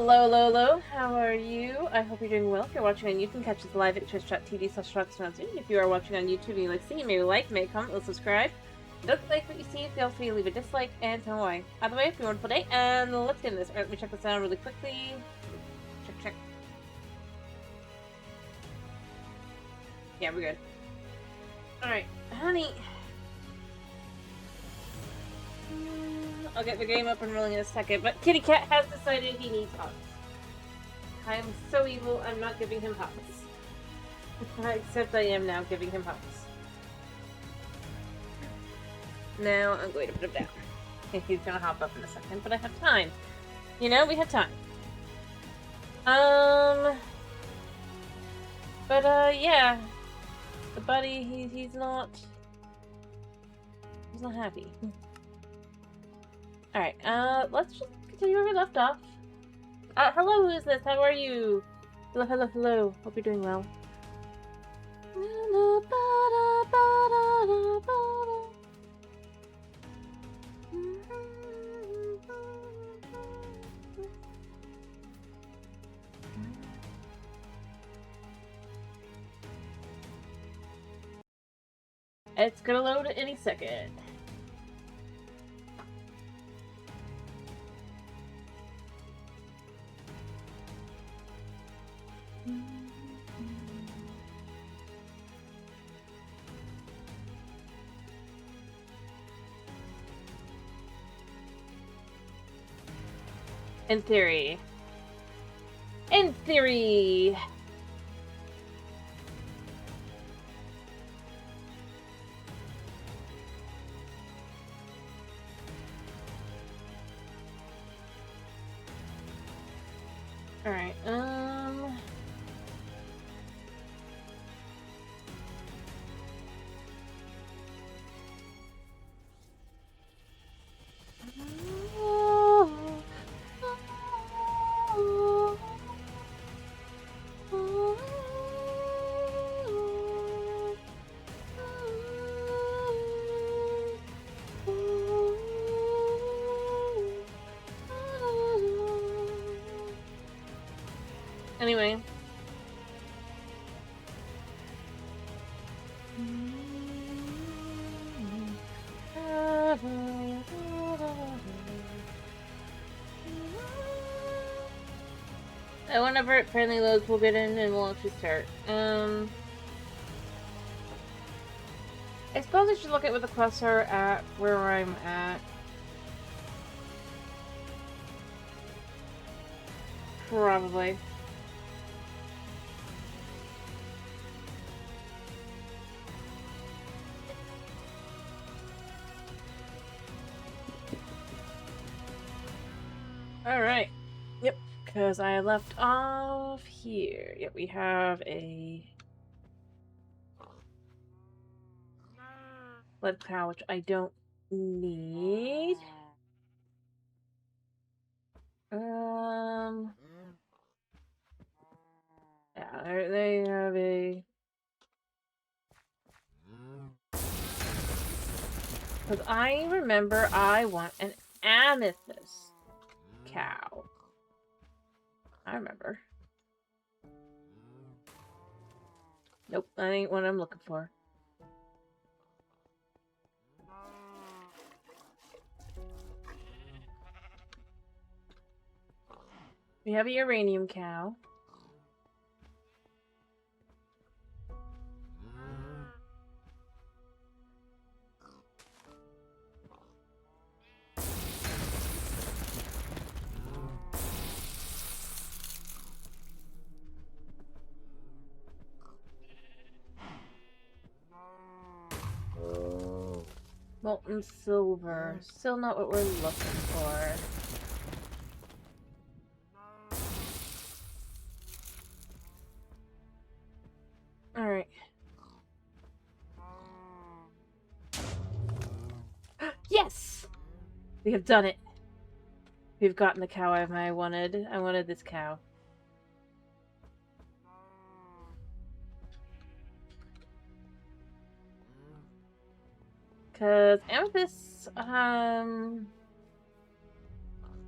Hello, Lolo. How are you? I hope you're doing well. If you're watching on YouTube, you can catch us live at twitch.tv/Roxanne. If you are watching on YouTube and you like seeing, maybe like, maybe comment, or subscribe. Don't like what you see, feel free to leave a dislike and tell me why. Either way, have a wonderful day, and let's get into this. Alright, let me check this out really quickly. Check. Yeah, we're good. Alright, honey. I'll get the game up and rolling in a second, but Kitty Cat has decided he needs hugs. I am so evil, I'm not giving him hugs. Except I am now giving him hugs. Now I'm going to put him down. He's gonna hop up in a second, but I have time. You know, we have time. Yeah. The buddy, he's not happy. Alright, let's just continue where we left off. Hello, who is this? How are you? Hello. Hope you're doing well. It's gonna load at any second. In theory. Alright, Anyway. Whenever it finally loads, we'll get in and we'll actually start. I suppose I should look at what the quests are at where I'm at. Probably. Alright. Yep, because I left off here. Yep, we have a lead cow, which I don't need. Yeah, they have a... Because I remember I want an amethyst cow. I remember. Nope, that ain't what I'm looking for. We have a uranium cow. Molten silver. Still not what we're looking for. Alright. Yes! We have done it. We've gotten the cow I wanted. I wanted this cow. Because amethysts, are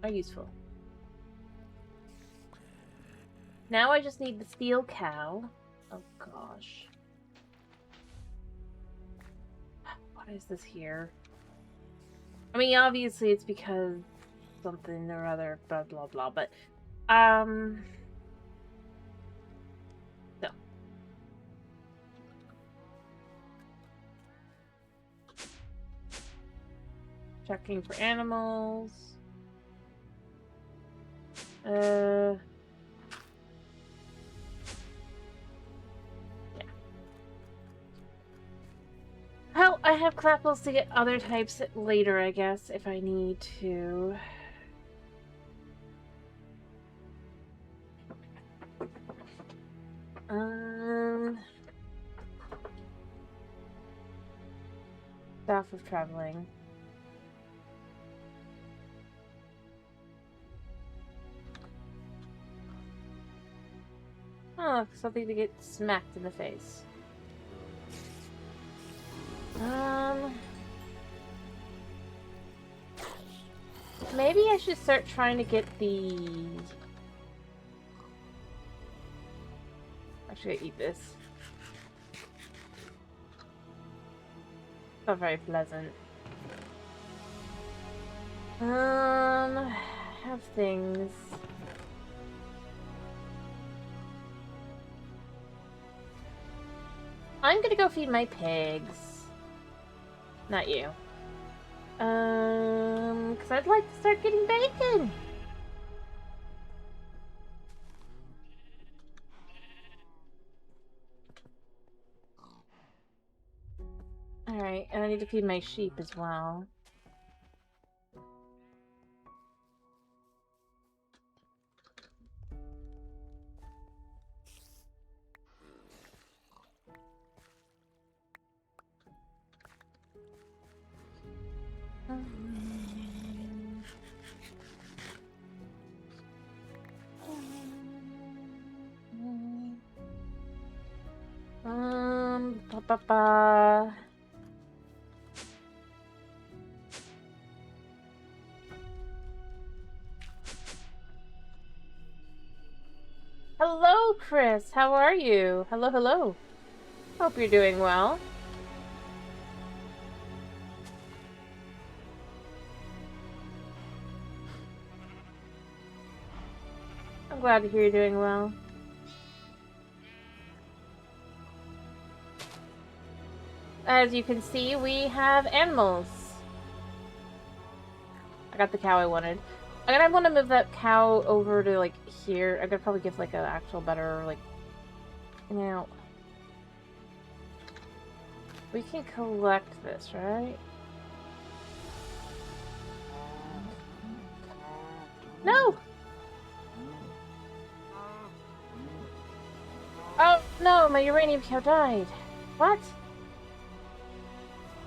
useful. Now I just need the steel cow. Oh gosh. What is this here? I mean, obviously it's because something or other, blah blah blah, but no. Checking for animals. Yeah. Well, I have clapples to get other types later, I guess, if I need to. Staff of traveling. Oh, something to get smacked in the face. Maybe I should start trying to get the... Actually, I eat this. Not very pleasant. Have things. I'm gonna go feed my pigs. Not you. Because I'd like to start getting bacon. Alright, and I need to feed my sheep as well. Ba-ba-ba. Hello, Chris. How are you? Hello, hello. Hope you're doing well. I'm glad to hear you're doing well. As you can see, we have animals. I got the cow I wanted. I'm gonna want to move that cow over to, like, here. I'm gonna probably give, like, an actual better, like... Now... We can collect this, right? No! Oh, no! My uranium cow died. What?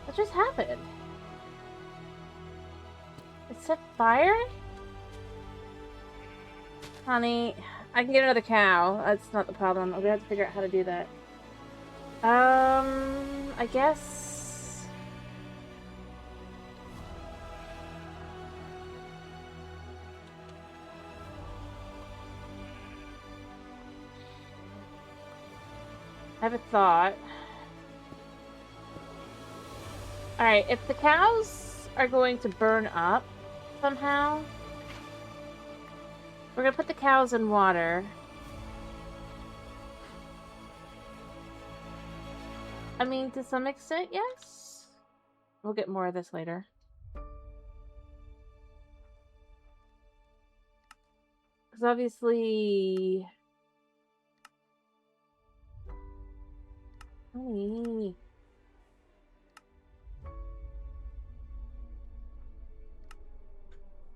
What just happened? It set fire? Honey, I can get another cow. That's not the problem. I'm gonna have to figure out how to do that. I guess... I have a thought. Alright, if the cows are going to burn up somehow, we're gonna put the cows in water. I mean, to some extent, yes. We'll get more of this later. Because obviously... Honey.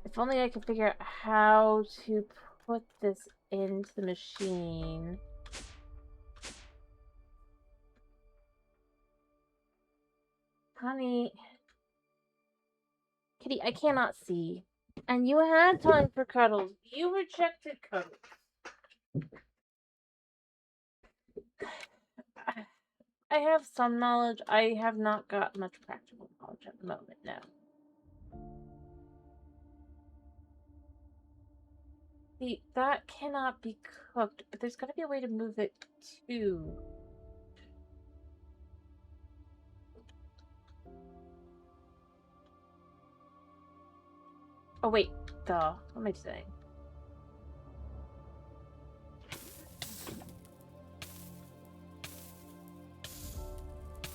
If only I could figure out how to put this into the machine. Honey. Kitty, I cannot see. And you had time for cuddles. You rejected cuddles. I have some knowledge. I have not got much practical knowledge at the moment, no. See, that cannot be cooked, but there's gotta be a way to move it too. Oh wait, duh. What am I saying?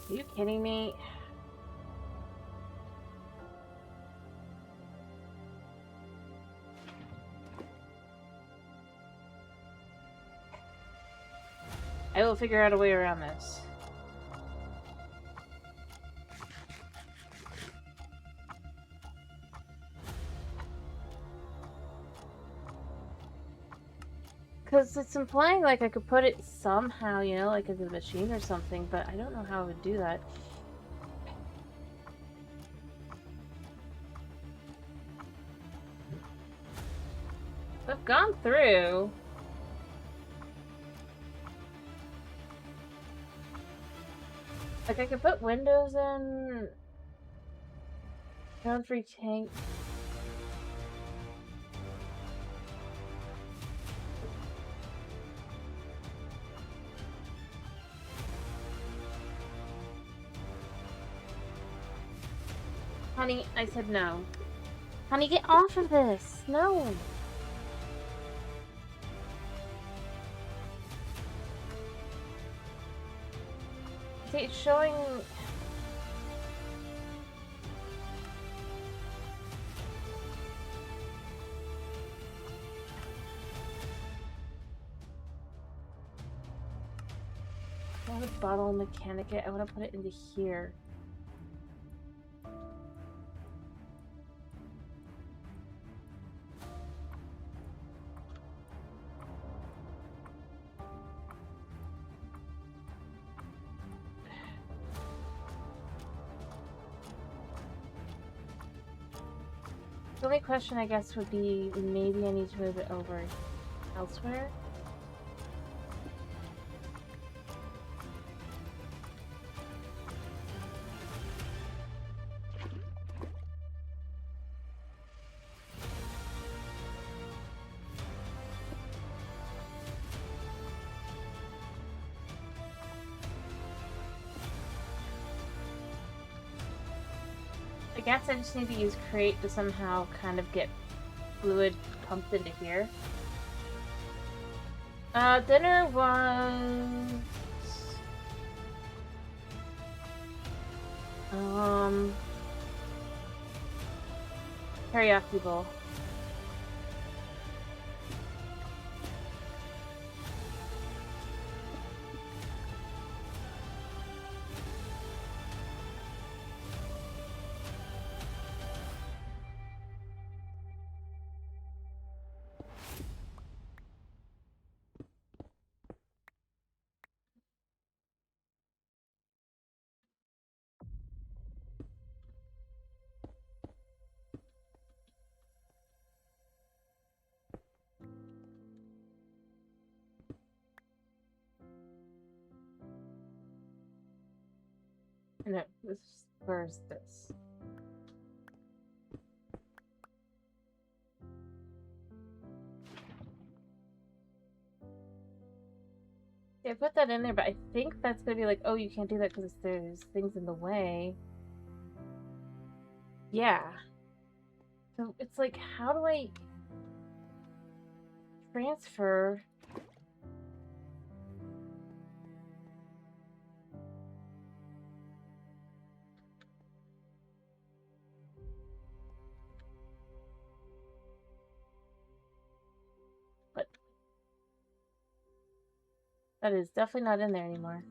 Are you kidding me? I will figure out a way around this. Because it's implying like I could put it somehow, you know, like as a machine or something, but I don't know how I would do that. I've gone through. Like I could put windows in. Ground free tank. Honey, I said no. Honey, get off of this! No! See, it's showing... I want a bottle mechanic it. I want to put it into here. The only question, I guess, would be maybe I need to move it over elsewhere. I guess I just need to use crate to somehow kind of get fluid pumped into here. Dinner was... teriyaki bowl. No, where's this? Yeah, I put that in there, but I think that's gonna be like, oh, you can't do that because there's things in the way. Yeah. So it's like, how do I transfer? But that is definitely not in there anymore.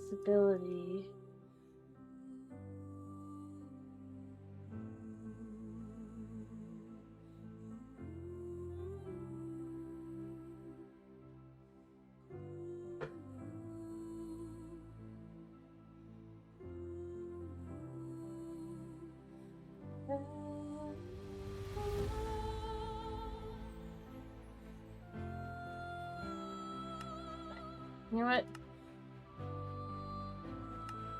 Stability. You know what?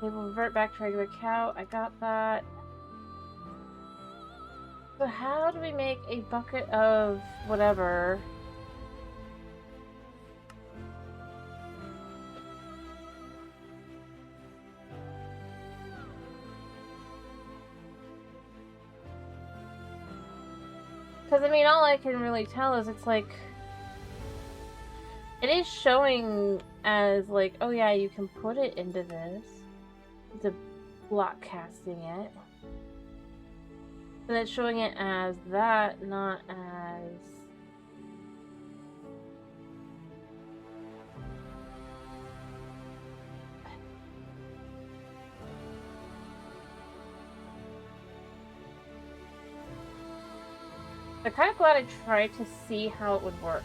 They will revert back to regular cow. I got that. So how do we make a bucket of whatever? Because, I mean, all I can really tell is it's like... It is showing as like, oh yeah, you can put it into this. It's a block casting it. But it's showing it as that, not as... I'm kind of glad I tried to see how it would work.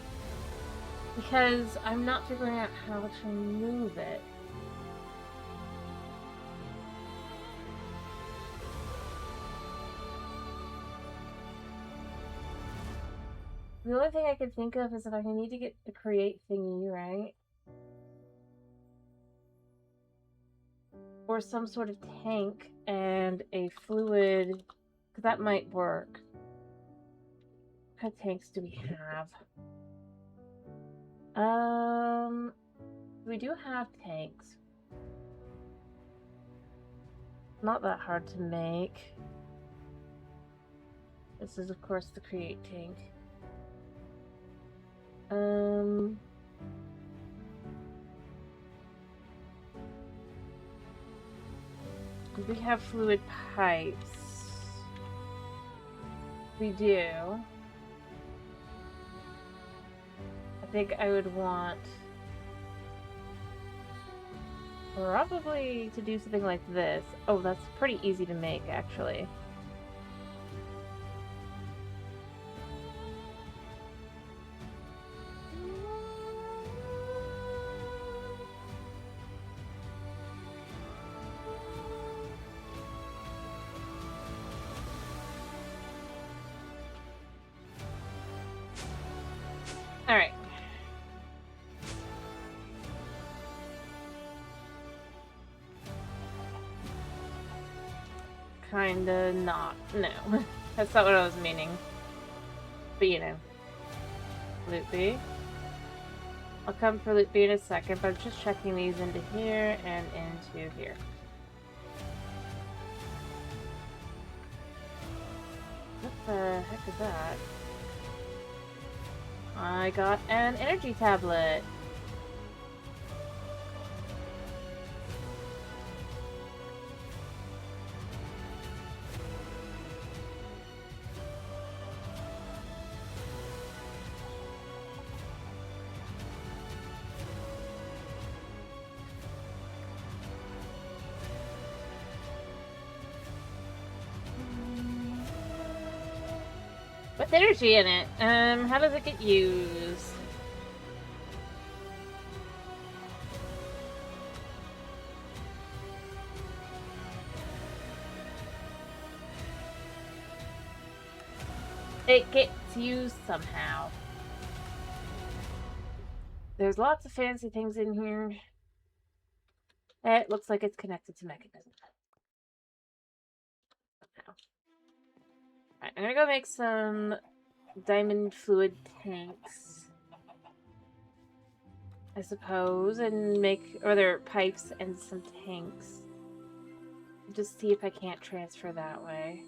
Because I'm not figuring out how to move it. The only thing I could think of is that I need to get the create thingy, right? Or some sort of tank and a fluid, because that might work. What kind of tanks do we have? We do have tanks. Not that hard to make. This is, of course, the create tank. We have fluid pipes. We do. I think I would want probably to do something like this. Oh, that's pretty easy to make, actually. Alright. Kinda not. No. That's not what I was meaning. But you know. Loot B. I'll come for Loot B in a second, but I'm just checking these into here and into here. What the heck is that? I got an energy tablet. With energy in it, how does it get used? It gets used somehow. There's lots of fancy things in here. It looks like it's connected to mechanism. Somehow. Alright, I'm gonna go make some diamond fluid tanks, I suppose, and make other pipes and some tanks. Just see if I can't transfer that way.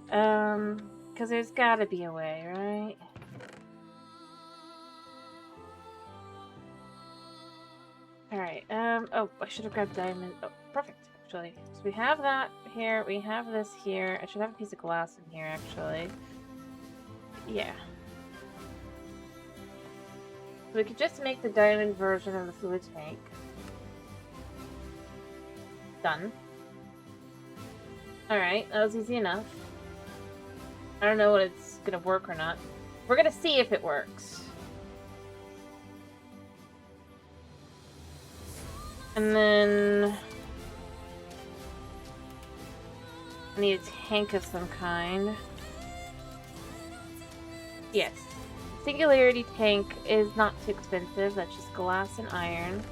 Because there's gotta be a way, right? Alright, oh, I should have grabbed diamond. Oh, perfect, actually. So we have that here, we have this here. I should have a piece of glass in here, actually. Yeah. So we could just make the diamond version of the fluid tank. Done. Alright, that was easy enough. I don't know what it's gonna work or not. We're gonna see if it works. And then I need a tank of some kind. Yes. Singularity tank is not too expensive. That's just glass and iron.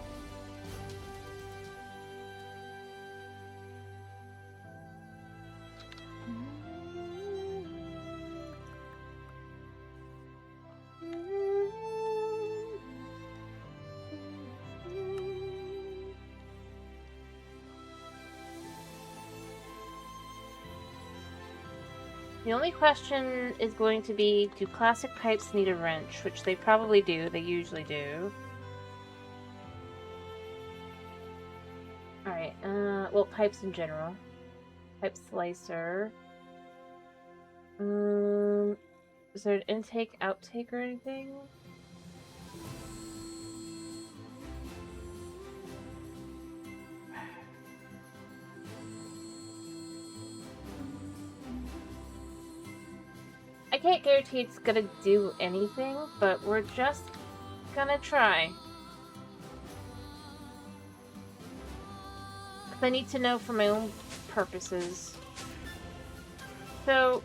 The only question is going to be, do classic pipes need a wrench? Which they probably do. They usually do. Alright, well, pipes in general. Pipe slicer. Is there an intake, outtake, or anything? I can't guarantee it's gonna do anything, but we're just gonna try. I need to know for my own purposes. So...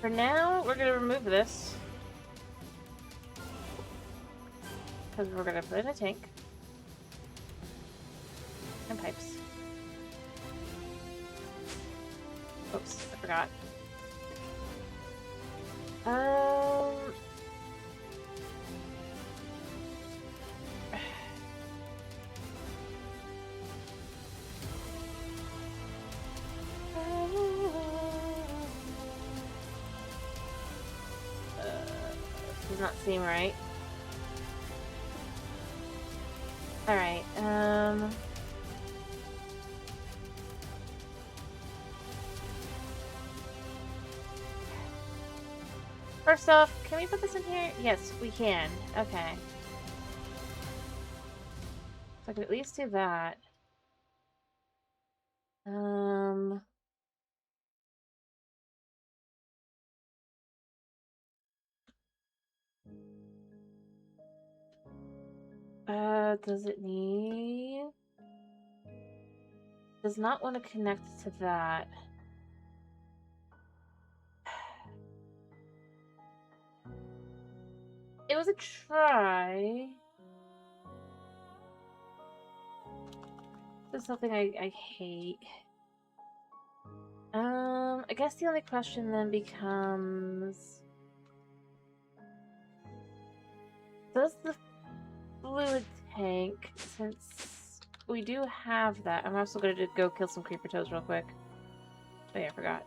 for now, we're gonna remove this. Because we're gonna put in a tank. And pipes. Oops, I forgot. Does not seem right. Alright, first off, can we put this in here? Yes, we can. Okay. So I can at least do that. Does it need... does not want to connect to that. It was a try. This is something I hate. I guess the only question then becomes... does the fluid tank, since we do have that... I'm also going to go kill some creeper toads real quick. Oh yeah, I forgot.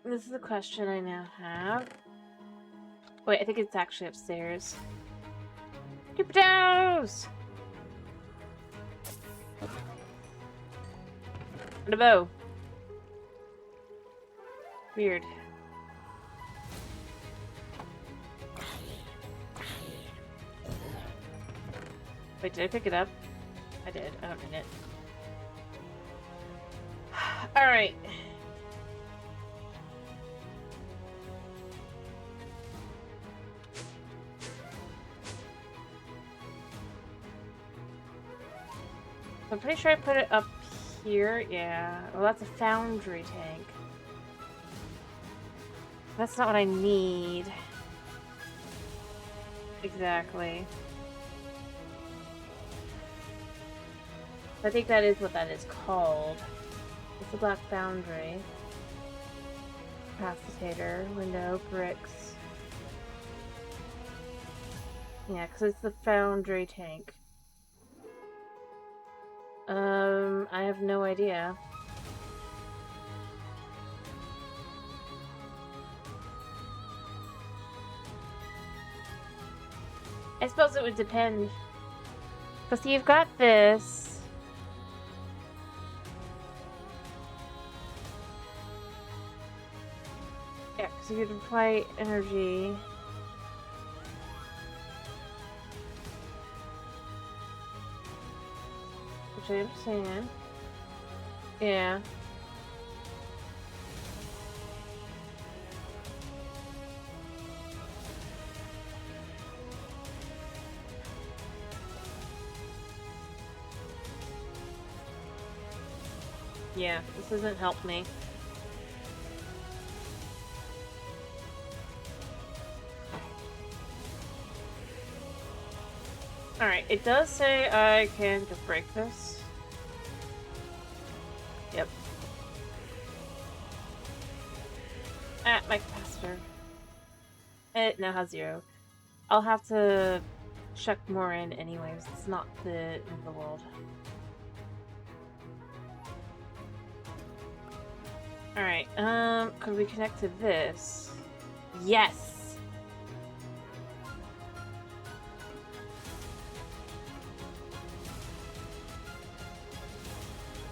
This is a question I now have. Wait, I think it's actually upstairs. Creeper toads! And a bow. Weird. Wait, did I pick it up? I did. I don't need it. Alright. I'm pretty sure I put it up here. Yeah. Well, that's a foundry tank. That's not what I need. Exactly. I think that is what that is called. It's a black foundry. Capacitator, window, bricks. Yeah, because it's the foundry tank. I have no idea. I suppose it would depend. But see, you've got this. Yeah, because you could apply energy. Which I understand. Yeah. Yeah, this doesn't help me. Alright, it does say I can just break this. Yep. Ah, my capacitor. It now has 0. I'll have to check more in anyways. It's not the end of the world. Alright, could we connect to this? Yes!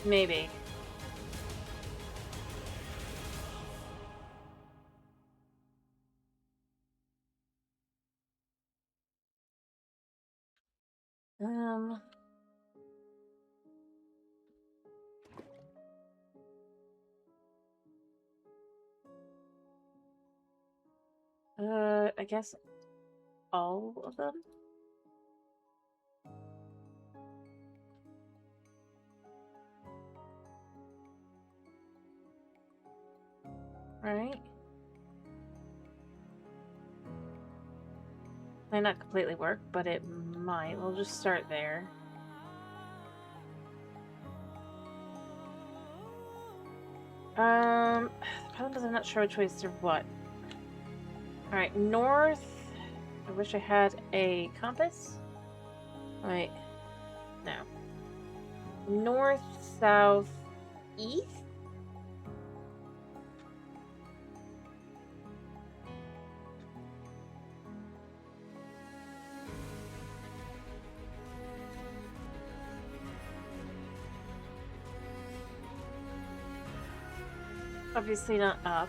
Maybe. I guess all of them? Right? Might not completely work, but it might. We'll just start there. The problem is I'm not sure which way is to what. Alright, north. I wish I had a compass. Wait. No. North, south, east? Obviously not up.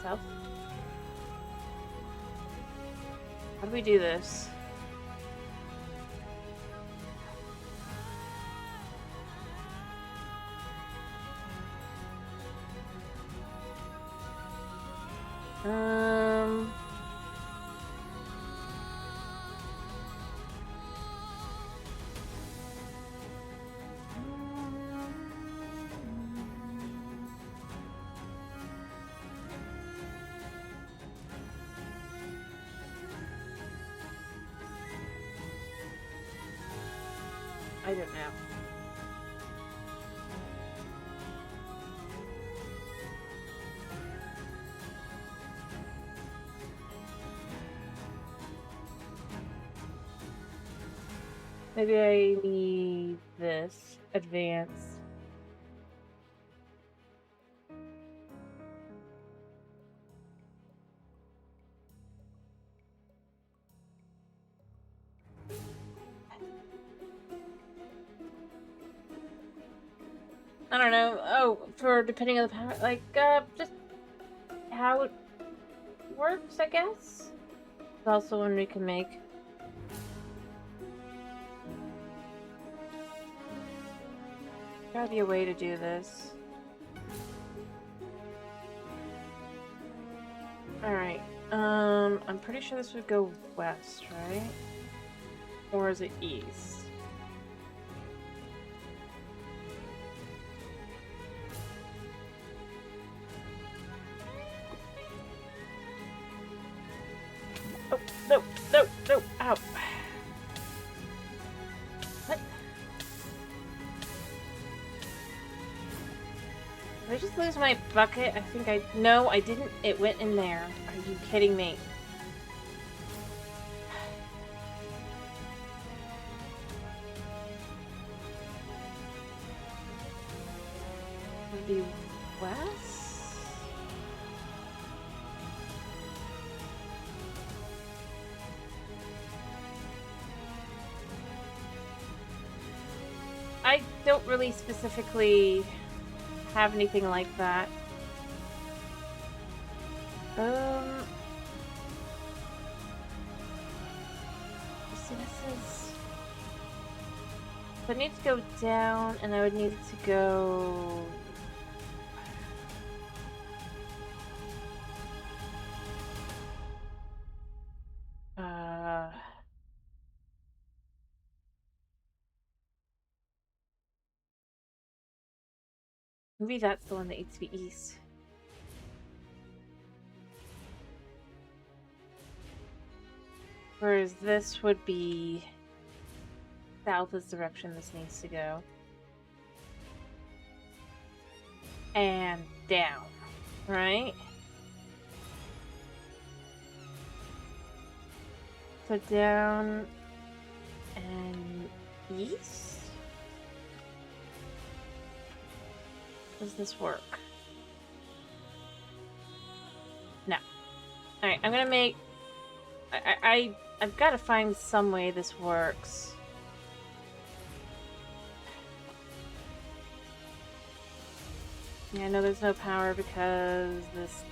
South? How do we do this? I don't know. Maybe I need this. Advance. I don't know. Oh, for depending on the power, like, just how it works, I guess. It's also one we can make. Gotta be a way to do this. Alright, I'm pretty sure this would go west, right? Or is it east? Oh, no, no, no, ow. What? Did I just lose my bucket? I think I... No, I didn't. It went in there. Are you kidding me? Would be west? I don't really specifically have anything like that. See, this is... So it needs to go down, and I would need it to go... Maybe that's the one that needs to be east. Whereas this would be south is the direction this needs to go. And down, right? So down and east? Does this work? No. Alright, I'm gonna make... I've got to find some way this works. Yeah, I know there's no power because this...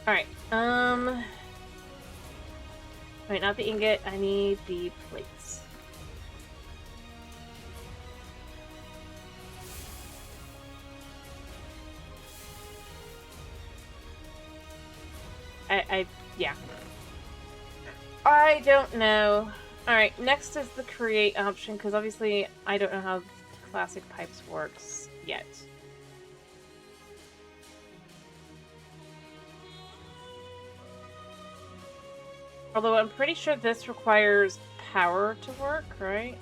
Alright, wait, not the ingot, I need the plates. Yeah. I don't know. Alright, next is the create option, because obviously I don't know how classic pipes works yet. Although I'm pretty sure this requires power to work, right?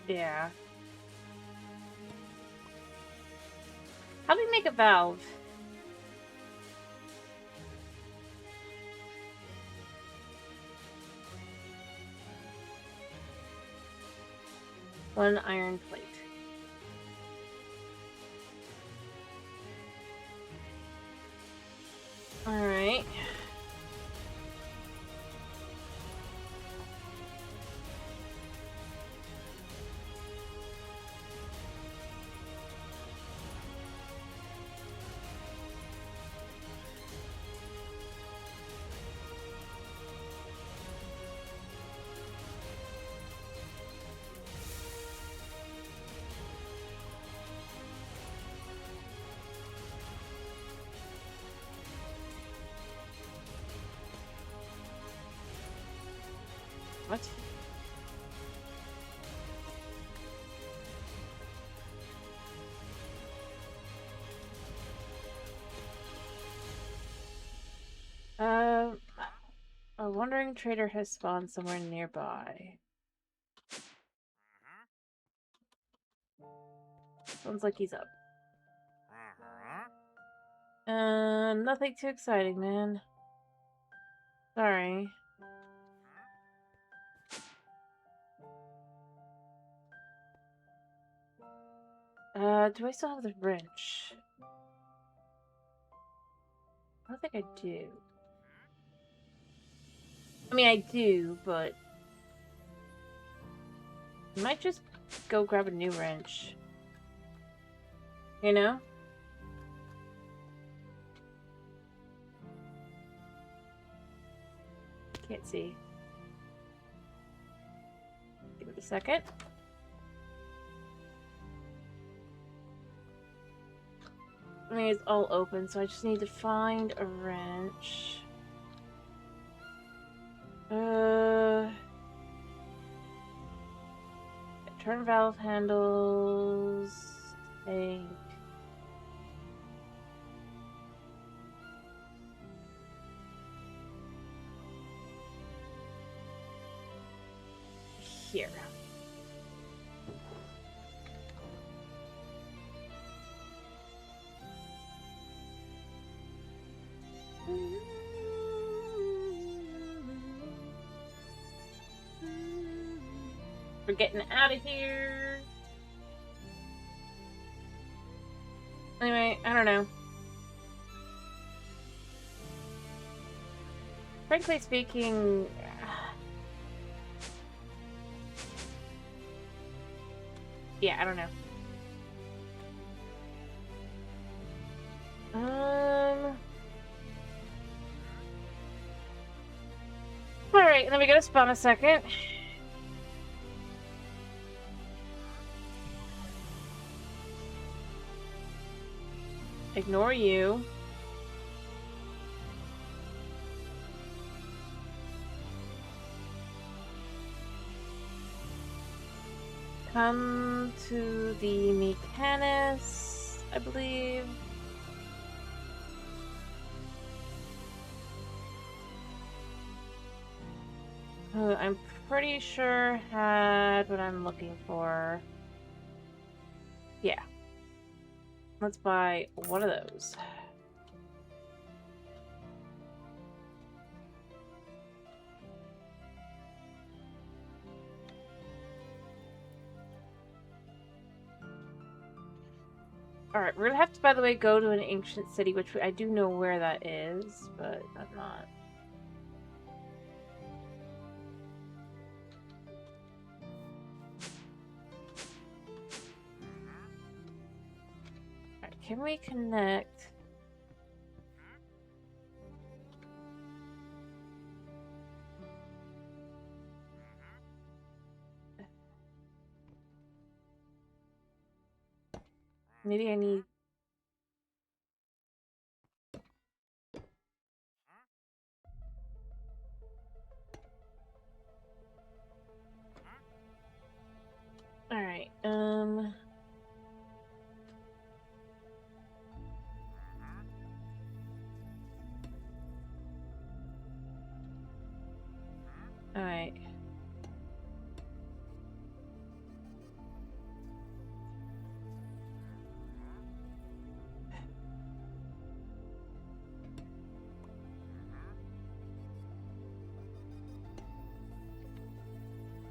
Yeah. How do we make a valve? One iron plate. Alright. What? A wandering trader has spawned somewhere nearby. Sounds like he's up. Nothing too exciting, man. Sorry. Do I still have the wrench? I don't think I do. I mean, I do, but... I might just go grab a new wrench. You know? Can't see. Give it a second. I mean, it's all open, so I just need to find a wrench. Turn valve handles. Tank. Here. We're getting out of here. Anyway, I don't know. Frankly speaking, yeah, I don't know. Alright, and then we gotta spawn a second. Ignore you. Come to the Mechanist, I believe. Who I'm pretty sure had what I'm looking for. Yeah. Let's buy one of those. Alright, we're gonna have to, by the way, go to an ancient city, which I do know where that is, but I'm not. Alright, can we connect? Maybe I need... Alright, Alright.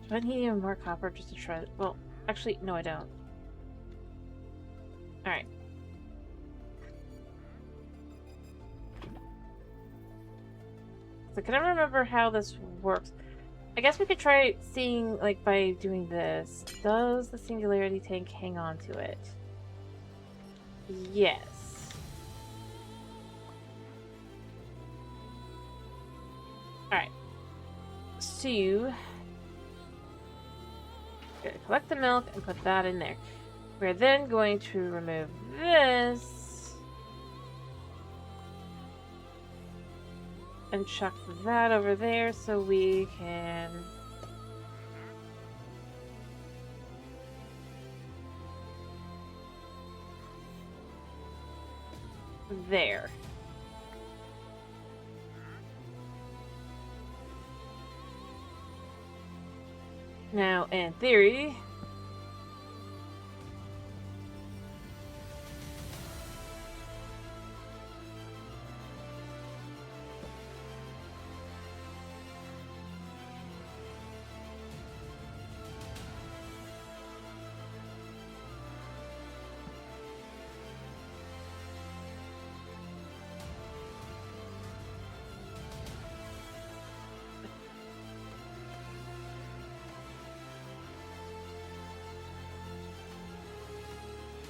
Do I need even more copper just to try... Well, actually, no I don't. Alright. So can I remember how this works? I guess we could try seeing, like, by doing this. Does the singularity tank hang on to it? Yes. Alright. So... Gonna collect the milk and put that in there. We're then going to remove this and chuck that over there so we can there. Now, in theory,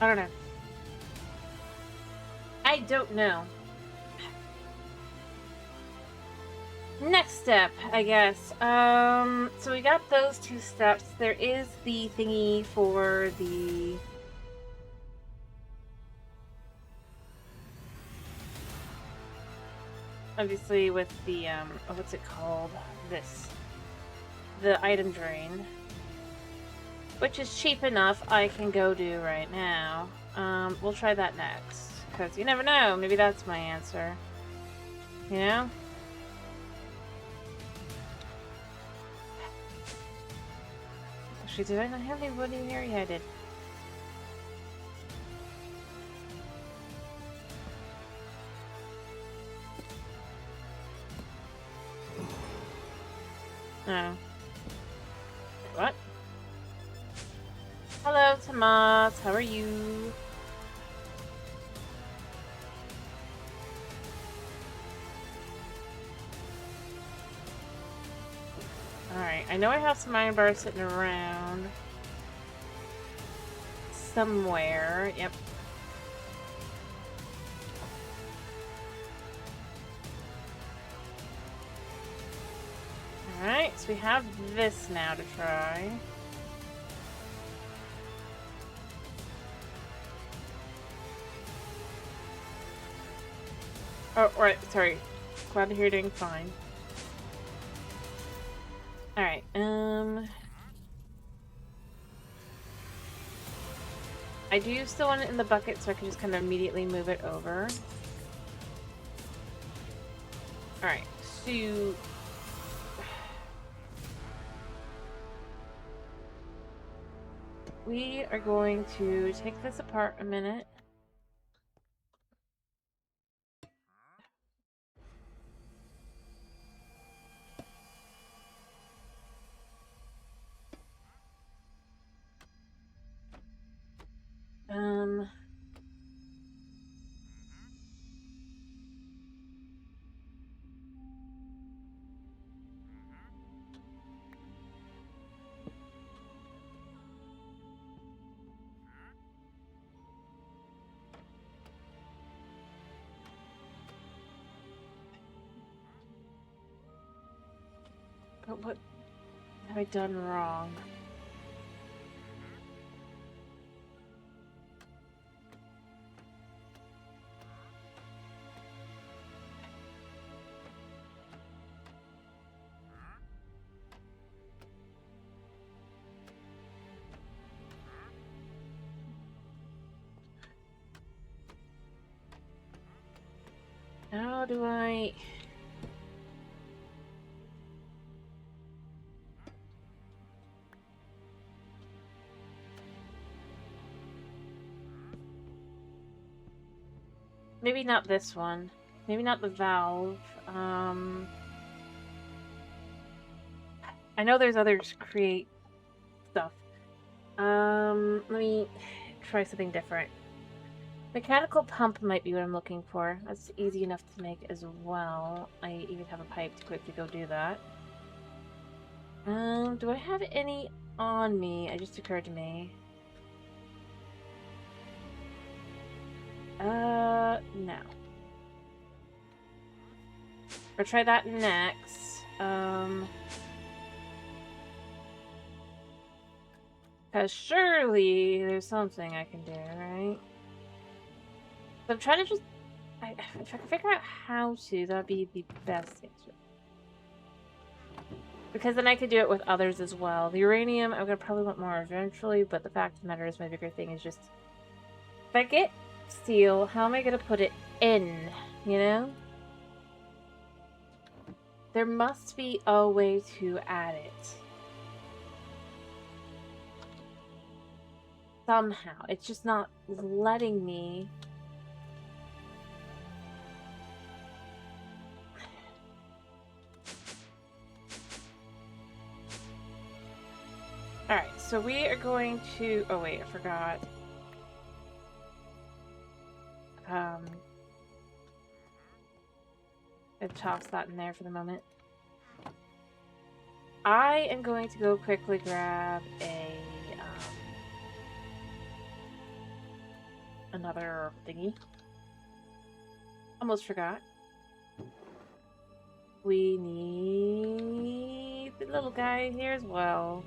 I don't know. I don't know. Next step, I guess. So we got those two steps. There is the thingy for the... Obviously with the, what's it called? This. The item drain. Which is cheap enough I can go do right now. We'll try that next. Because you never know, maybe that's my answer. You know? Actually, did I not have any wood in here? Yeah, I did. Oh. What? Hello, Tomas. How are you? Alright, I know I have some iron bars sitting around. Somewhere. Yep. Alright. so we have this now to try. Oh, right, sorry. Glad to hear you're doing fine. Alright, I do still want it in the bucket, so I can just kind of immediately move it over. Alright, so... we are going to take this apart a minute. But what have I done wrong? How do I... maybe not this one. Maybe not the valve. I know there's others create stuff. Let me try something different. Mechanical pump might be what I'm looking for. That's easy enough to make as well. I even have a pipe to quickly go do that. Do I have any on me? It just occurred to me. No. We'll try that next. Because surely there's something I can do, right? So I'm trying to just... if I can figure out how to, that'd be the best answer. Because then I could do it with others as well. The uranium, I'm gonna probably want more eventually, but the fact of the matter is my bigger thing is just... if I get steel, how am I gonna put it in, you know? There must be a way to add it. Somehow. It's just not letting me... Alright, so we are going to... oh wait, I forgot. I'll toss that in there for the moment. I am going to go quickly grab another thingy. Almost forgot. We need the little guy here as well.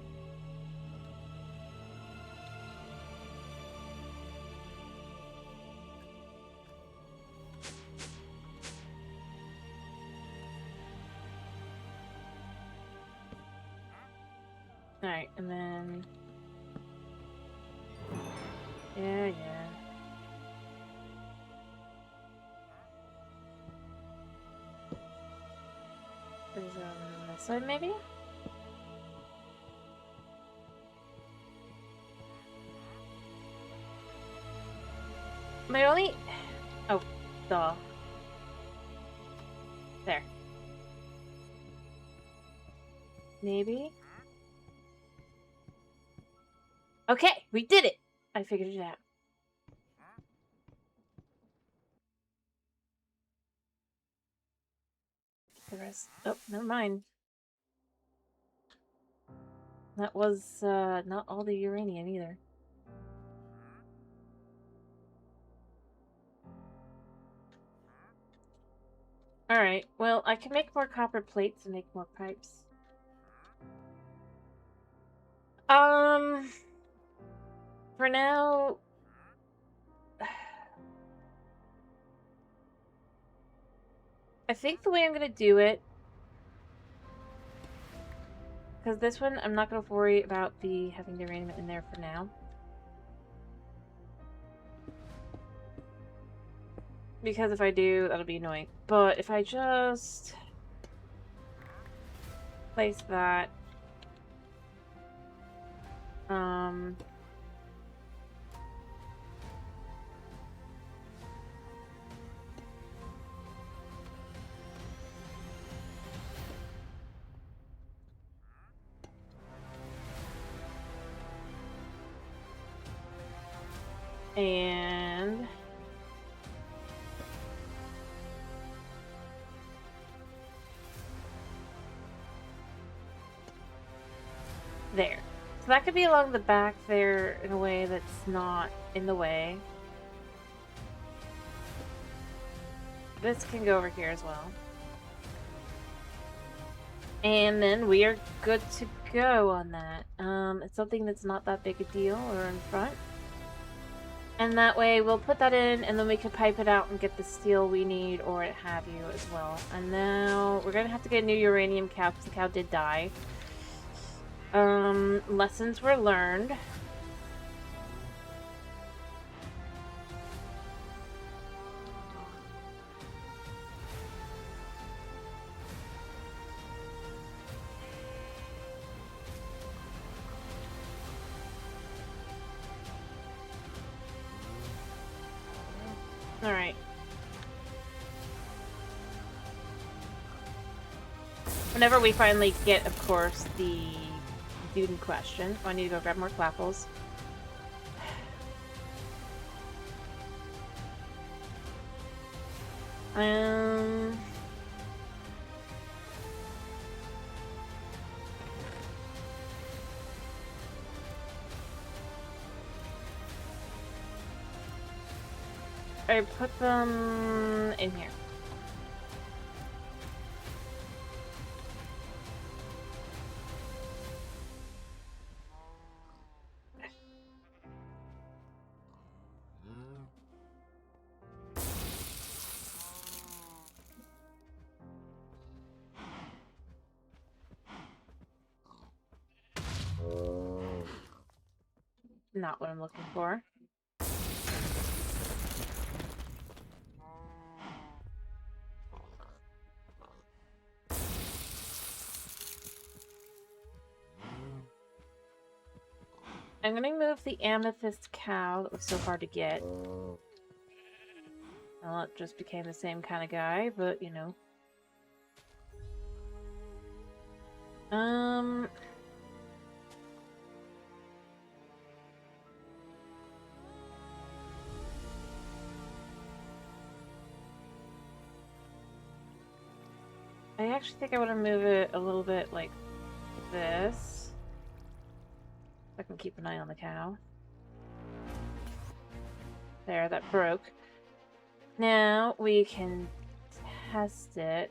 Alright, and then... yeah. There's this side, maybe? My only... oh, duh. There. Maybe? Okay, we did it! I figured it out. The rest... oh, never mind. That was, not all the uranium either. Alright, well, I can make more copper plates and make more pipes. For now, I think the way I'm gonna do it, because this one I'm not gonna worry about having the uranium in there for now. Because if I do, that'll be annoying. But if I just place that, and there. So that could be along the back there in a way that's not in the way. This can go over here as well. And then we are good to go on that. It's something that's not that big a deal or in front. And that way we'll put that in and then we can pipe it out and get the steel we need or what have you as well. And now we're gonna have to get a new uranium cow because the cow did die. Lessons were learned. Alright. Whenever we finally get, of course, the dude in question. Oh, I need to go grab more clapples. I put them in here. Not what I'm looking for. I'm gonna move the amethyst cow that was so hard to get. Well, it just became the same kind of guy, but you know. I actually think I want to move it a little bit like this. I can keep an eye on the cow. There, that broke. Now we can test it.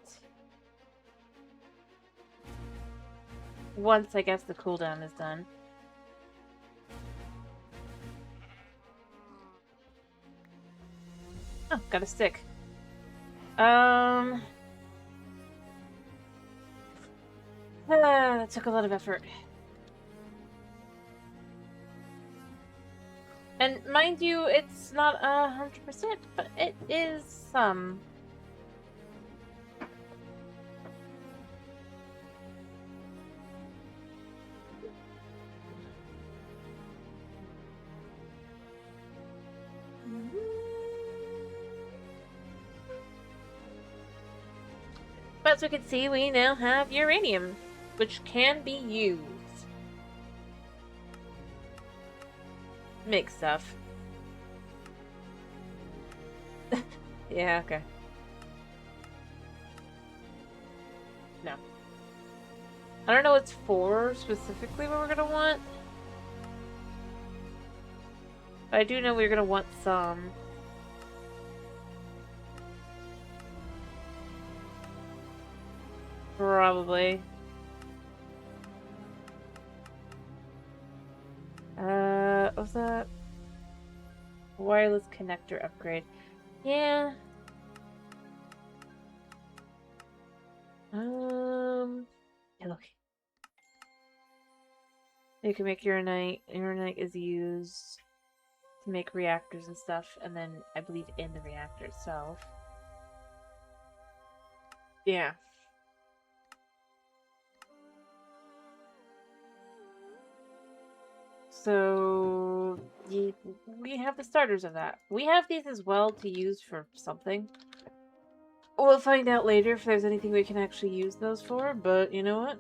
Once, I guess, the cooldown is done. Oh, got a stick. That took a lot of effort. And mind you, it's not 100%, but it is some. But as we can see, we now have uranium, which can be used. Make stuff. Yeah, okay. No. I don't know what's for specifically what we're gonna want. But I do know we're gonna want some. Probably. was that? Wireless connector upgrade. Yeah. Yeah, look. You can make uranite. Uranite is used to make reactors and stuff, and then I believe in the reactor itself. Yeah. So we have the starters of that. We have these as well to use for something. We'll find out later if there's anything we can actually use those for, but you know what?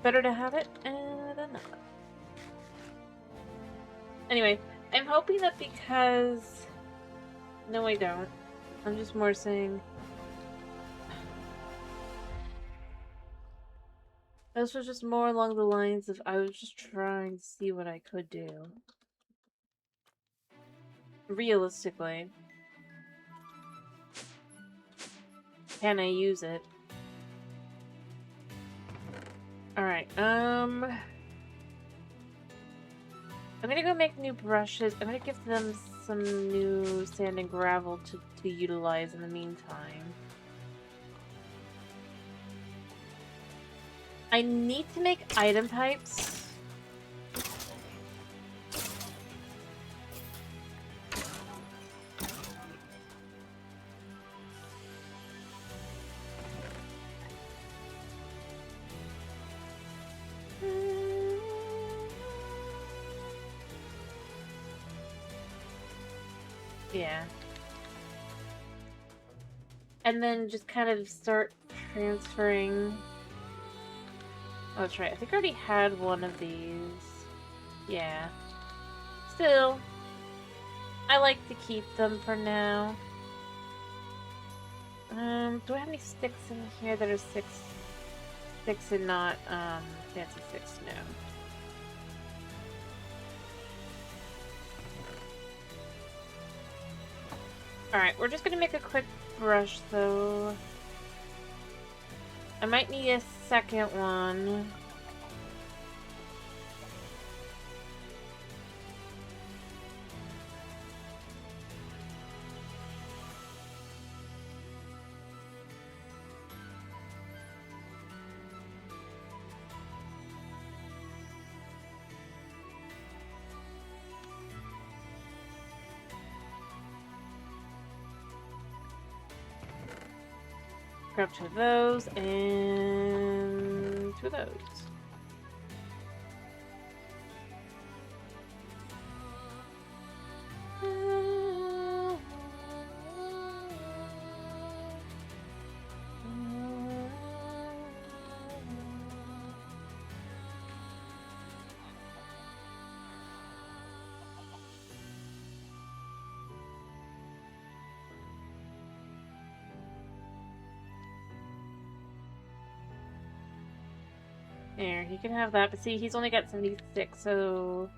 Better to have it than not. Anyway, I'm hoping that because... No, I don't. I'm just more saying... This was just more along the lines of I was just trying to see what I could do. Realistically. Can I use it? Alright, I'm gonna go make new brushes. I'm gonna give them some new sand and gravel to utilize in the meantime. I need to make item types. Yeah. And then just kind of start transferring... Oh, that's right. I think I already had one of these. Yeah. Still, I like to keep them for now. Do I have any sticks in here that are sticks and not, fancy sticks? No. Alright, we're just gonna make a quick brush, though. I might need a second one. Grab 2 of those, and 2 of those. There, he can have that, but see, he's only got 76, so...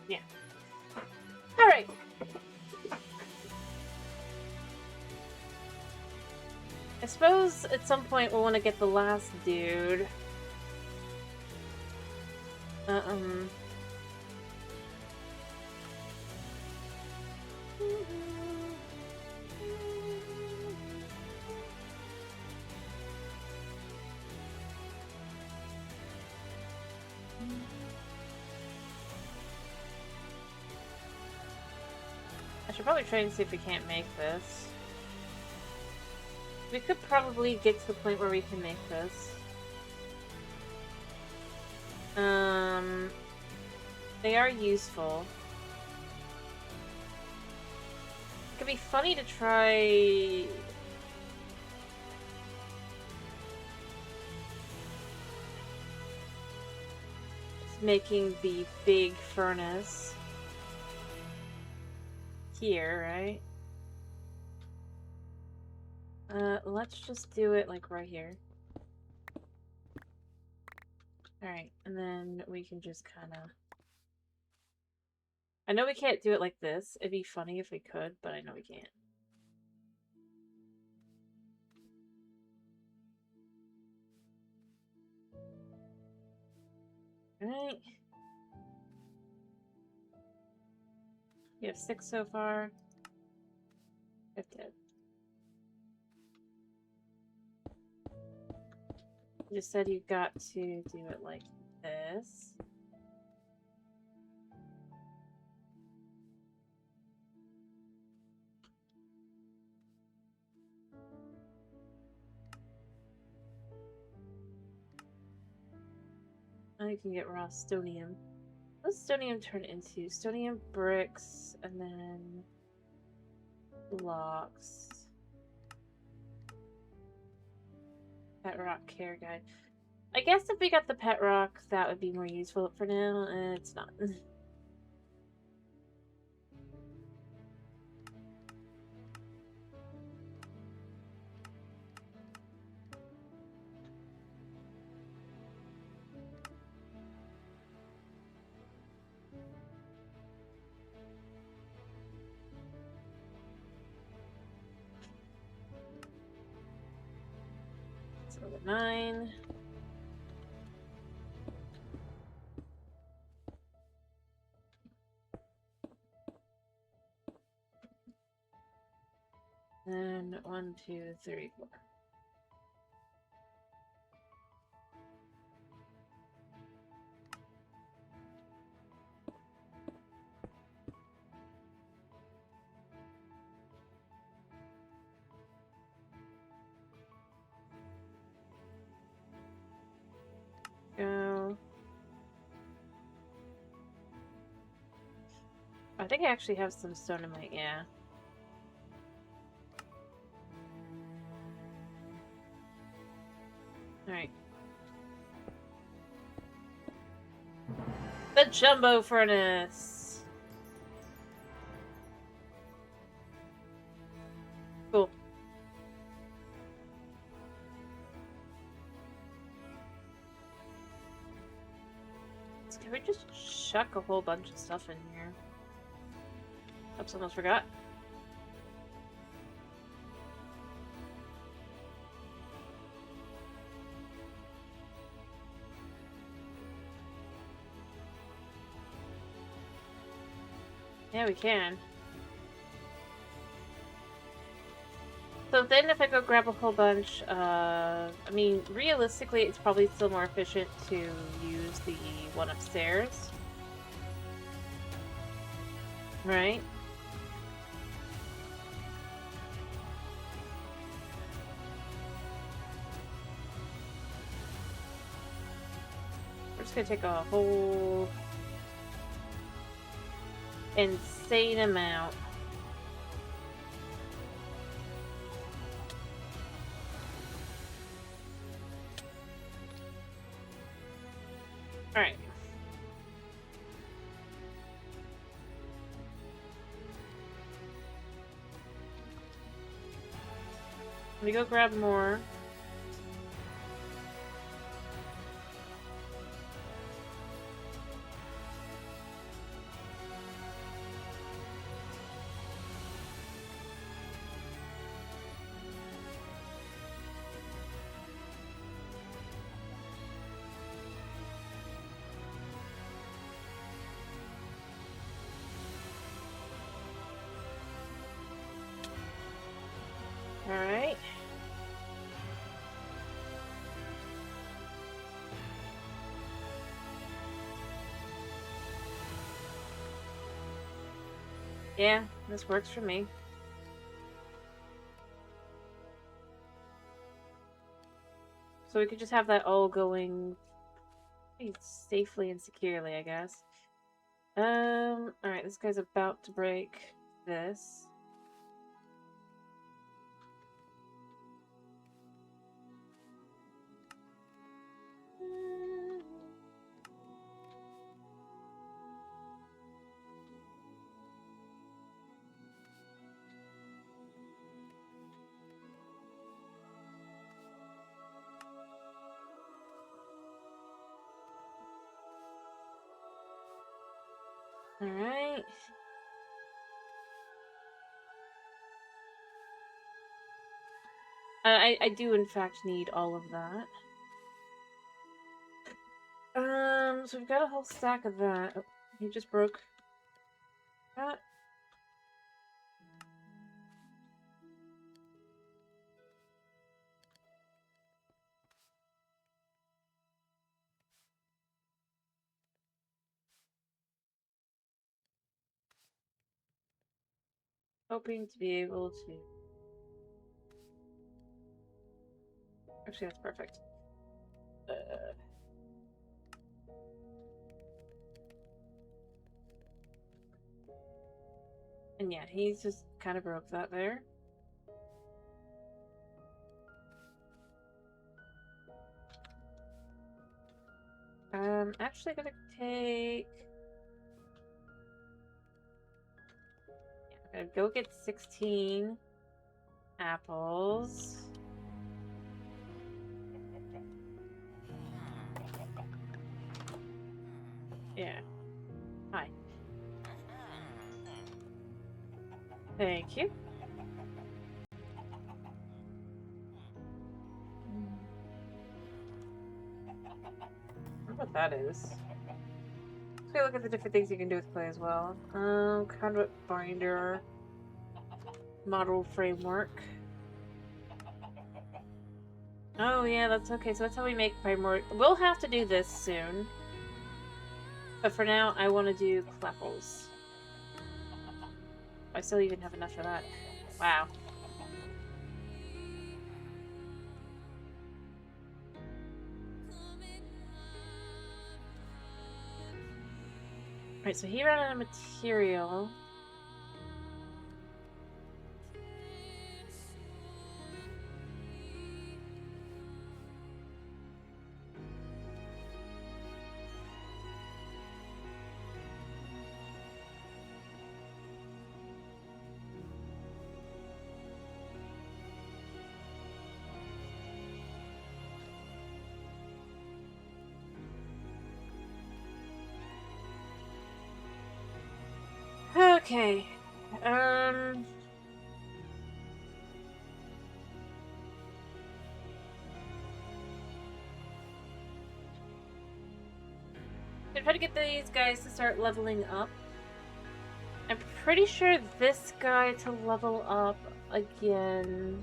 Yeah. Alright! I suppose at some point we'll want to get the last dude. I should probably try and see if we can't make this. We could probably get to the point where we can make this. They are useful. It could be funny to try... making the big furnace. Here, right? Let's just do it like right here. Alright, and then we can just kinda... I know we can't do it like this. It'd be funny if we could, but I know we can't. Alright. We have 6 so far. 5 dead. You just said you've got to do it like this. Now you can get raw stonium. What does stonium turn into? Stonium bricks and then blocks. Pet rock care guide. I guess if we got the pet rock, that would be more useful. For now, it's not. So 9. Then 1, 2, 3, 4. Go. I think I actually have some stonamite, yeah. Alright. The jumbo furnace! Cool. Can we just chuck a whole bunch of stuff in here? Oops, almost forgot. Yeah, we can. So then if I go grab a whole bunch, I mean, realistically, it's probably still more efficient to use the one upstairs. Right? We're just gonna take a whole insane amount. Alright. Let me go grab more. Alright. Yeah, this works for me. So we could just have that all going safely and securely, I guess. Alright, this guy's about to break this. Alright. I do in fact need all of that. So we've got a whole stack of that. Oh, he just broke that. Hoping to be able to... Actually, that's perfect. And yeah, he's just kind of broke that there. Actually gonna take... Yeah, I'm gonna go get 16 apples. Yeah. Hi. Thank you. I wonder what that is. Let's go look at the different things you can do with clay as well. Conduit binder. Model framework. Oh yeah, that's okay. So that's how we make primordial. We'll have to do this soon. But for now, I want to do clefels. I still even have enough for that. Wow. Right, so he ran out of material. Okay. I'm trying to get these guys to start leveling up. I'm pretty sure this guy to level up again.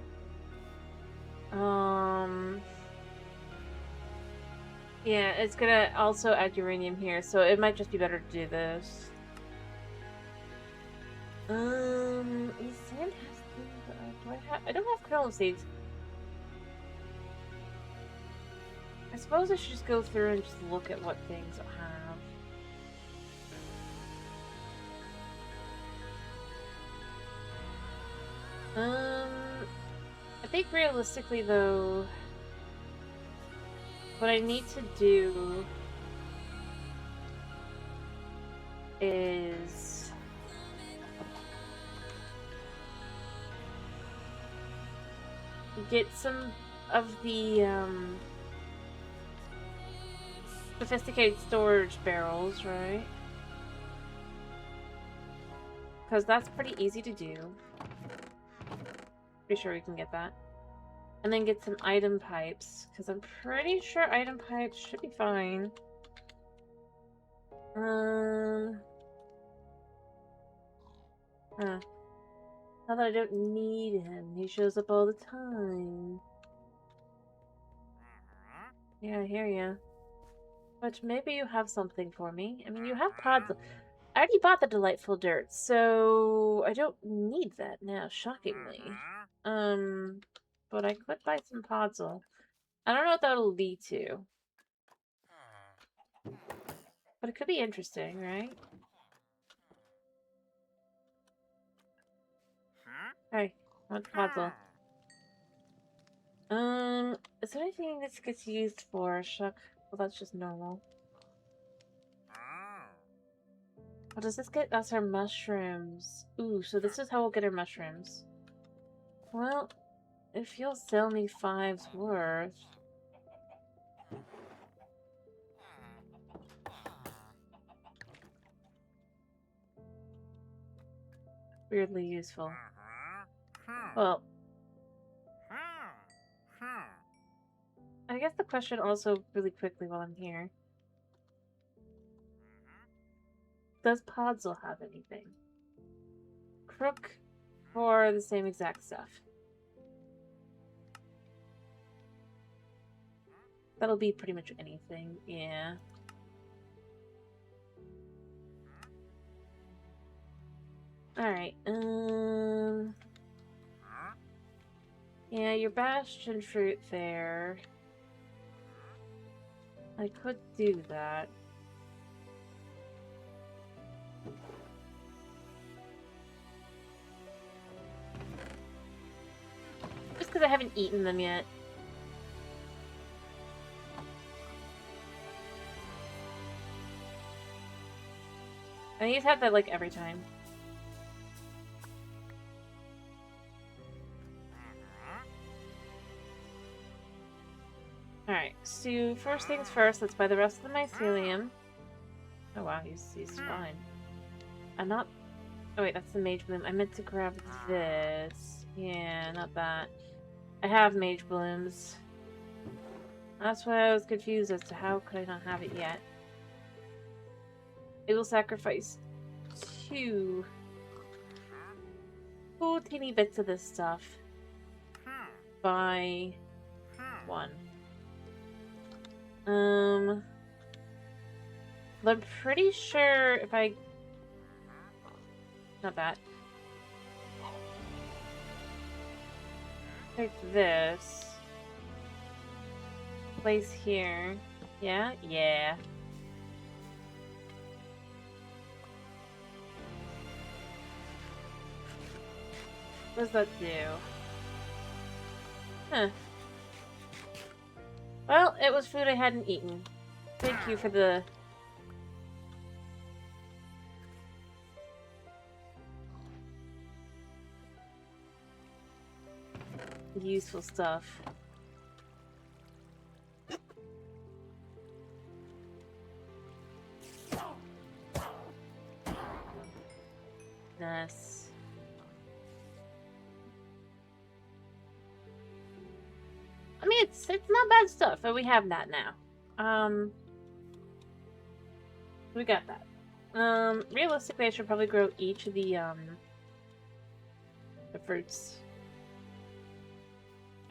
Yeah, it's gonna also add uranium here, so it might just be better to do this. Is sand has do I don't have canola seeds. I suppose I should just go through and just look at what things I have. I think realistically though, what I need to do is get some of the sophisticated storage barrels, right? Because that's pretty easy to do. Pretty sure we can get that. And then get some item pipes, because I'm pretty sure item pipes should be fine. Huh. Now that I don't need him, he shows up all the time. Yeah, I hear ya. But maybe you have something for me. I mean, you have pods. I already bought the delightful dirt, so I don't need that now, shockingly. But I could buy some podzol. I don't know what that'll lead to. But it could be interesting, right? Hey, what's podzol? Is there anything this gets used for? Shuck. Well, that's just normal. What does this get? That's our mushrooms. Ooh, so this is how we'll get our mushrooms. Well, if you'll sell me 5's worth... Weirdly useful. Well... I guess the question also, really quickly while I'm here... Does Podzol have anything? Crook for the same exact stuff. That'll be pretty much anything, yeah. Alright, yeah, your bastion fruit there. I could do that. Just because I haven't eaten them yet. And he's had that, like, every time. Alright, so first things first, let's buy the rest of the mycelium. Oh wow, he's fine. I'm not... Oh wait, that's the mage bloom. I meant to grab this. Yeah, not that. I have mage blooms. That's why I was confused as to how could I not have it yet. It will sacrifice two teeny bits of this stuff by one. I'm pretty sure if I... Not that. Take this. Place here. Yeah? Yeah. What does that do? Huh. Well, it was food I hadn't eaten. Thank you for the... useful stuff. Nice. I mean, it's not bad stuff, but we have that now. We got that. Realistically, I should probably grow each of the fruits.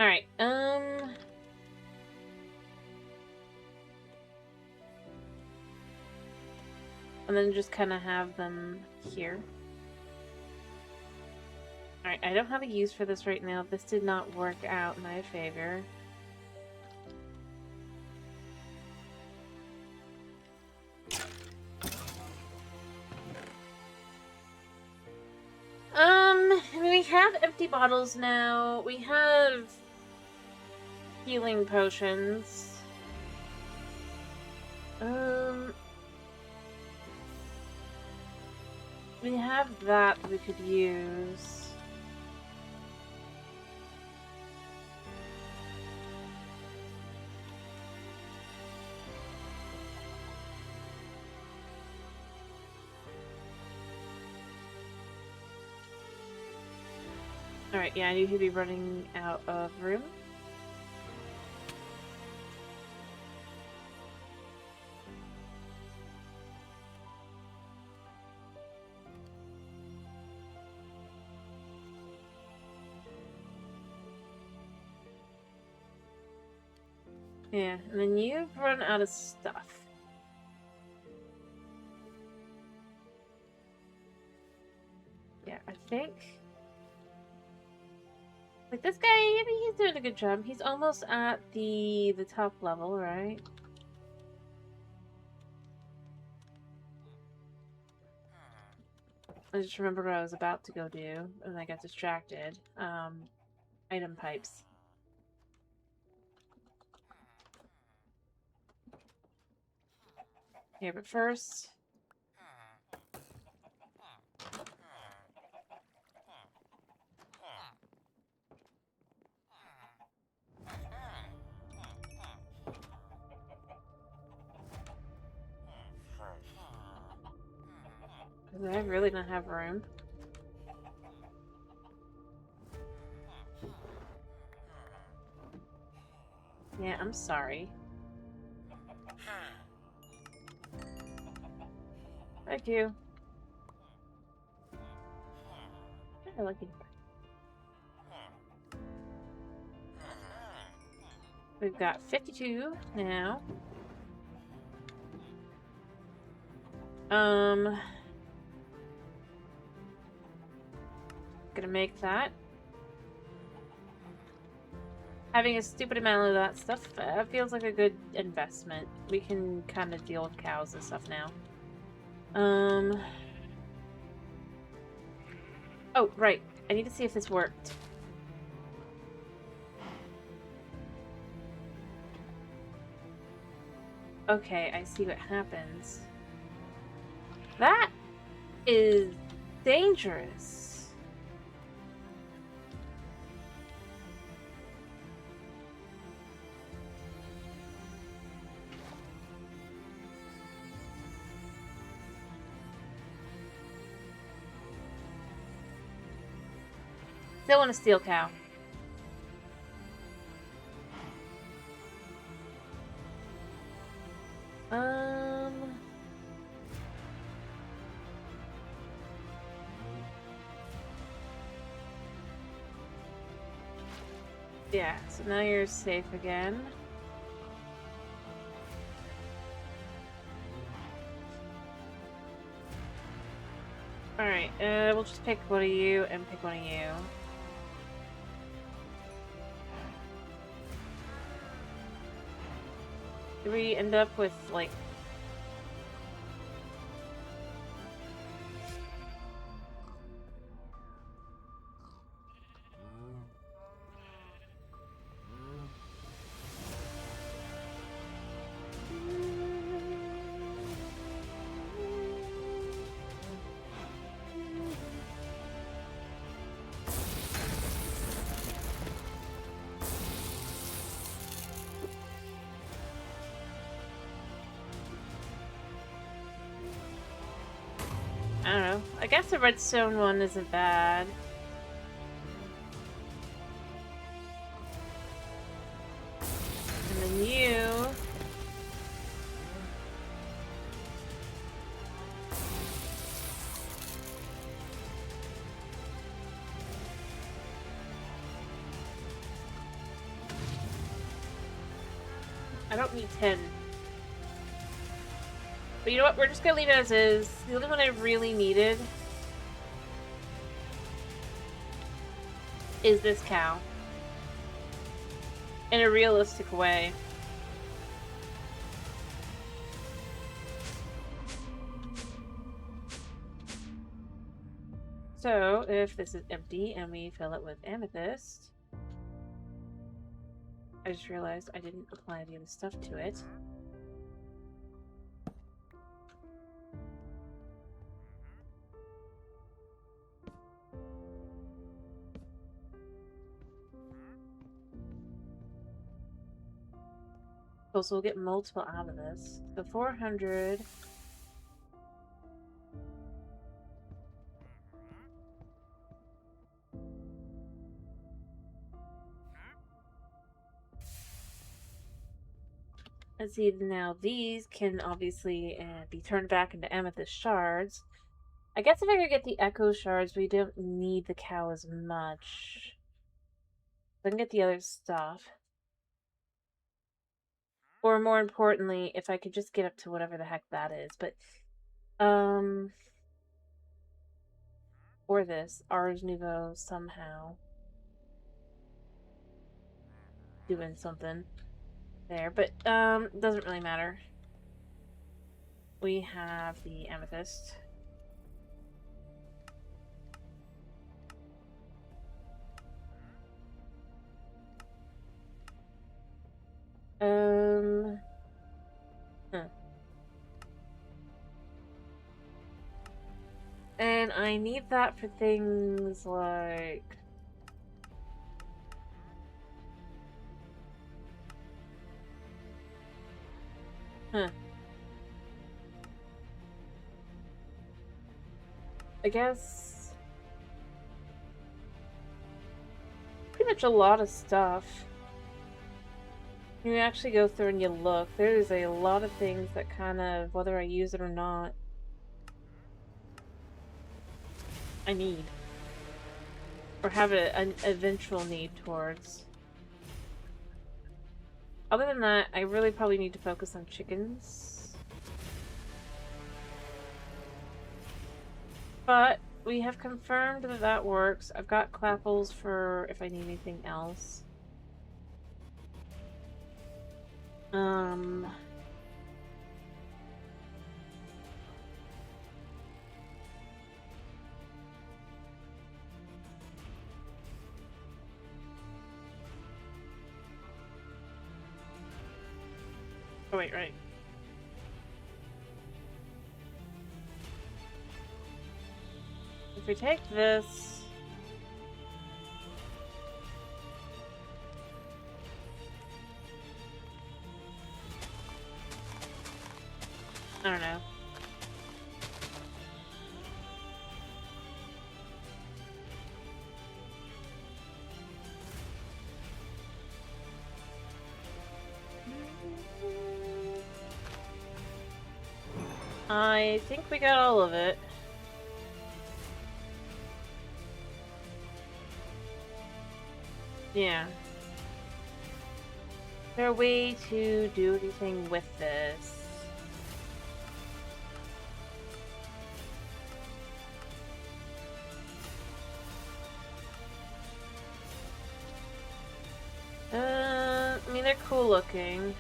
Alright, and then just kind of have them here. Alright, I don't have a use for this right now. This did not work out in my favor. I mean, we have empty bottles now. We have healing potions. We have that we could use. Alright, yeah, I knew he'd be running out of room. Yeah, and then you've run out of stuff. Yeah, I think... Like, this guy, I mean, he's doing a good job. He's almost at the top level, right? I just remembered what I was about to go do, and I got distracted. Item pipes. Here, but first... I really don't have room. Yeah, I'm sorry. Thank you. I like it. We've got 52 now. Gonna make that. Having a stupid amount of that stuff feels like a good investment. We can kind of deal with cows and stuff now. Oh, right. I need to see if this worked. Okay, I see what happens. That is dangerous. Still want a steel cow. Yeah, so now you're safe again. Alright, we'll just pick one of you and pick one of you. Do we end up with, like... I don't know. I guess the redstone one isn't bad. And then you... I don't need 10. But you know what? We're just gonna leave it as is. The only one I really needed is this cow. In a realistic way. So, if this is empty and we fill it with amethyst... I just realized I didn't apply the other stuff to it. Oh, so we'll get multiple out of this. So 400. Let's see, now these can obviously be turned back into amethyst shards. I guess if I could get the echo shards, we don't need the cow as much. I can get the other stuff. Or more importantly, if I could just get up to whatever the heck that is. But, or this, Ars Nouveau somehow. Doing something there, but, doesn't really matter. We have the amethyst. And I need that for things like... I guess... pretty much a lot of stuff. When you actually go through and you look, there's a lot of things that kind of, whether I use it or not, I need. Or have an eventual need towards. Other than that, I really probably need to focus on chickens. But we have confirmed that that works. I've got clapples for if I need anything else. Oh wait, right. If we take this... I don't know. I think we got all of it. Yeah. Is there a way to do anything with this? I mean, they're cool looking.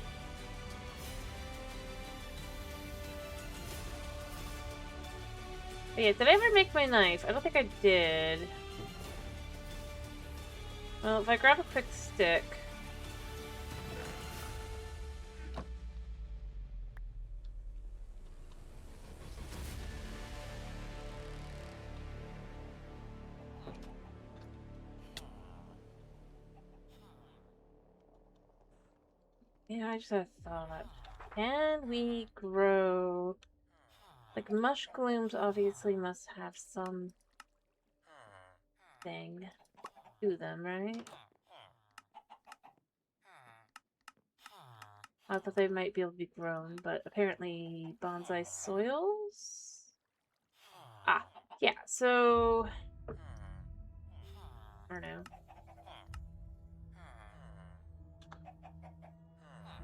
But yeah, did I ever make my knife? I don't think I did. Well, if I grab a quick stick... Yeah, I just had a thought. Can we grow... Like, mushglooms obviously must have some thing to them, right? I thought they might be able to be grown, but apparently bonsai soils? Ah, yeah, so... I don't know.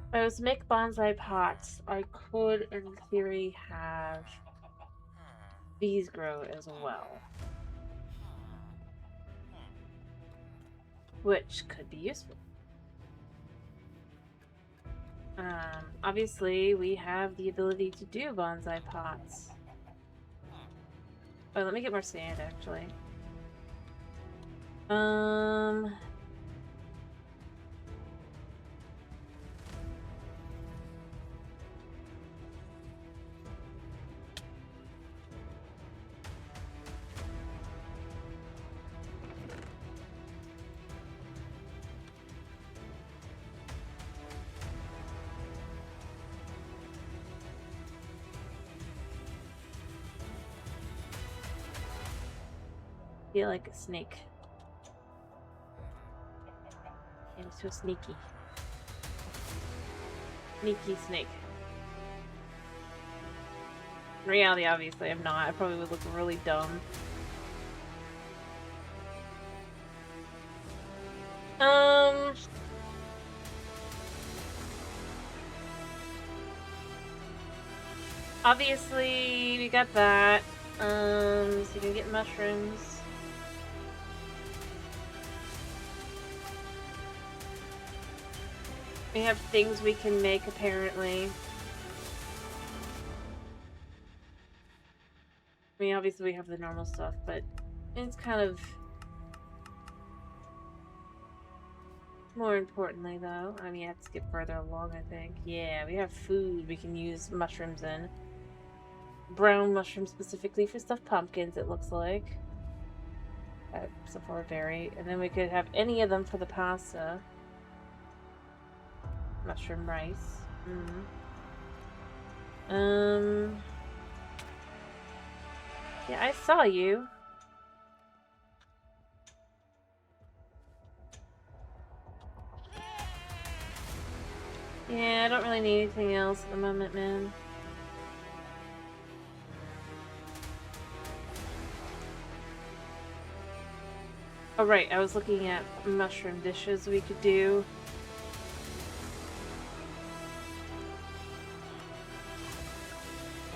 If I was to make bonsai pots, I could, in theory, have these grow as well. Which could be useful. Obviously, we have the ability to do bonsai pots. Oh, let me get more sand, actually. Feel like a snake. And so sneaky. Sneaky snake. In reality, obviously, I'm not. I probably would look really dumb. Obviously, we got that. So you can get mushrooms. We have things we can make, apparently. I mean, obviously we have the normal stuff, but it's kind of... More importantly, though, I mean, I have to skip further along, I think. Yeah, we have food we can use mushrooms in. Brown mushrooms specifically for stuffed pumpkins, it looks like. So far, berry. And then we could have any of them for the pasta. Mushroom rice. Yeah, I saw you. Yeah, I don't really need anything else at the moment, man. Oh, right, I was looking at mushroom dishes we could do.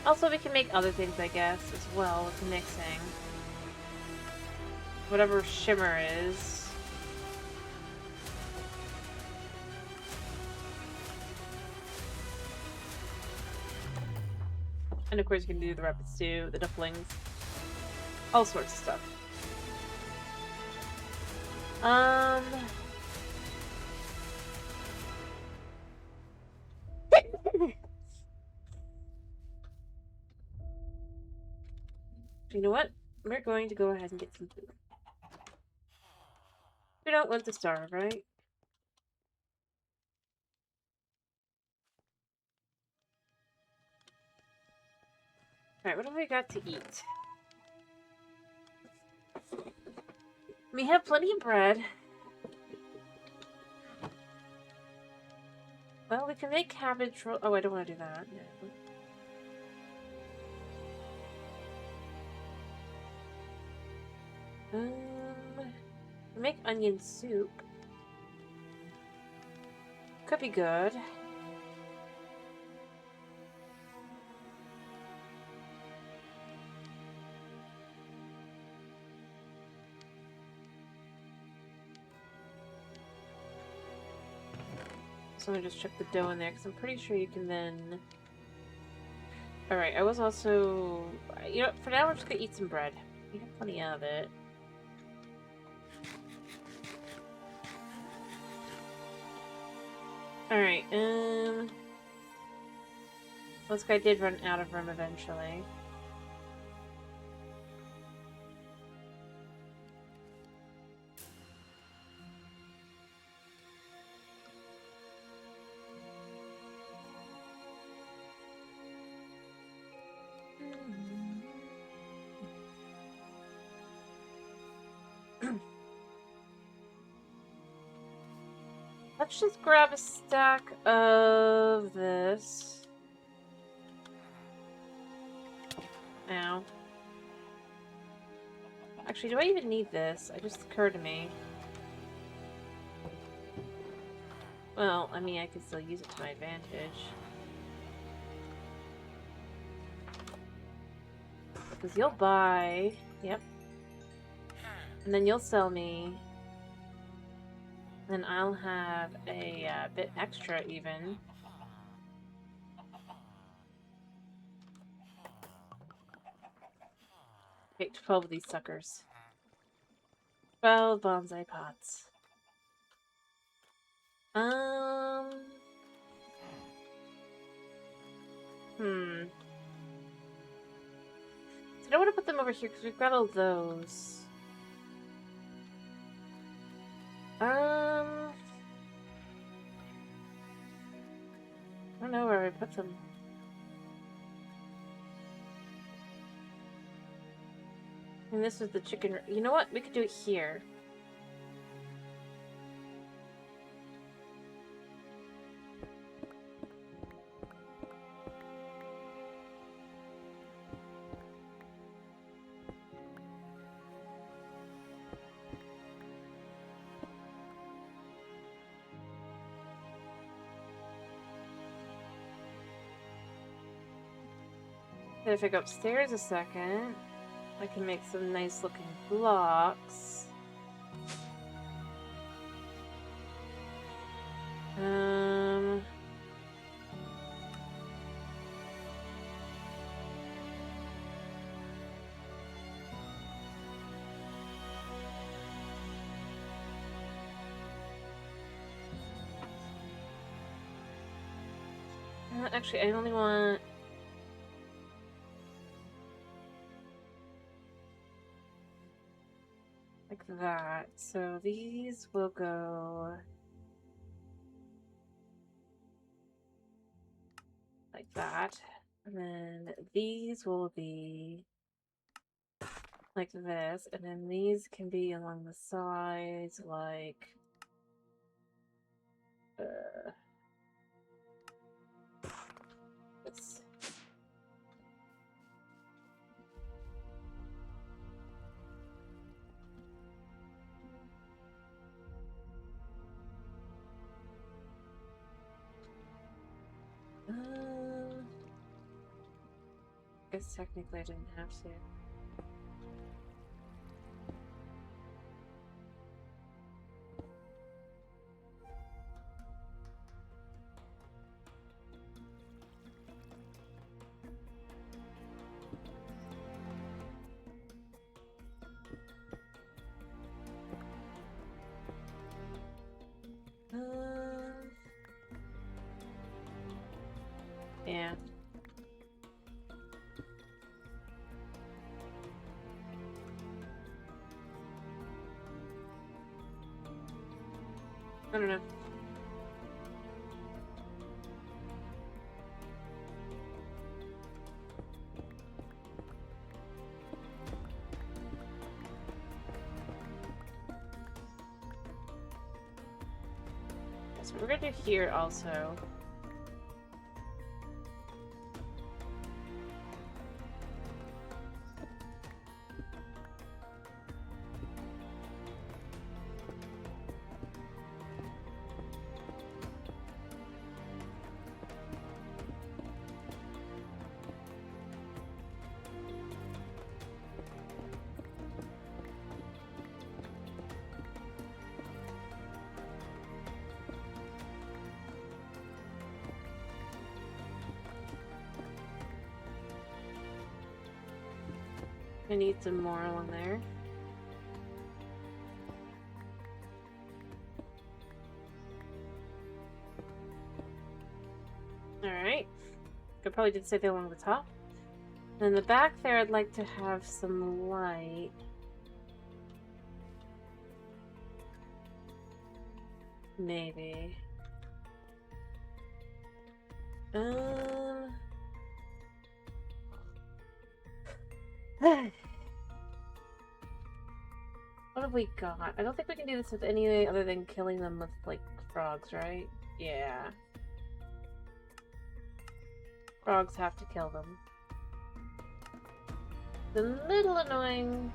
Also, we can make other things, I guess, as well with mixing. Whatever shimmer is. And of course you can do the rapid stew, the dumplings. All sorts of stuff. You know what? We're going to go ahead and get some food. We don't want to starve, right? Alright, what have we got to eat? We have plenty of bread. Well, we can make cabbage roll. Oh, I don't want to do that. Make onion soup. Could be good. So I'm gonna just check the dough in there because I'm pretty sure you can then. Alright, I was also. You know, for now we're just gonna eat some bread. We have plenty of it. Alright, this guy did run out of room eventually. Let's just grab a stack of this. Ow. Actually, do I even need this? It just occurred to me. Well, I mean, I can still use it to my advantage. Because you'll buy... Yep. And then you'll sell me. Then I'll have a bit extra, even. Take 12 of these suckers. 12 bonsai pots. So I don't want to put them over here because we've got all those. I don't know where I put them. And this is the chicken. You know what? We could do it here. Then if I go upstairs a second, I can make some nice looking blocks. Actually, I only want... like that. So these will go... like that. And then these will be... like this. And then these can be along the sides, like... this. guess technically I didn't have to. Yeah. I don't know. So we're gonna do here also. I need some more along there. Alright. Could probably do the same thing along the top. And the back there, I'd like to have some light. Maybe. What have we got? I don't think we can do this with anything other than killing them with, like, frogs, right? Yeah. Frogs have to kill them. It's a little annoying.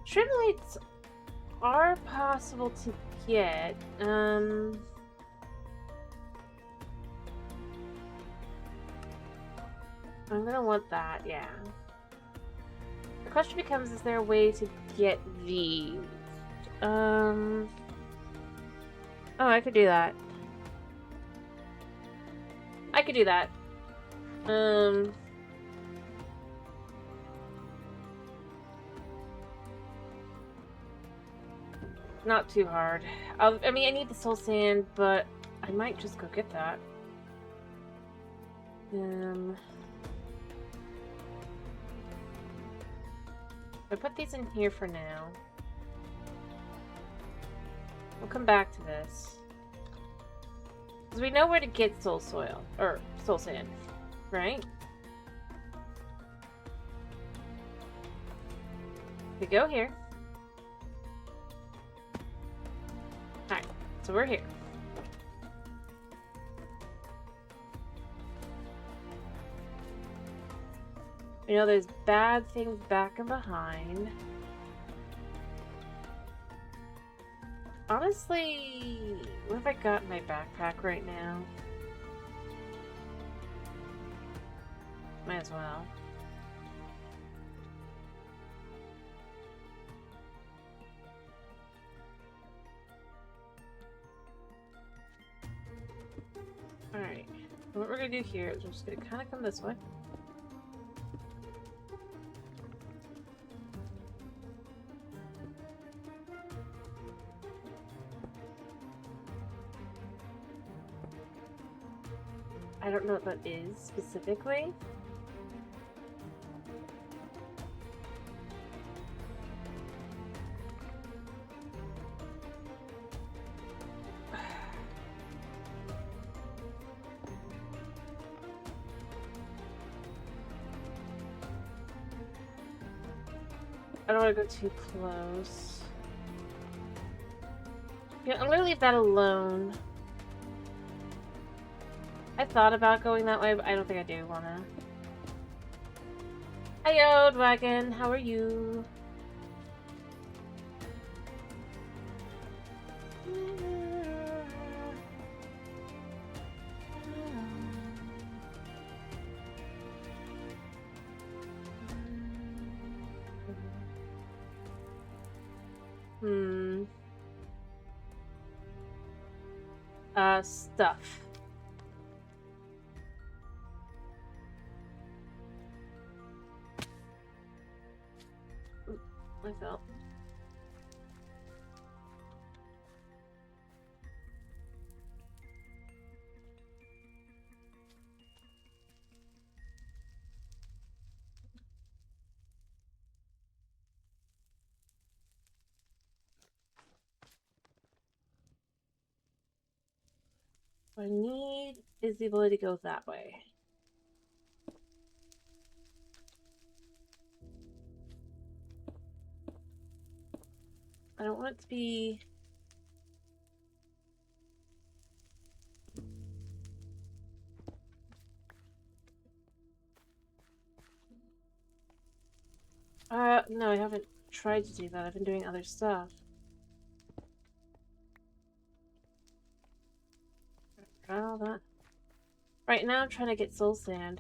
Shrimp lights are possible to get. I'm gonna want that, yeah. The question becomes, is there a way to get these? Oh, I could do that. I could do that. Not too hard. I mean, I need the soul sand, but I might just go get that. I put these in here for now. We'll come back to this. Because we know where to get soul soil, or soul sand, right? We go here. Alright, so we're here. You know, there's bad things back and behind. Honestly, what have I got in my backpack right now? Might as well. Alright, what we're gonna do here is we're just gonna kind of come this way. I don't know what that is specifically. I don't want to go too close. Yeah, I'm gonna leave that alone. I thought about going that way, but I don't think I do wanna. Hi, Old Wagon. How are you? Stuff. Oop, I fell. What I need is the ability to go that way. I don't want it to be... no, I haven't tried to do that. I've been doing other stuff. All that. Right now I'm trying to get soul sand.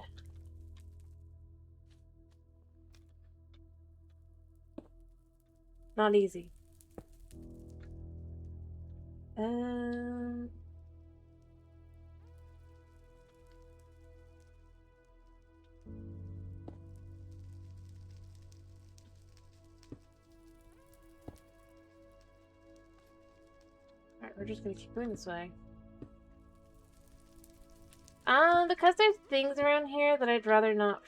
Not easy. Alright, we're just gonna keep going this way. Because there's things around here that I'd rather not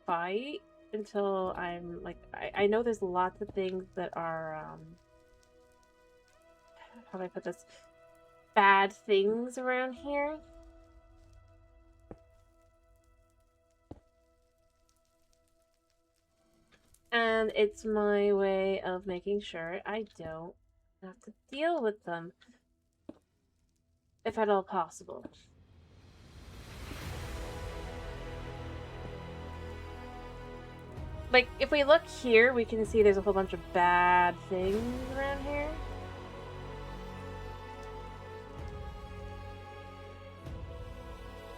fight until I'm, like, I know there's lots of things that are, how do I put this? Bad things around here. And it's my way of making sure I don't have to deal with them. If at all possible. Like, if we look here, we can see there's a whole bunch of bad things around here.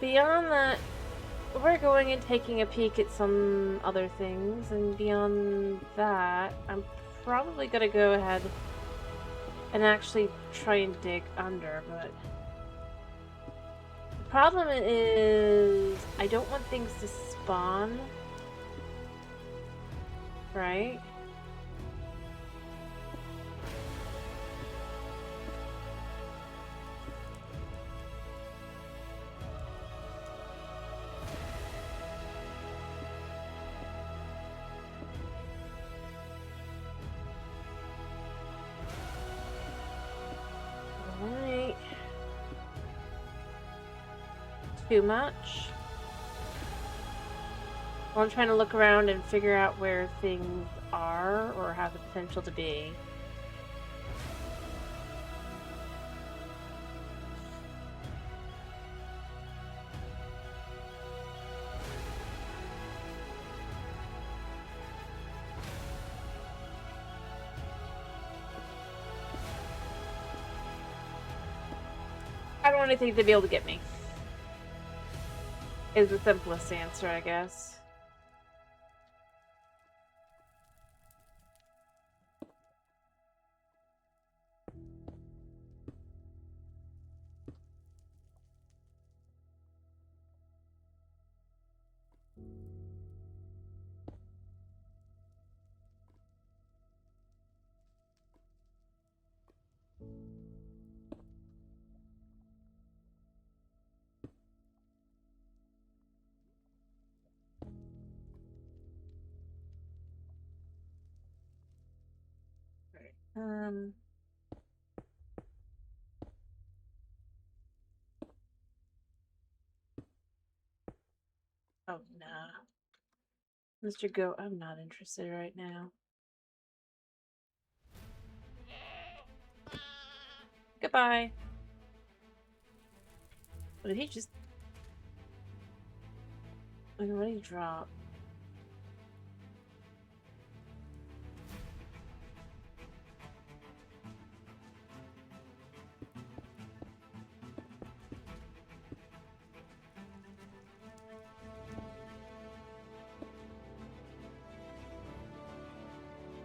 Beyond that, we're going and taking a peek at some other things, and beyond that, I'm probably gonna go ahead and actually try and dig under, but... The problem is, I don't want things to spawn. Right? Alright. Too much? Well, I'm trying to look around and figure out where things are or have the potential to be. I don't want anything to be able to get me. Is the simplest answer, I guess. Oh, nah. Mr. Goat, I'm not interested right now. Goodbye. What did he just... What did he drop?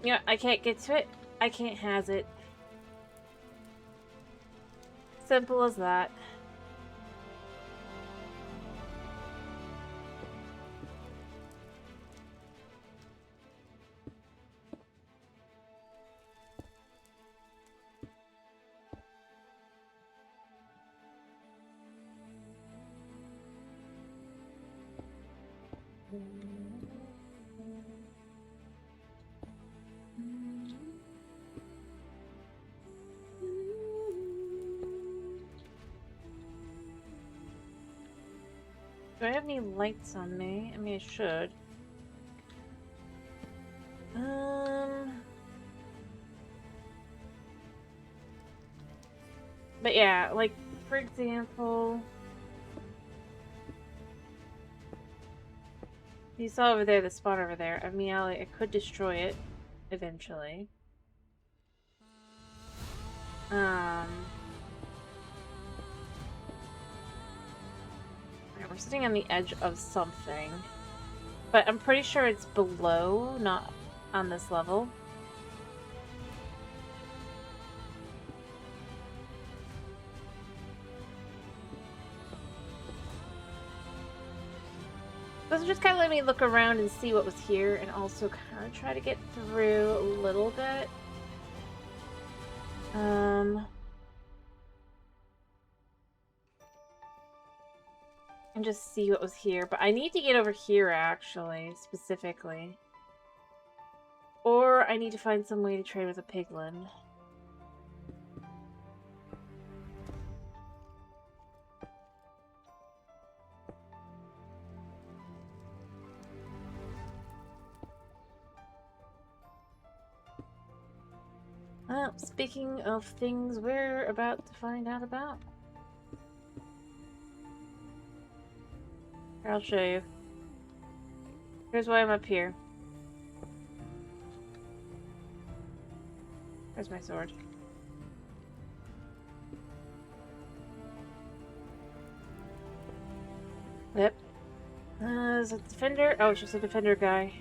Yeah, I can't get to it. I can't has it. Simple as that. Do I have any lights on me? I mean, I should. But yeah, like, for example... You saw over there, the spot over there. I mean, I could destroy it eventually. Alright, we're sitting on the edge of something. But I'm pretty sure it's below, not on this level. This just kind of let me look around and see what was here, and also kind of try to get through a little bit. And just see what was here. But I need to get over here, actually, specifically. Or I need to find some way to trade with a piglin. Well, speaking of things we're about to find out about. Here, I'll show you. Here's why I'm up here. Where's my sword? Yep. Is it defender? Oh, it's just a defender guy.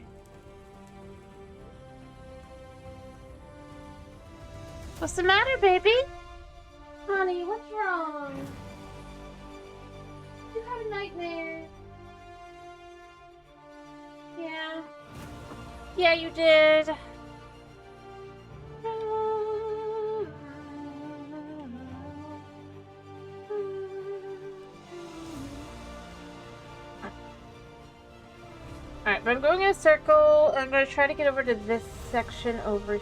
What's the matter, baby? Honey, what's wrong? You have a nightmare. Yeah. Yeah, you did. Alright, but I'm going in a circle. I'm going to try to get over to this section over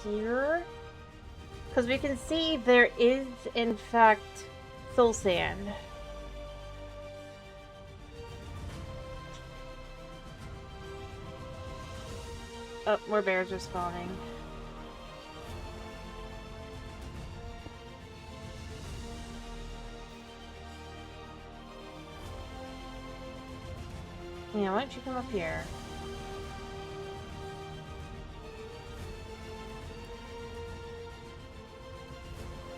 here. Because we can see there is, in fact, soul sand. Oh, more bears are spawning. Yeah, why don't you come up here?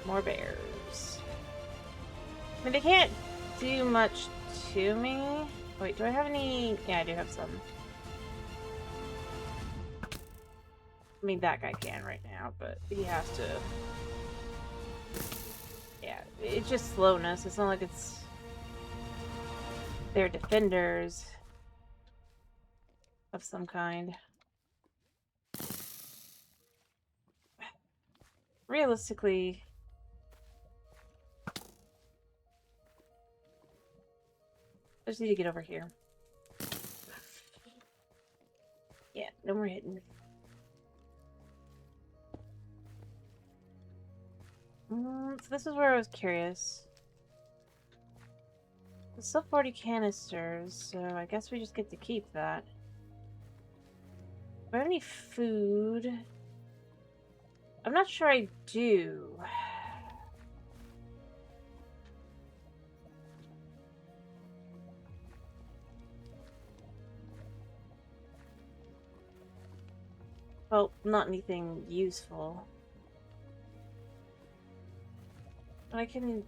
More bears. I mean, they can't do much to me. Wait, do I have any? Yeah, I do have some. I mean, that guy can right now, but he has to... Yeah, it's just slowness. It's not like it's... They're defenders of some kind. Realistically... I just need to get over here. Yeah, no more hitting. So this is where I was curious. There's still 40 canisters, so I guess we just get to keep that. Do I have any food? I'm not sure I do. Well, not anything useful. But I can...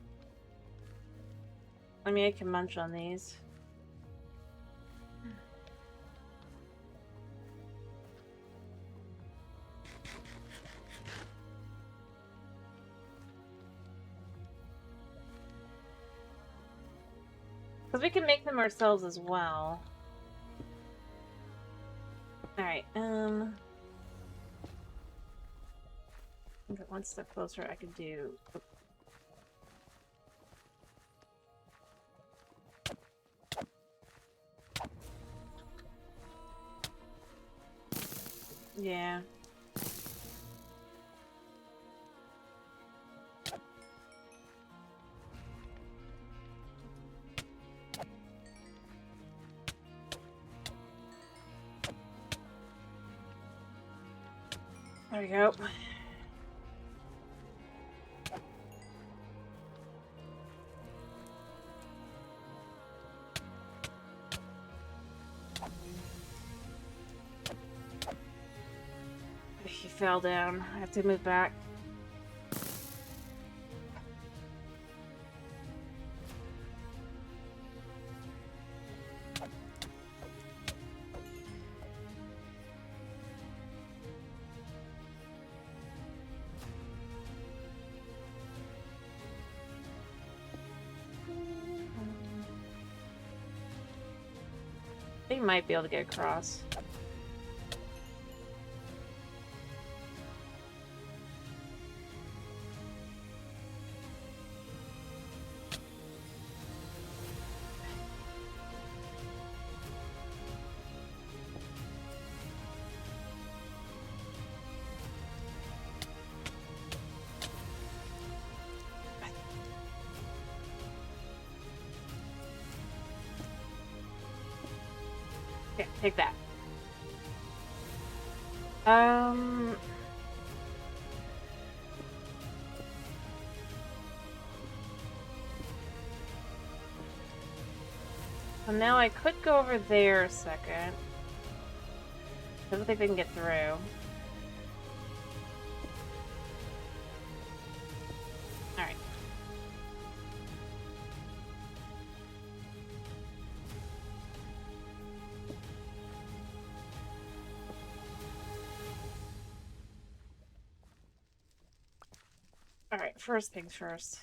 I mean, I can munch on these. Because we can make them ourselves as well. Alright, I think that one step closer I can do... Yeah. There we go. He fell down. I have to move back. They might be able to get across. Okay, take that. Well, now I could go over there a second. I don't think they can get through. Alright. Alright, first things first.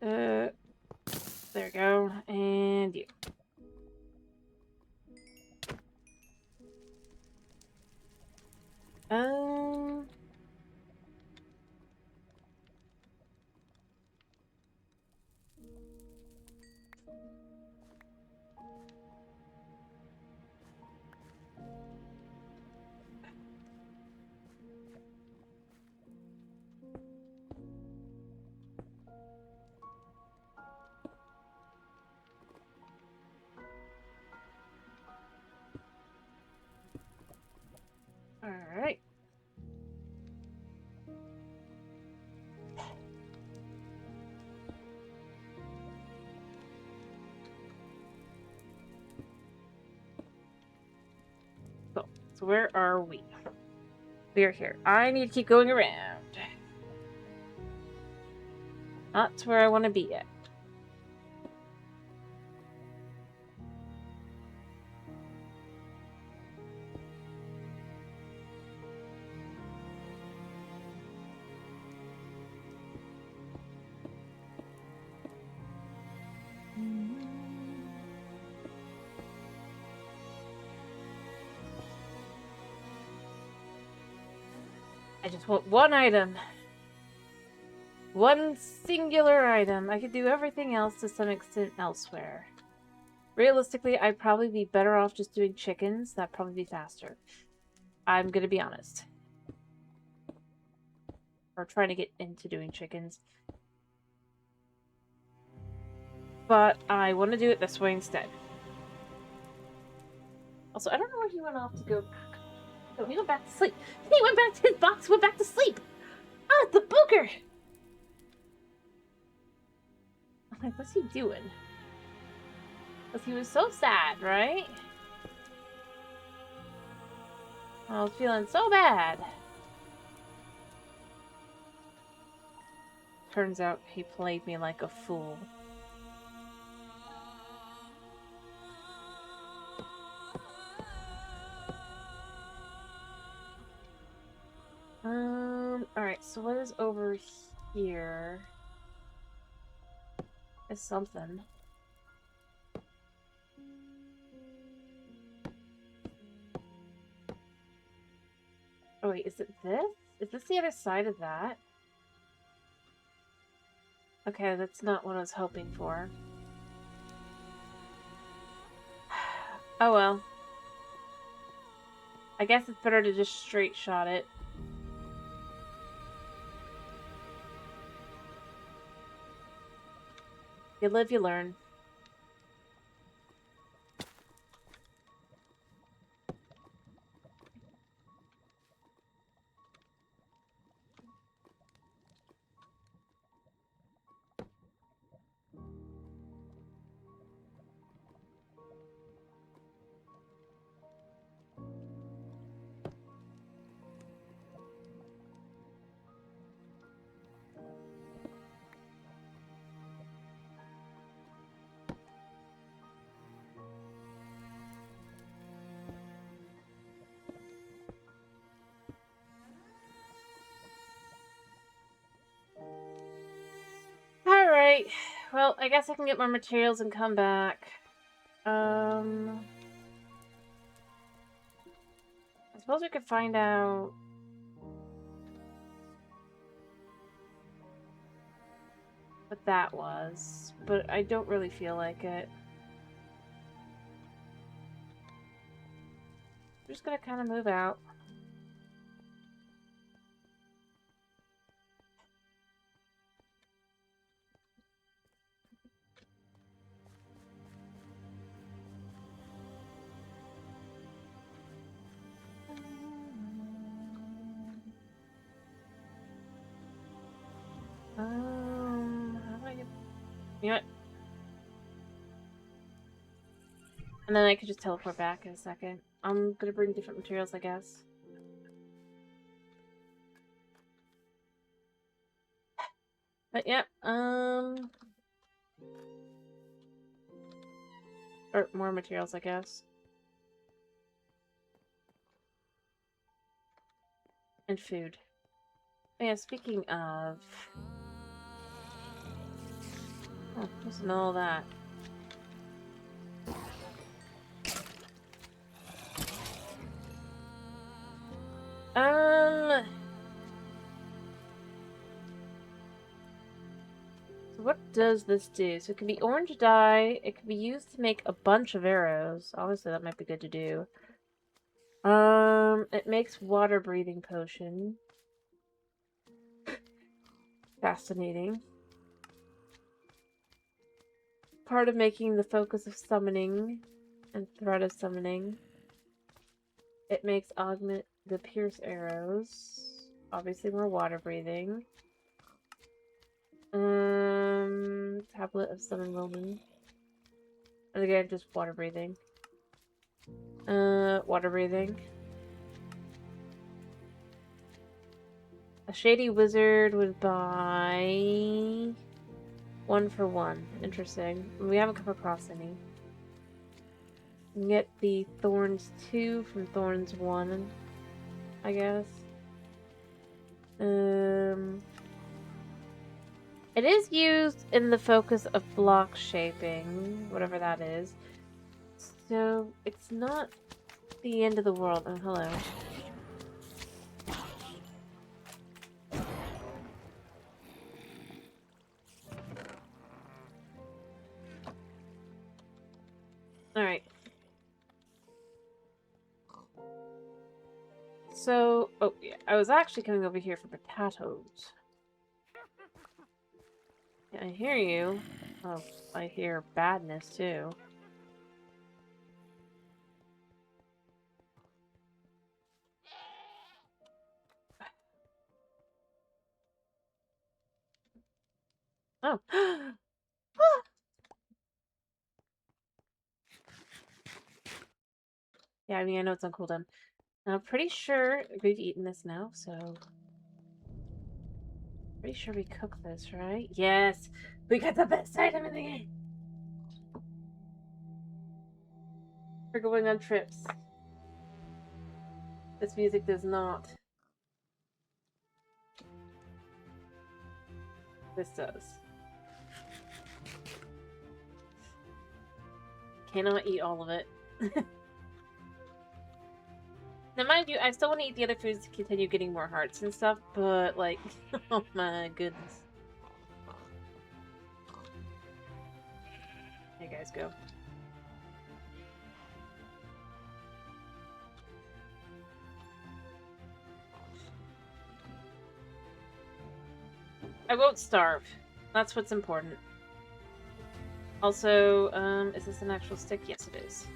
There we go, and you. Alright. Cool. So where are we? We are here. I need to keep going around. Not to where I want to be yet. I just want one item. One singular item. I could do everything else to some extent elsewhere. Realistically, I'd probably be better off just doing chickens. That'd probably be faster. I'm gonna be honest. Or trying to get into doing chickens. But I want to do it this way instead. Also, I don't know where he went off to go. Oh, he went back to sleep. He went back to his box, went back to sleep. Ah, the booger! I'm like, what's he doing? Because he was so sad, right? I was feeling so bad. turns out he played me like a fool. Alright, so what is over here? Is something. Oh wait, is it this? Is this the other side of that? Okay, that's not what I was hoping for. Oh well. I guess it's better to just straight shot it. You live, you learn. Alright. Well, I guess I can get more materials and come back. I suppose we could find out... what that was, but I don't really feel like it. I'm just gonna kind of move out. How do I get... You know what? And then I could just teleport back in a second. I'm gonna bring different materials, I guess. But yeah, or more materials, I guess. And food. Oh, yeah, speaking of... Oh, just know all that. So what does this do? So it can be orange dye. It can be used to make a bunch of arrows. Obviously, that might be good to do. It makes water breathing potion. Fascinating. Part of making the focus of summoning and threat of summoning. It makes augment the pierce arrows. Obviously more water breathing. Tablet of summon woman. And again, just water breathing. Water breathing. A shady wizard would buy 1 for 1. Interesting. We haven't come across any. You can get the Thorns 2 from Thorns 1, I guess. It is used in the focus of block shaping, whatever that is. So, it's not the end of the world. Oh, hello. Alright. So, oh yeah, I was actually coming over here for potatoes. Yeah, I hear you. Oh, I hear badness too. Oh. Yeah, I mean, I know it's on cooldown. I'm pretty sure we've eaten this now, so... Pretty sure we cooked this, right? Yes! We got the best item in the game! We're going on trips. This music does not. This does. Cannot eat all of it. Now, mind you, I still want to eat the other foods to continue getting more hearts and stuff, but, like, oh my goodness. There you guys go. I won't starve. That's what's important. Also, is this an actual stick? Yes, it is.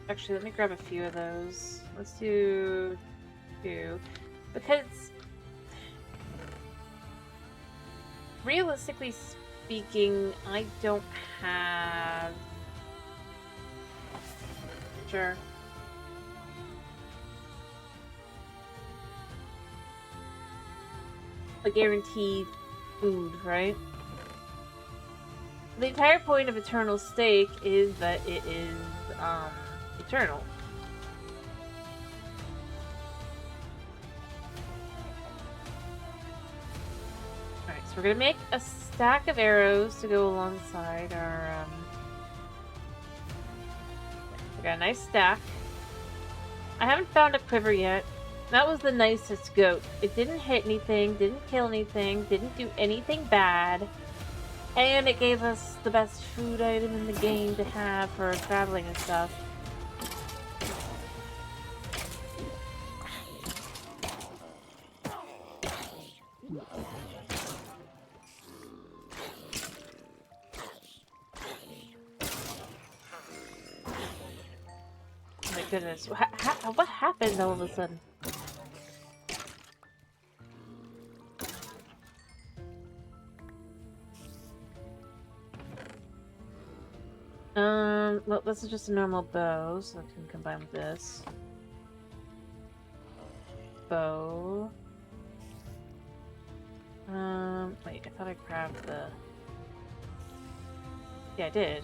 Actually, let me grab a few of those. Let's do 2. Because, realistically speaking, I don't have... Sure. A guaranteed food, right? The entire point of Eternal Steak is that it is, eternal. Alright, so we're gonna make a stack of arrows to go alongside our, we got a nice stack. I haven't found a quiver yet. That was the nicest goat. It didn't hit anything, didn't kill anything, didn't do anything bad. And it gave us the best food item in the game to have for traveling and stuff. Oh my goodness. What happened all of a sudden? Well, this is just a normal bow, so I can combine with this. Bow. Wait, I thought I grabbed the... Yeah, I did.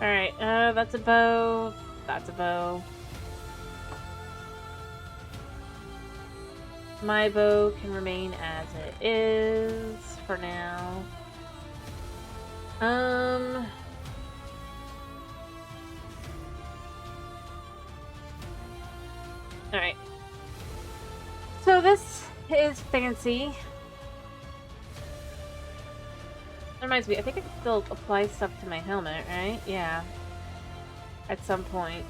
Alright, that's a bow. That's a bow. My bow can remain as it is for now. Alright. So this is fancy. That reminds me, I think I can still apply stuff to my helmet, right? Yeah. At some point.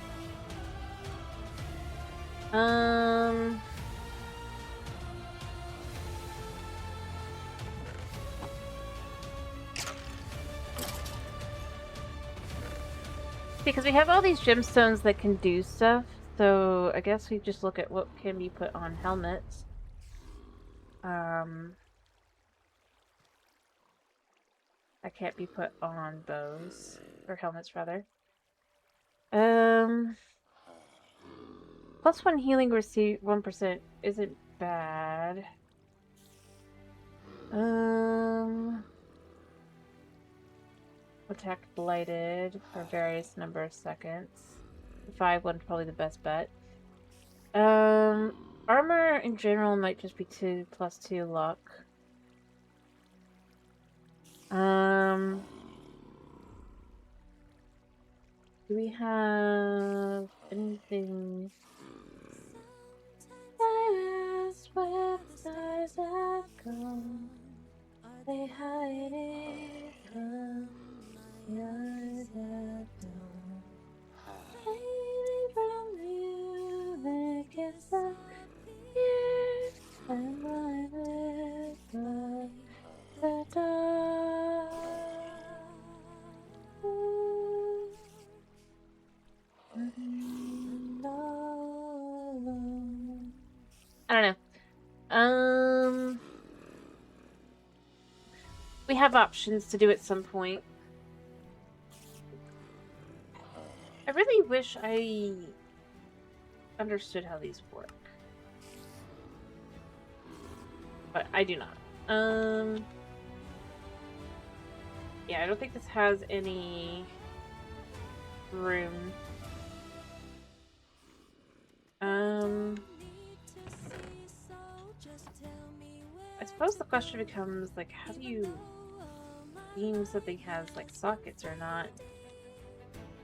Because we have all these gemstones that can do stuff, so I guess we just look at what can be put on helmets. That can't be put on bows. Or helmets, rather. Plus 1 healing received 1% isn't bad. Attack blighted for various number of seconds. The 5-1's probably the best bet. Armor in general might just be 2 plus 2 luck. Do we have anything? I asked where the stars have gone. Are they hiding from the eyes that don't? Hiding from you, they kiss the years and my lips by the dark. I don't know. have options to do at some point. I really wish I understood how these work. But I do not. Yeah, I don't think this has any room. I suppose the question becomes, like, how do you deem something has, like, sockets or not?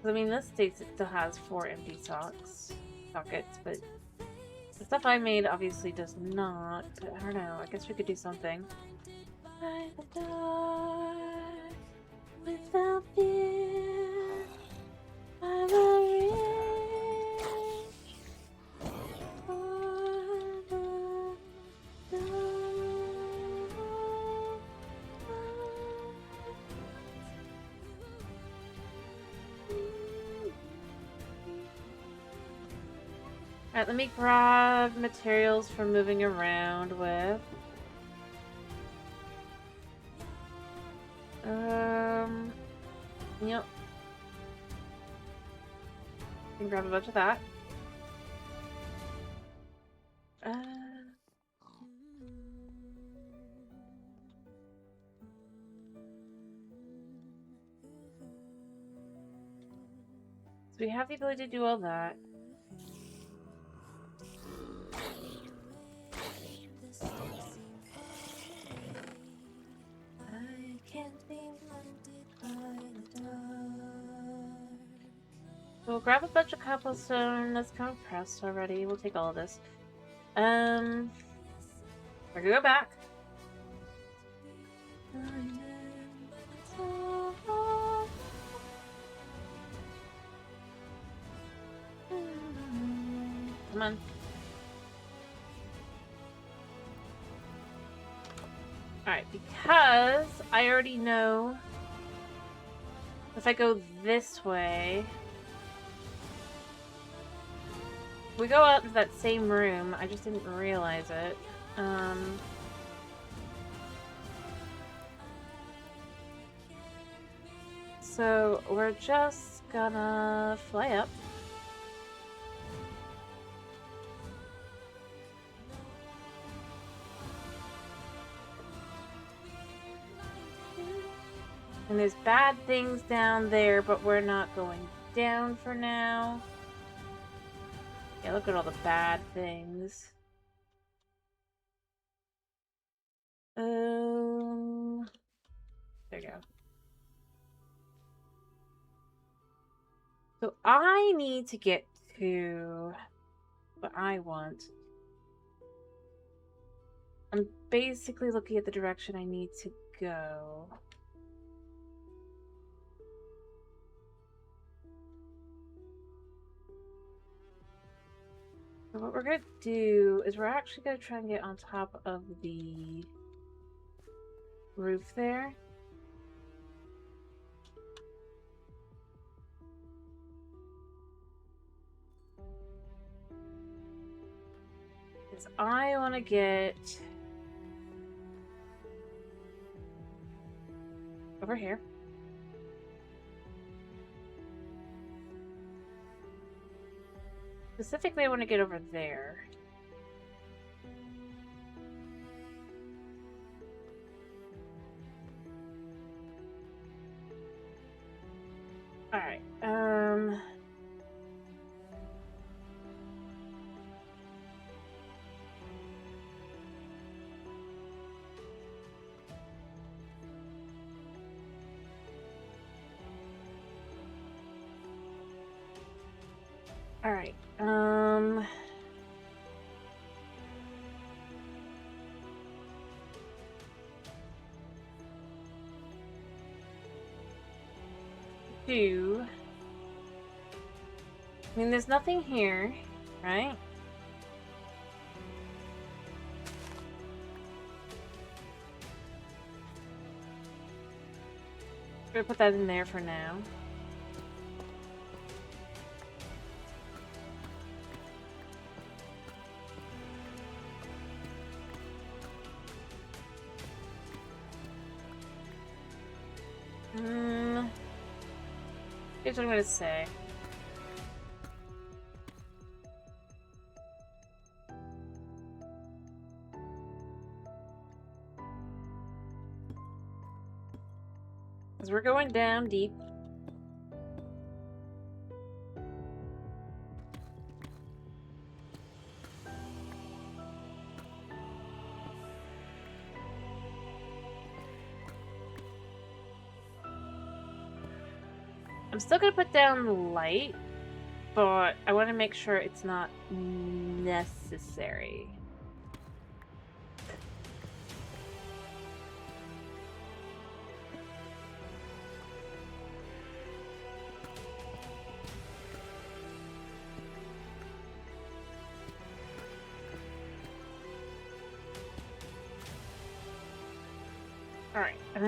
I mean, this states it still has 4 empty sockets, but the stuff I made obviously does not. But I don't know. I guess we could do something. By the dark, without fear, I will reach for the Alright, let me grab materials for moving around with. Yep. Can grab a bunch of that. So we have the ability to do all that. I can't be blinded by the dark. We'll grab a bunch of cobblestone that's compressed already. We'll take all of this. We're gonna go back. Come on. Alright, because I already know if I go this way, we go out into that same room. I just didn't realize it. So we're just gonna fly up. And there's bad things down there, but we're not going down for now. Yeah, look at all the bad things. There you go. So I need to get to what I want. I'm basically looking at the direction I need to go. So what we're going to do is we're actually going to try and get on top of the roof there. Because I want to get over here. Specifically, I want to get over there. Alright, Alright, I mean, there's nothing here, right? I'm gonna put that in there for now. Here's what I'm gonna say. Because we're going down deep. I'm still gonna put down light, but I want to make sure it's not necessary. All right. All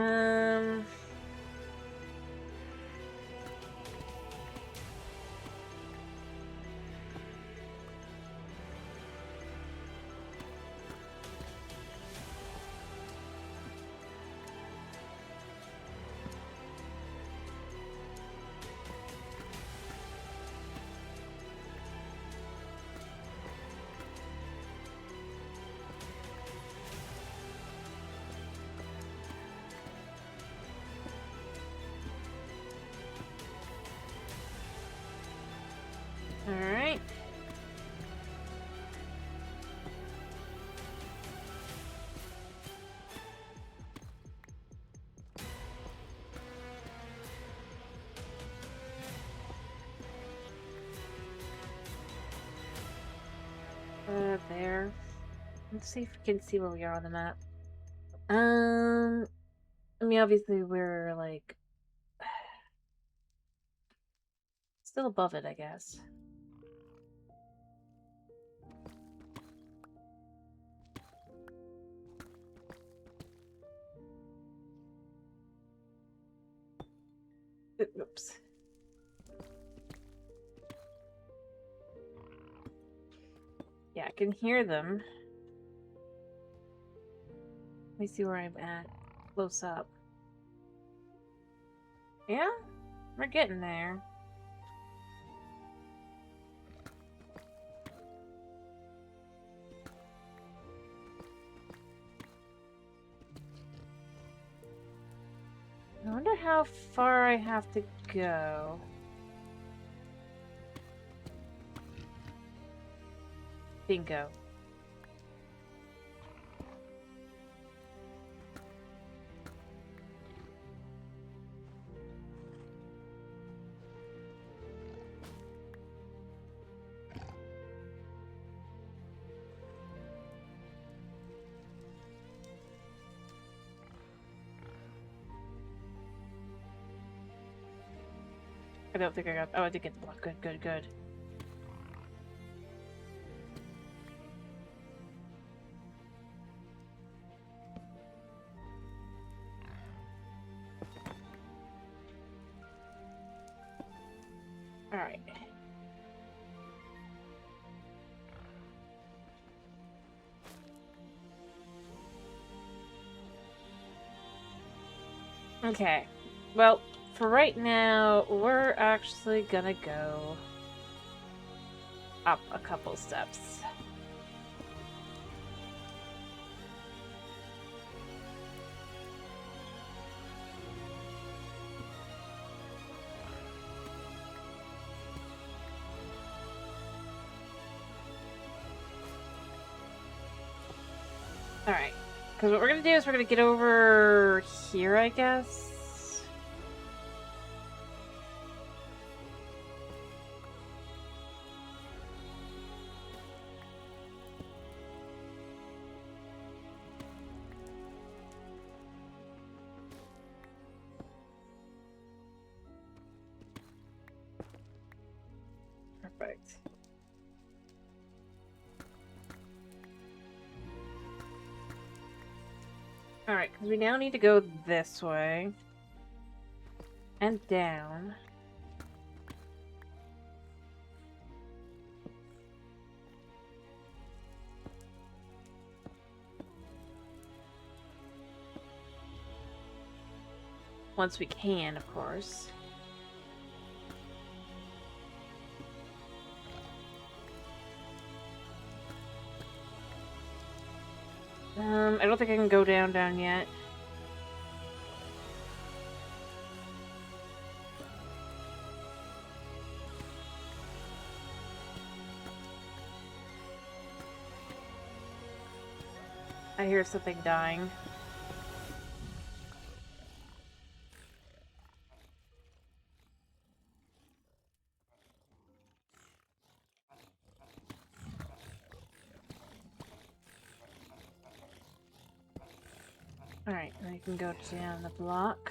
right. There. Let's see if we can see where we are on the map. I mean, obviously we're like still above it, I guess. Oops. Yeah, I can hear them. Let me see where I'm at. Close up. Yeah? We're getting there. I wonder how far I have to go. Bingo. I don't think I got. Oh, I did get the block. Good, good, good. All right. Okay. Well, for right now, we're actually gonna go up a couple steps. Alright. Because what we're gonna do is we're gonna get over here, I guess. Perfect. Alright, because we now need to go this way. And down. Once we can, of course. I don't think I can go down yet. I hear something dying. Alright, now you can go down the block.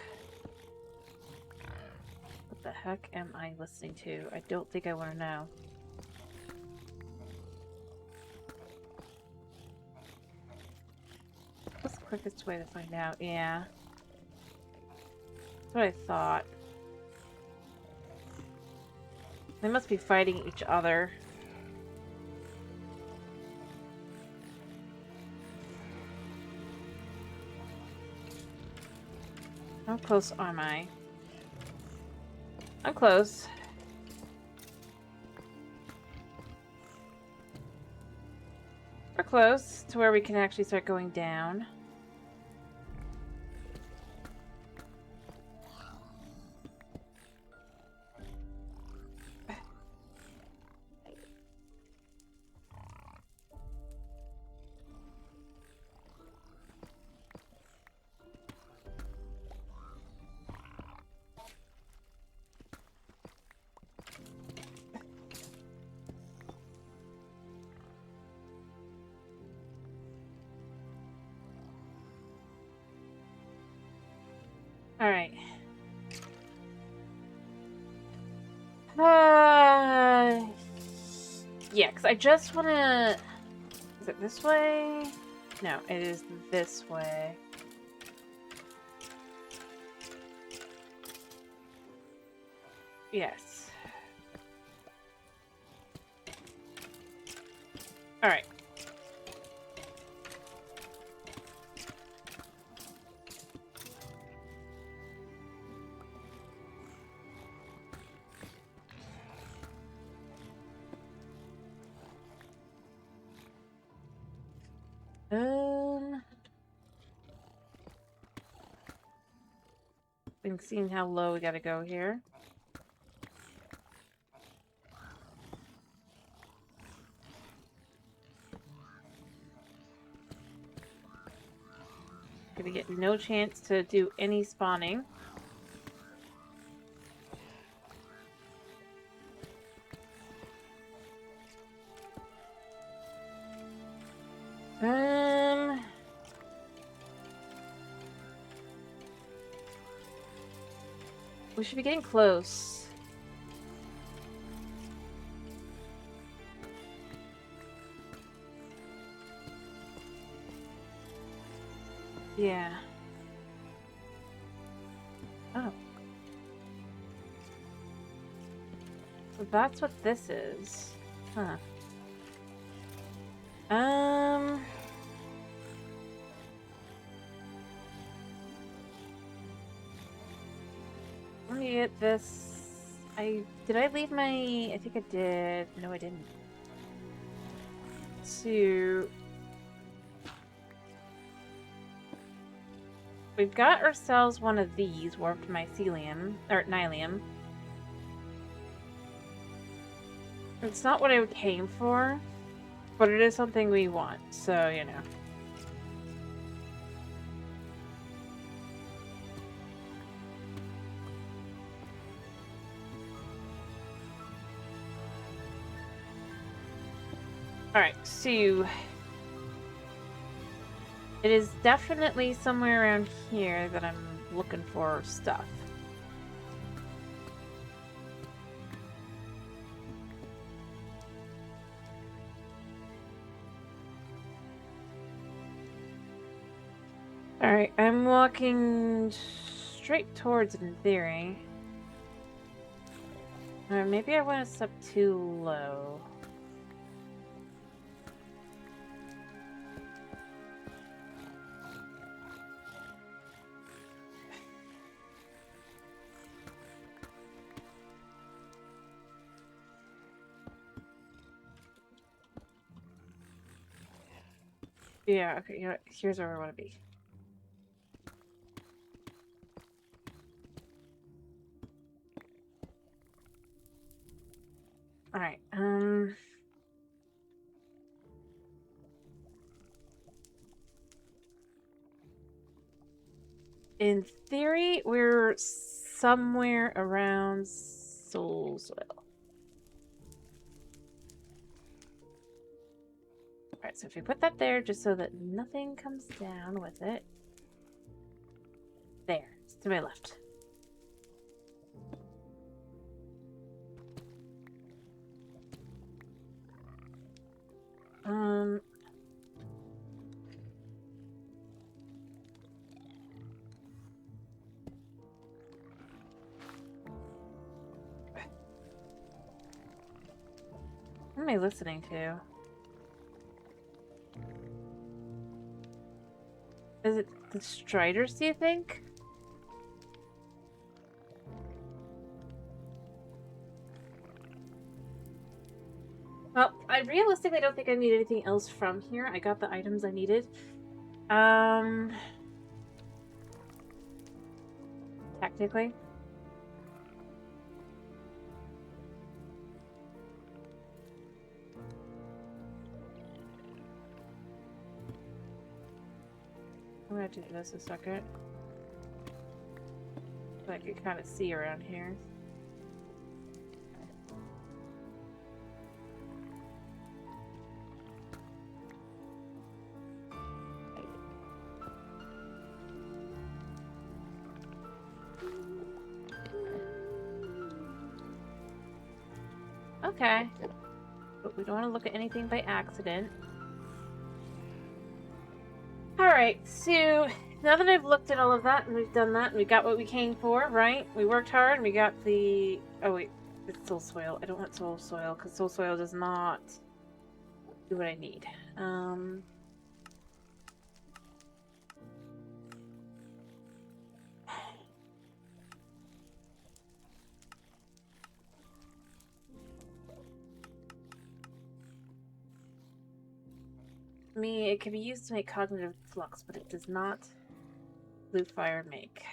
What the heck am I listening to? I don't think I want to know. What's the quickest way to find out? Yeah. That's what I thought. They must be fighting each other. How close am I? I'm close. We're close to where we can actually start going down. Alright. Yeah, because I just want to... Is it this way? No, it is this way. Yes. Alright. Been seeing how low we gotta go here. Gonna get no chance to do any spawning. We should be getting close. Yeah. Oh. So that's what this is. Huh. Let me get this. Did I leave my... I think I did. No, I didn't. We've got ourselves one of these, warped mycelium, or nylium. It's not what I came for, but it is something we want, so, you know. Alright, so... It is definitely somewhere around here that I'm looking for stuff. Alright, I'm walking straight towards it in theory. Or maybe I went a step too low. Yeah, okay, you know what? Here's where we want to be. Alright, in theory, we're somewhere around soul soil. Alright, so if we put that there, just so that nothing comes down with it. There, it's to my left. What am I listening to? Is it the Striders, do you think? Well, I realistically don't think I need anything else from here. I got the items I needed. Technically. I'm gonna do this a second. So I can kind of see around here. Okay. But we don't want to look at anything by accident. Alright, so now that I've looked at all of that and we've done that and we got what we came for, right? We worked hard and we got the... Oh wait, it's soul soil. I don't want soul soil because soul soil does not do what I need. It can be used to make cognitive flux, but it does not blue fire make.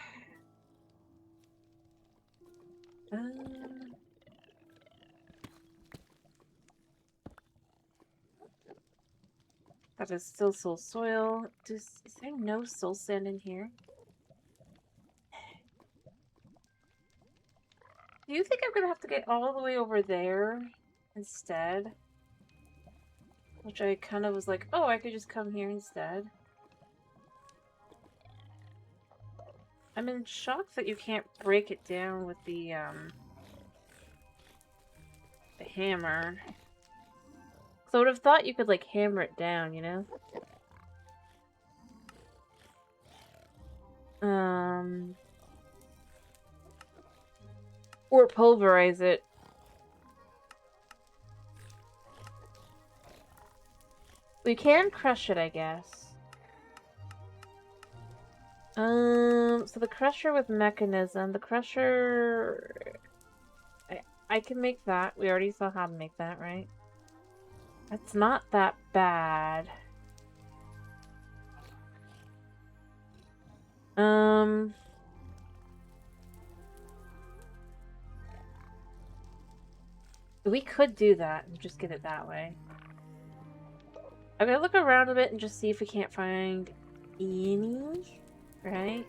That is still soul soil. Is there no soul sand in here? Do you think I'm gonna have to get all the way over there instead? Which I kind of was like, oh, I could just come here instead. I'm in shock that you can't break it down with the hammer. So I would have thought you could, like, hammer it down, you know? Or pulverize it. We can crush it, I guess. So the crusher with mechanism, the crusher... I can make that. We already saw how to make that, right? That's not that bad. We could do that and just get it that way. I'm gonna look around a bit and just see if we can't find any, right?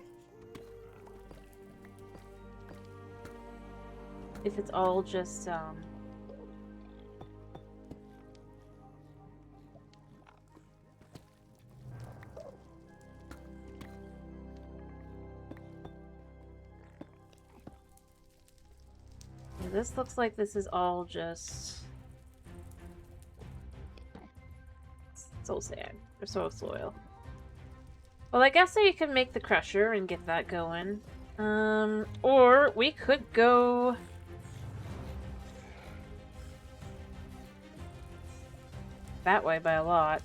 If it's all just, this looks like this is all just soul sand or soil. Well, I guess you can make the crusher and get that going. Or we could go that way by a lot.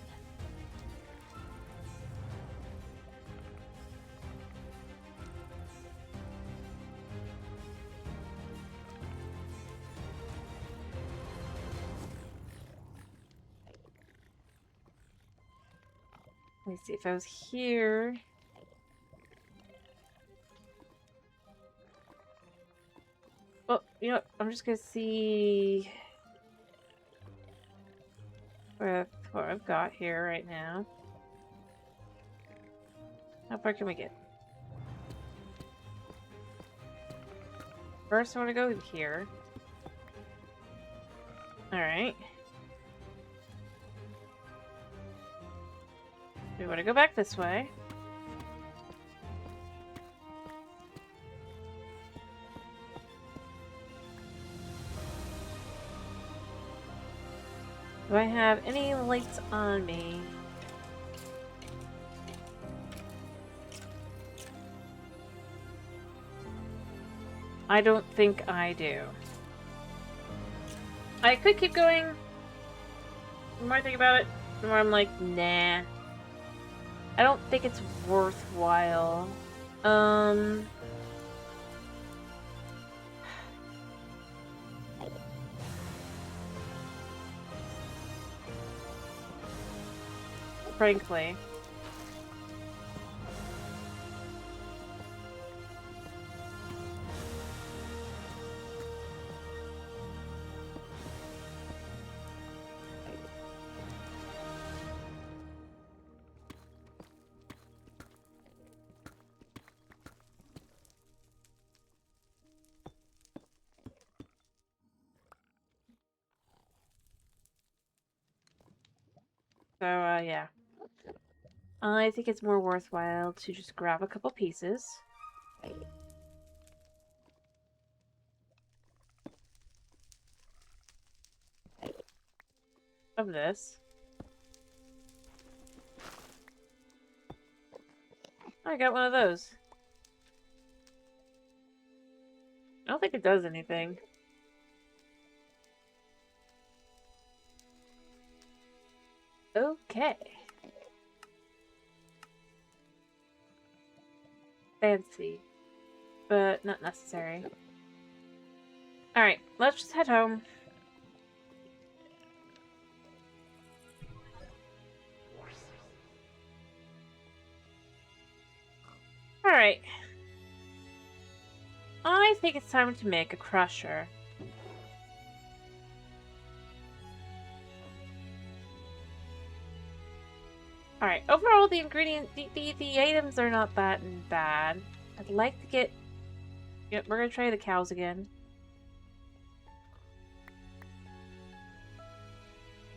me see if I was here. Well, you know what? I'm just gonna see what I've got here right now. How far can we get? First, I want to go here. Alright. We want to go back this way. Do I have any lights on me? I don't think I do. I could keep going. The more I think about it, the more I'm like, nah. I don't think it's worthwhile. Frankly. So, yeah. I think it's more worthwhile to just grab a couple pieces. Of this. I got one of those. I don't think it does anything. Okay. Fancy. But not necessary. Alright, let's just head home. Alright. I think it's time to make a crusher. Alright, overall the the items are not that bad. I'd like to get... Yep, we're gonna try the cows again.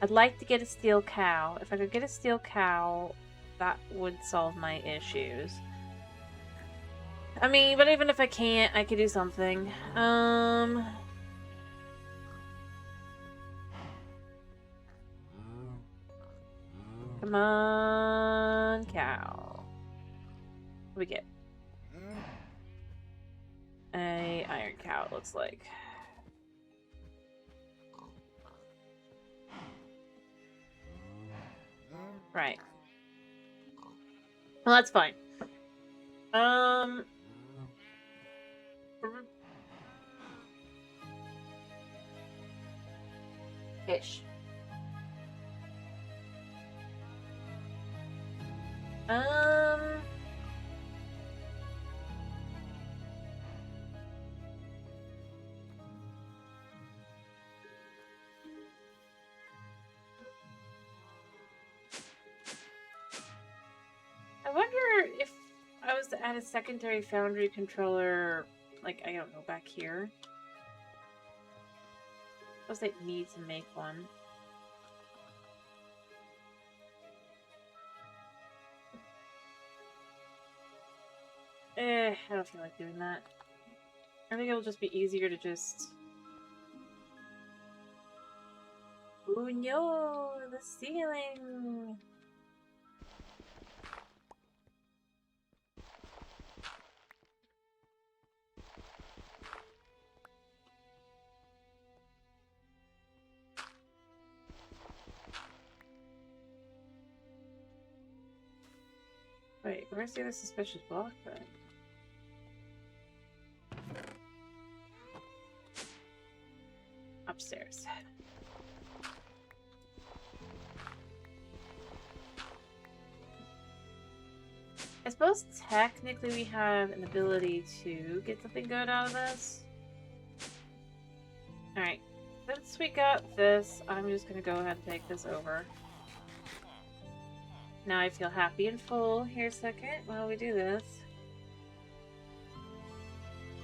I'd like to get a steel cow. If I could get a steel cow, that would solve my issues. I mean, but even if I can't, I could do something. Come on, cow. What do we get? A iron cow, it looks like. Right. Well, that's fine. Ish. I wonder if I was to add a secondary foundry controller, like, I don't know, back here. I suppose I'd need to make one. I don't feel like doing that. I think it'll just be easier to just... Oh no! The ceiling! Wait, where's the other suspicious block then? Upstairs. suppose technically we have an ability to get something good out of this. Alright, since we got this, I'm just gonna go ahead and take this over. Now I feel happy and full. Here a second while we do this.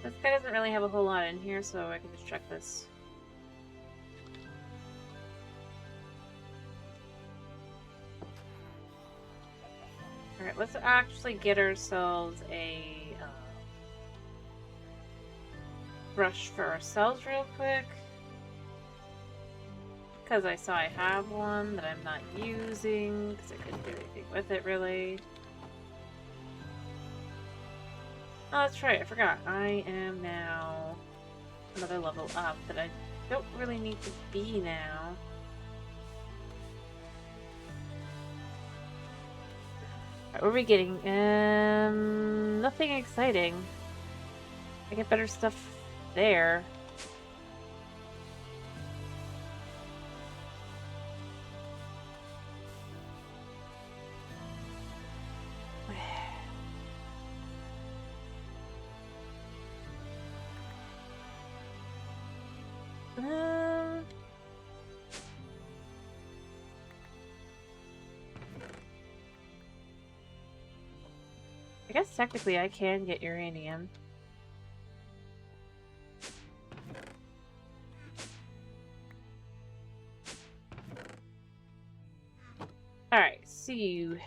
This guy doesn't really have a whole lot in here, so I can just check this. Alright, let's actually get ourselves a brush for ourselves real quick. Because I saw I have one that I'm not using, because I couldn't do anything with it really. Oh, that's right, I forgot. I am now another level up that I don't really need to be now. Alright, what are we getting? Nothing exciting. I get better stuff there. I guess technically I can get uranium. Alright, see you.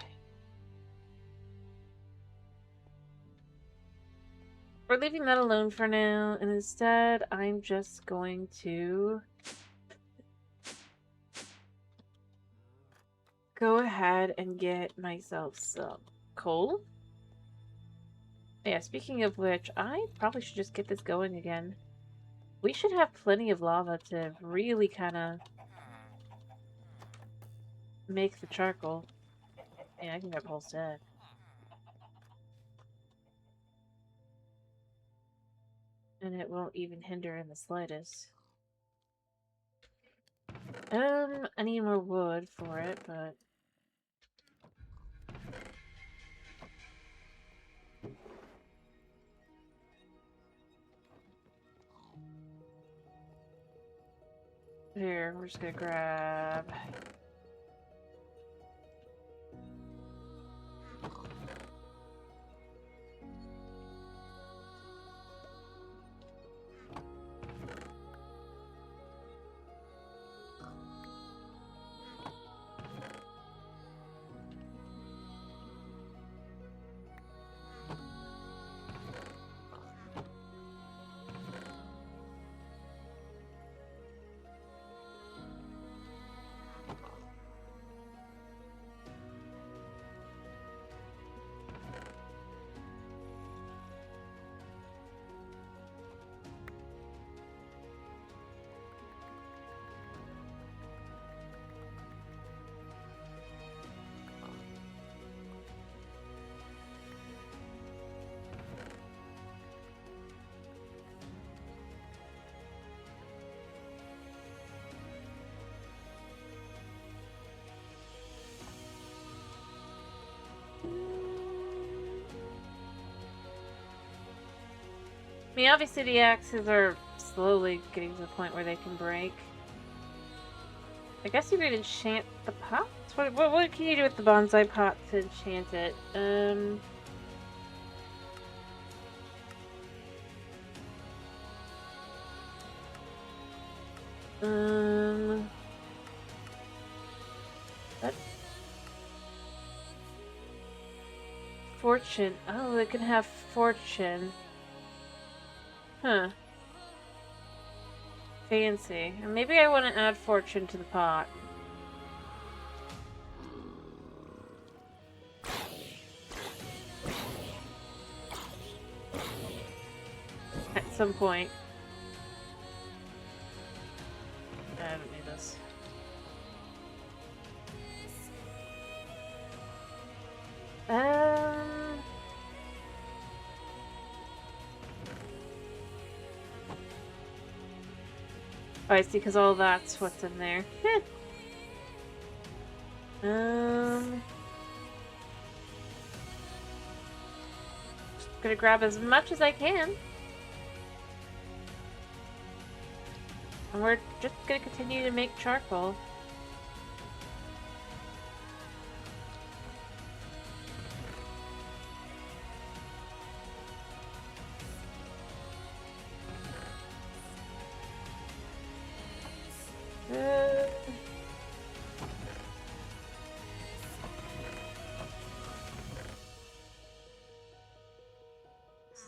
We're leaving that alone for now, and instead I'm just going to go ahead and get myself some coal. Yeah, speaking of which, I probably should just get this going again. We should have plenty of lava to really kind of make the charcoal. Yeah, I can grab a whole set. And it won't even hinder in the slightest. I need more wood for it, but... Here, we're just gonna grab... I mean, obviously the axes are slowly getting to the point where they can break. I guess you could enchant the pots? What can you do with the bonsai pot to enchant it? What? Fortune. Oh, it can have fortune. Huh. Fancy. Maybe I want to add fortune to the pot. At some point. I don't need this. Oh, I see, because all that's what's in there. gonna grab as much as I can. And we're just gonna continue to make charcoal.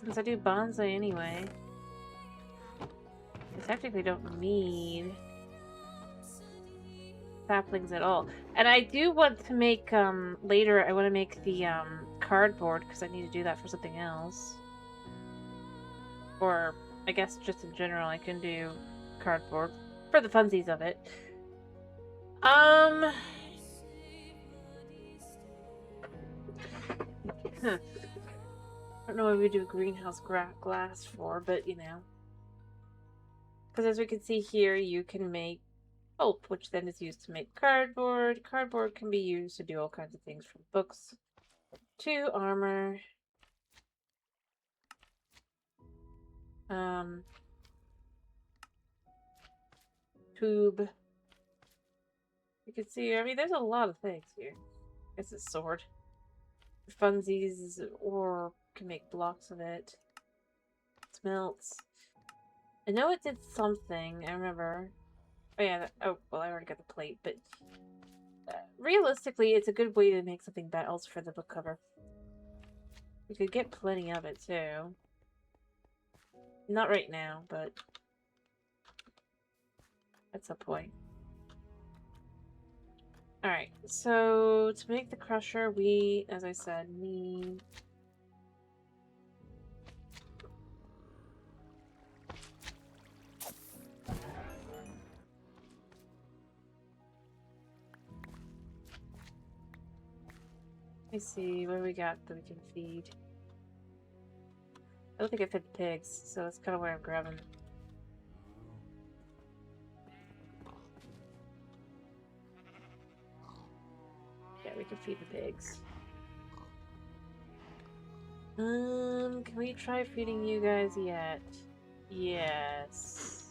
Since I do bonsai anyway, I technically don't need saplings at all. And I do want to make, later, I want to make the, cardboard, because I need to do that for something else. Or, I guess just in general, I can do cardboard for the funsies of it. I don't know what we do greenhouse glass for, but you know. Because as we can see here, you can make pulp, which then is used to make cardboard. Cardboard can be used to do all kinds of things, from books to armor. Tube. You can see, I mean, there's a lot of things here. I guess it's sword. Funsies, or can make blocks of it. Smelts. I know it did something, I remember. Oh yeah, oh, well I already got the plate, but realistically it's a good way to make something else for the book cover. You could get plenty of it too. Not right now, but at some point. Alright, so to make the crusher, we, as I said, need... Let me see, what do we got that we can feed? I don't think I fed the pigs, so that's kind of where I'm grabbing. Yeah, we can feed the pigs. Can we try feeding you guys yet? Yes.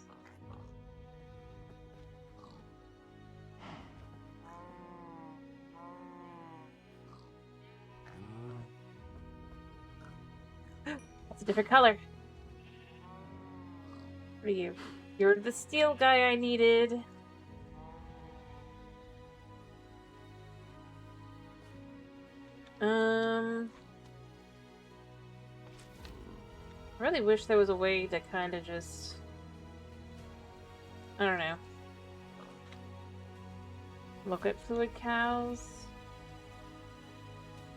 That's a different color. What are you? You're the steel guy I needed. I really wish there was a way to kind of just... I don't know. Look at fluid cows.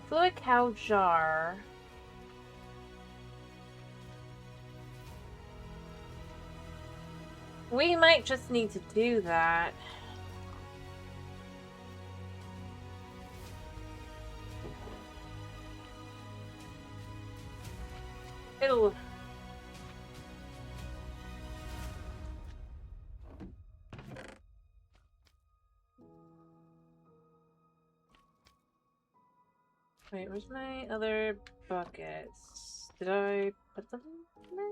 Fluid cow jar. We might just need to do that. Ew. Wait, where's my other buckets? Did I put them in there?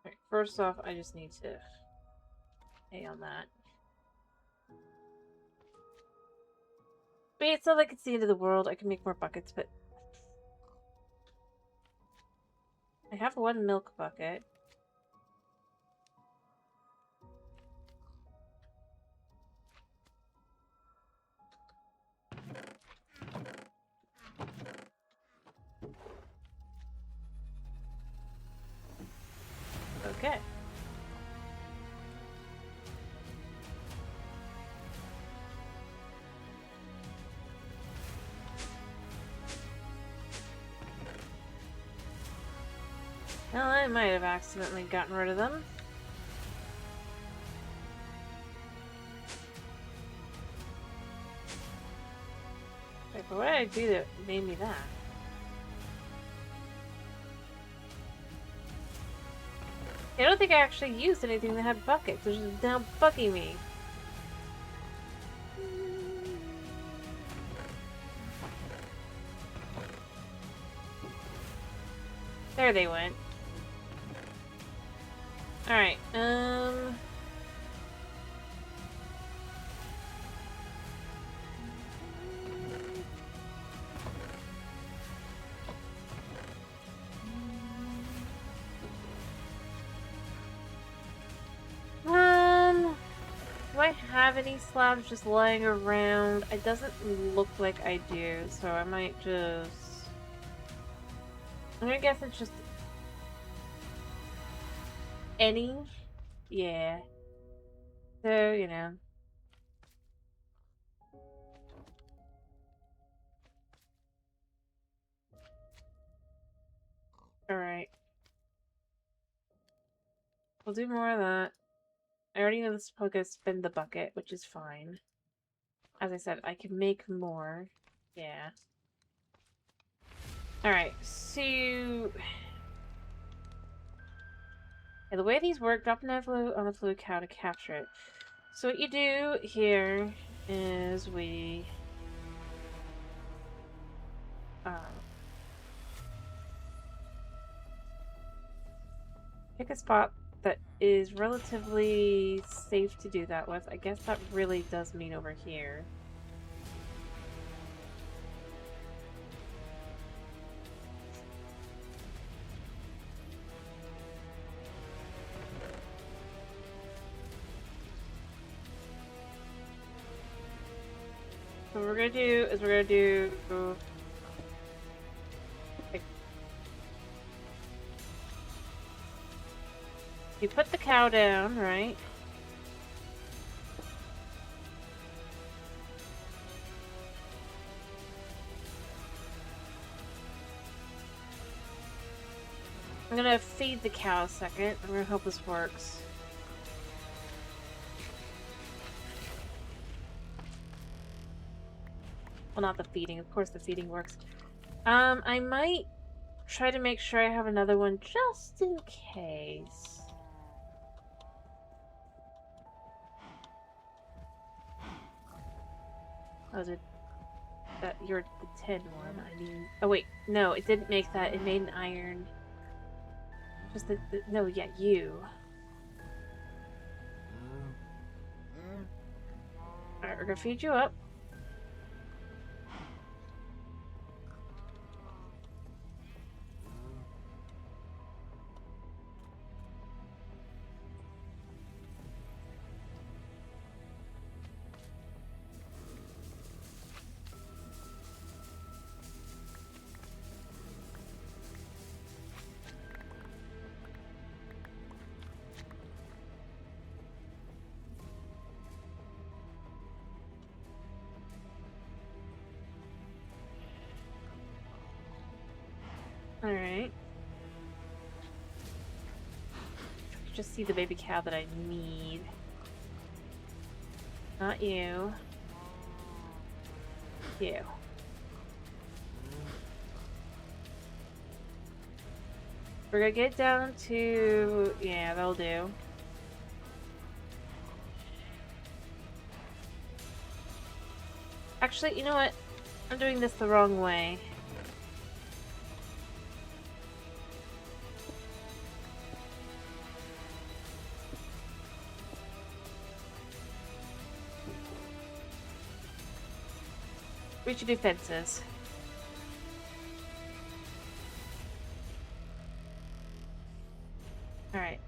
Alright, first off, I just need to pay on that. But it's not like it's the end of the world. I can make more buckets, but... I have one milk bucket. Okay. Well, I might have accidentally gotten rid of them. Wait, but what did I do that made me that? I don't think I actually used anything that had buckets, which is now bugging me. There they went. Alright, do I have any slabs just lying around? It doesn't look like I do, so I might just... I'm gonna guess it's just... any? Yeah. So, you know. Alright. We'll do more of that. I already know this is probably gonna spin the bucket, which is fine. As I said, I can make more. Yeah. Alright, so... Yeah, the way these work, drop an envelope on the fluid cow to capture it. So what you do here is we... pick a spot that is relatively safe to do that with. I guess that really does mean over here. So what we're gonna do is we're gonna do... You put the cow down, right? I'm gonna feed the cow a second. I'm gonna hope this works. Well, not the feeding. Of course the feeding works. I might try to make sure I have another one just in case. Oh, you're the tin one. I mean... Oh, wait. No, it didn't make that. It made an iron. Just no, yeah, you. Alright, we're gonna feed you up. Alright. Just see the baby cow that I need. Not you. You. We're gonna get down to... Yeah, that'll do. Actually, you know what? I'm doing this the wrong way. We should do fences. Alright.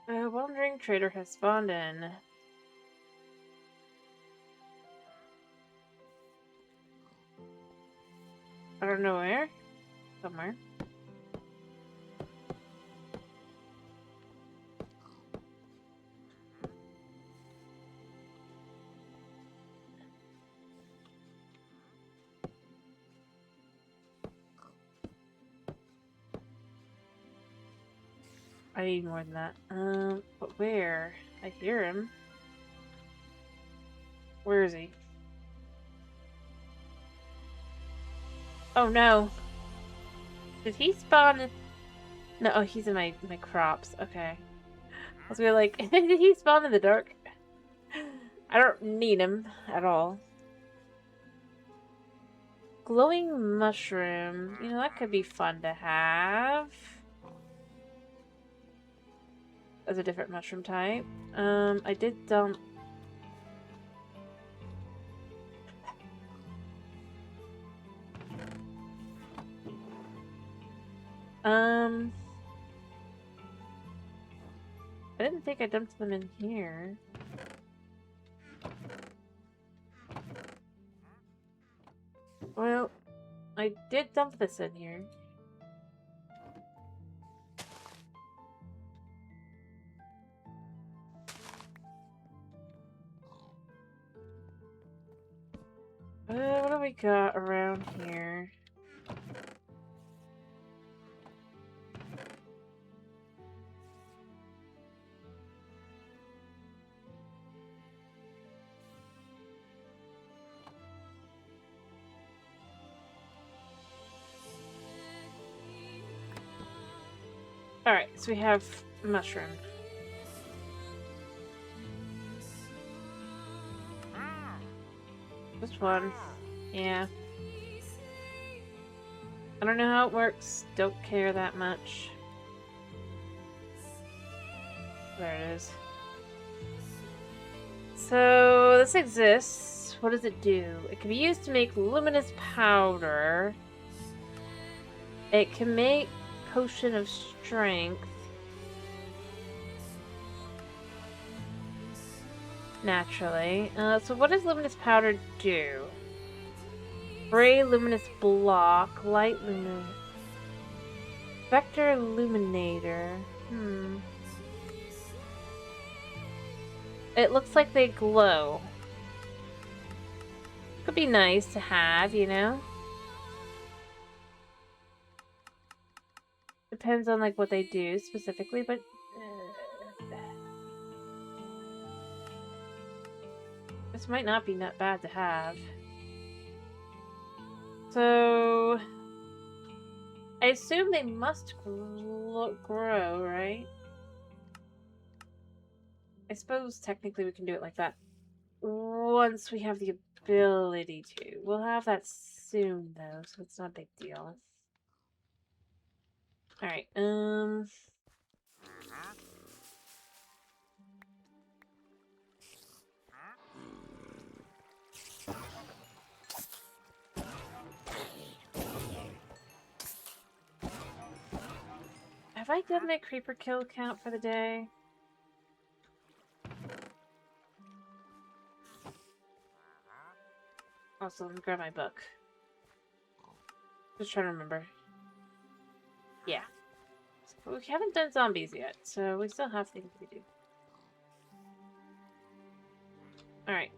A wandering trader has spawned in. I don't know where. Somewhere. I need more than that. But where? I hear him. Where is he? Oh no! Did he spawn? No, oh, he's in my crops. Okay. I was gonna like, did he spawn in the dark? I don't need him at all. Glowing mushroom. You know, that could be fun to have. As a different mushroom type. I did dump... I didn't think I dumped them in here. Well, I did dump this in here. What do we got around here? Alright, so we have mushroom. Just one. Yeah. I don't know how it works. Don't care that much. There it is. So, this exists. What does it do? It can be used to make luminous powder. It can make potion of strength. Naturally. So what does luminous powder do? Gray luminous block, light luminous... Vector illuminator. It looks like they glow. Could be nice to have, you know? Depends on like what they do specifically, but this might not be that bad to have. So I assume they must grow, right? I suppose technically we can do it like that once we have the ability to. We'll have that soon though, so it's not a big deal. Alright, have I done my creeper kill count for the day? Also, let me grab my book. Just trying to remember. Yeah. But we haven't done zombies yet, so we still have things to do. Alright,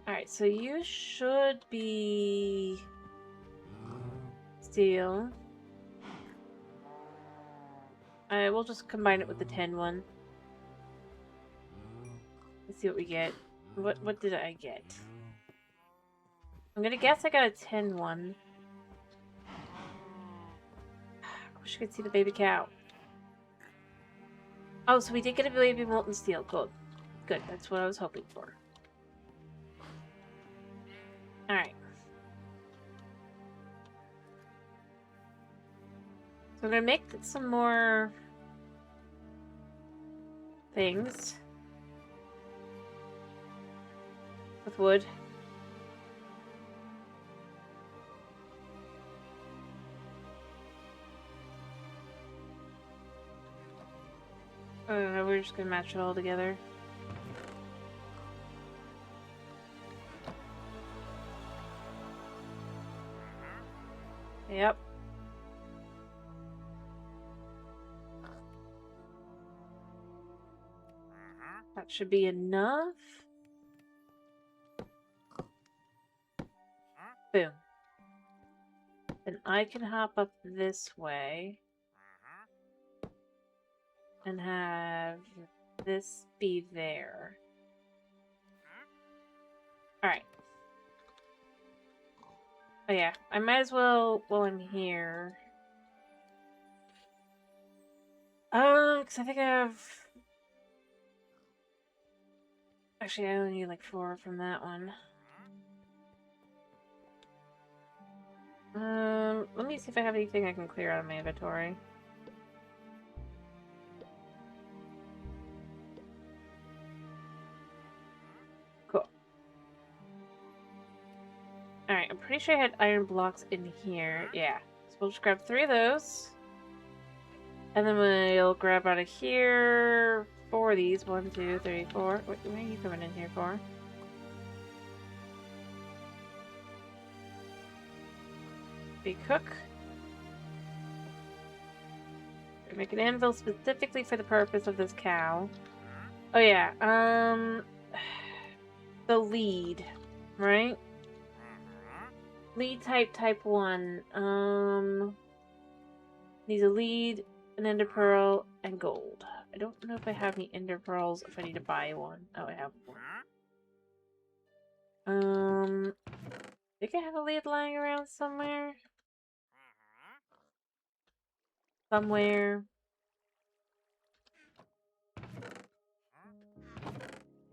Alright, so you should be... steel. We'll just combine it with the 10 one. Let's see what we get. What did I get? I'm gonna guess I got a 10 one. I wish I could see the baby cow. Oh, so we did get a baby molten steel. Cool. Good, that's what I was hoping for. Alright. So I'm gonna make some more things with wood. I don't know, we're just gonna match it all together. Yep. That should be enough. Boom. Then I can hop up this way and have this be there. Alright. Oh yeah, I might as well while I'm here. Because I think I have... Actually, I only need like 4 from that one. Let me see if I have anything I can clear out of my inventory. Cool. Alright, I'm pretty sure I had iron blocks in here. Yeah. So we'll just grab 3 of those. And then we'll grab out of here 4 of these. 1, 2, 3, 4. What are you coming in here for? We cook. We make an anvil specifically for the purpose of this cow. Oh yeah, the lead, right? Lead type 1. Needs a lead, an ender pearl, and gold. I don't know if I have any ender pearls, if I need to buy one. Oh, I have one. I think I have a lead lying around somewhere. Somewhere.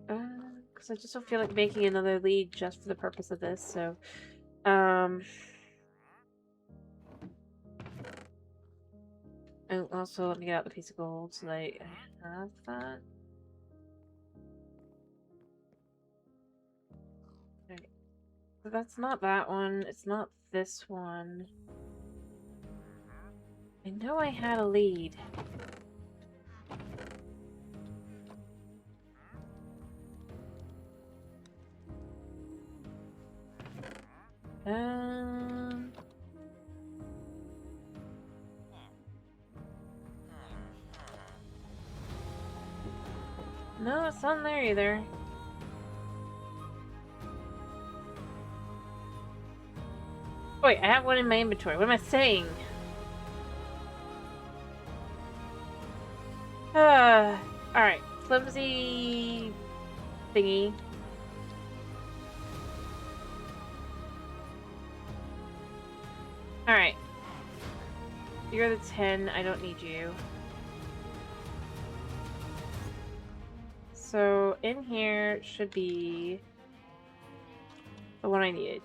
Because I just don't feel like making another lead just for the purpose of this, so... And also, let me get out the piece of gold so that I have that. Right. So that's not that one. It's not this one. I know I had a lead. No, it's not there either. Wait, I have one in my inventory. What am I saying? Alright. Flimsy thingy. Alright. You're the 10. I don't need you. So, in here should be the one I needed.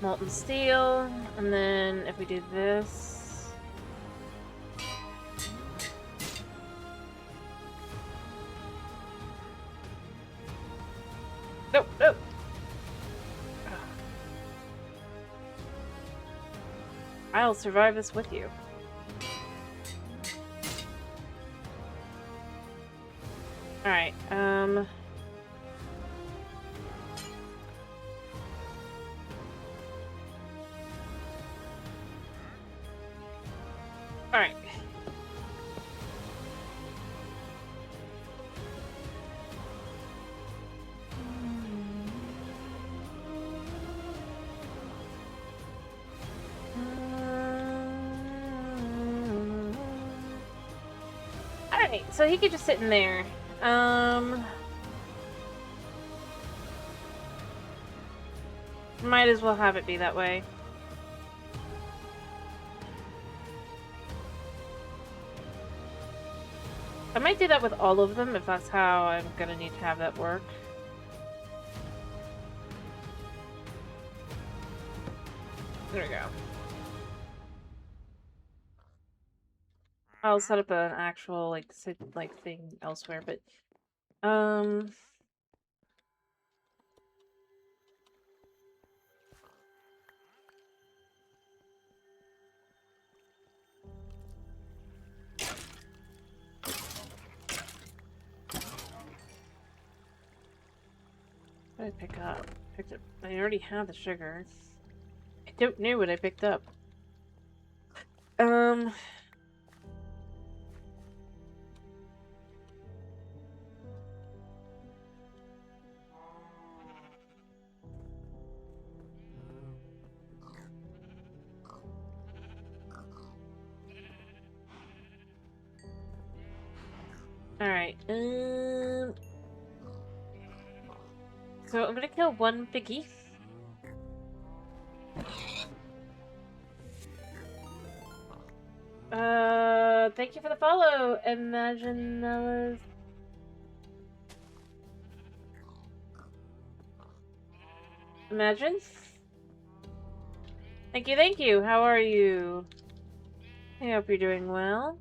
Molten steel, and then if we do this... Nope, nope! I'll survive this with you. Alright, Alright. Alright, so he could just sit in there. Might as well have it be that way. I might do that with all of them if that's how I'm gonna need to have that work. There we go. I'll set up an actual thing elsewhere, but what did I pick up? I already had the sugar. I don't know what I picked up. Alright, so I'm gonna kill one piggy. Thank you for the follow, Imagine. Imagine? Thank you, thank you. How are you? I hope you're doing well.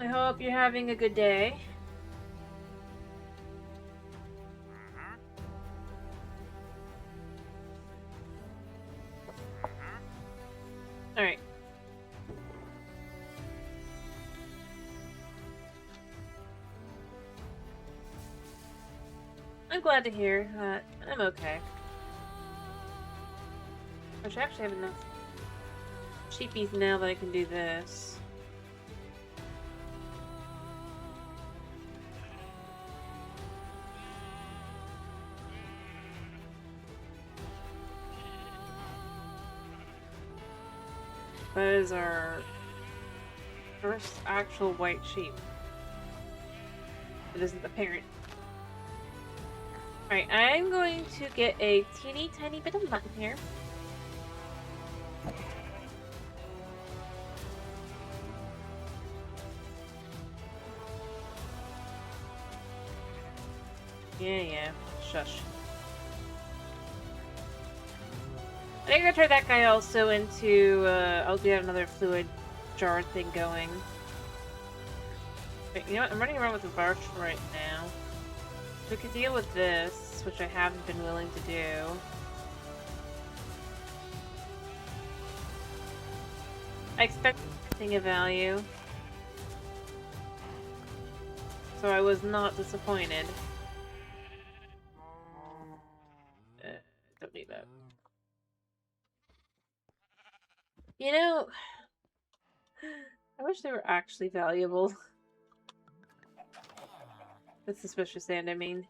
I hope you're having a good day. Alright. I'm glad to hear that I'm okay. I should actually have enough sheepies now that I can do this. That is our first actual white sheep. It isn't the parent. Alright, I'm going to get a teeny tiny bit of mutton here. Yeah, shush. I think I'm gonna turn that guy also into, I'll get another fluid jar thing going. Wait, you know what? I'm running around with the Varch right now. We could deal with this, which I haven't been willing to do. I expect nothing of value. So I was not disappointed. Don't need that. You know, I wish they were actually valuable. That's suspicious sand, I mean.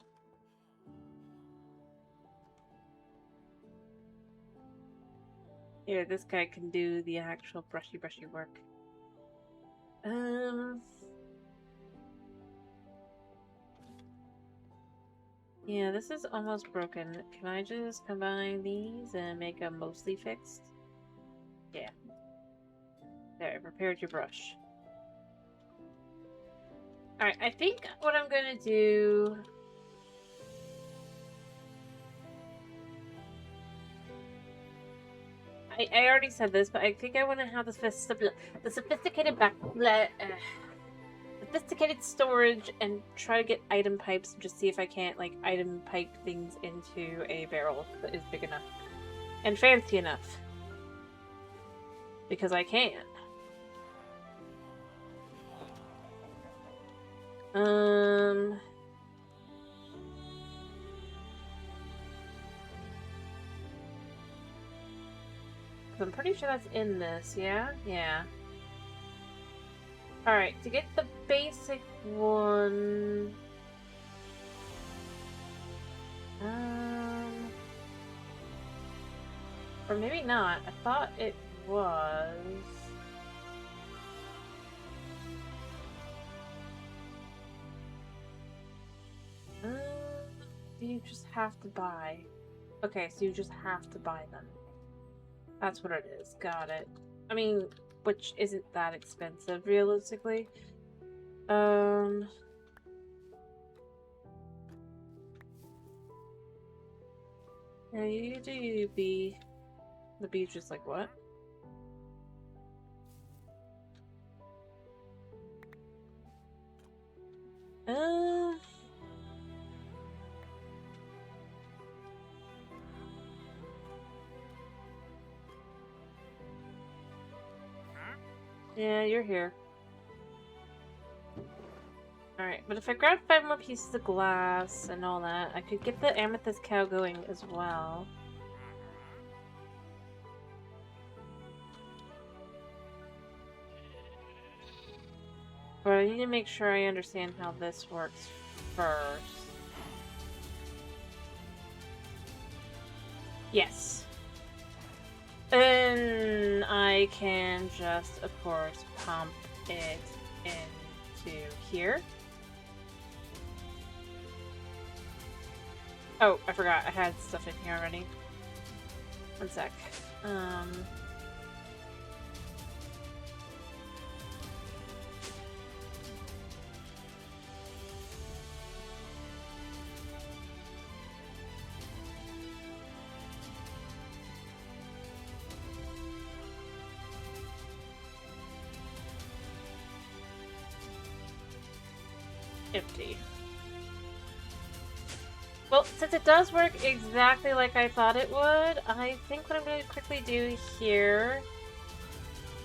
Here, this guy can do the actual brushy work. Yeah, this is almost broken. Can I just combine these and make them mostly fixed? Yeah. There, I prepared your brush. Alright, I think what I'm gonna do... I already said this, but I think I want to have the sophisticated sophisticated storage and try to get item pipes and just see if I can't, like, item pipe things into a barrel that is big enough. And fancy enough. Because I can. I'm pretty sure that's in this, yeah? Yeah. Alright, to get the basic one... Or maybe not. I thought it was... Do you just have to buy? Okay, so you just have to buy them. That's what it is. Got it. I mean, which isn't that expensive, realistically. Yeah, you do you, bee. The bee's just like, what? Yeah, you're here. Alright, but if I grab 5 more pieces of glass and all that, I could get the amethyst cow going as well. But I need to make sure I understand how this works first. Yes. And I can just, of course, pump it into here. Oh, I forgot. I had stuff in here already. One sec. Empty. Well, since it does work exactly like I thought it would, I think what I'm going to quickly do here...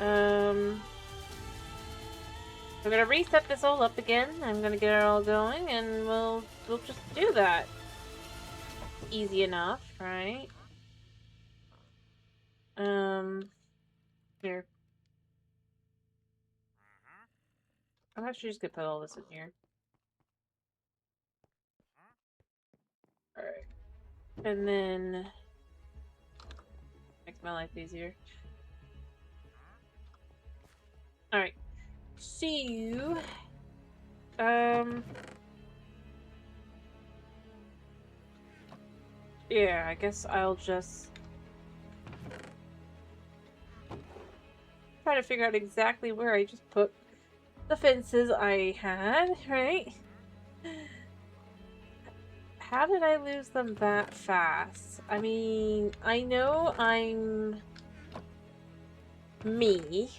I'm going to reset this all up again. I'm going to get it all going, and we'll just do that. Easy enough, right? Here. I'm actually just going to put all this in here. Alright. And then... makes my life easier. Alright. See you. Yeah, I guess I'll just try to figure out exactly where I just put the fences I had, right? How did I lose them that fast? I mean, I know I'm me.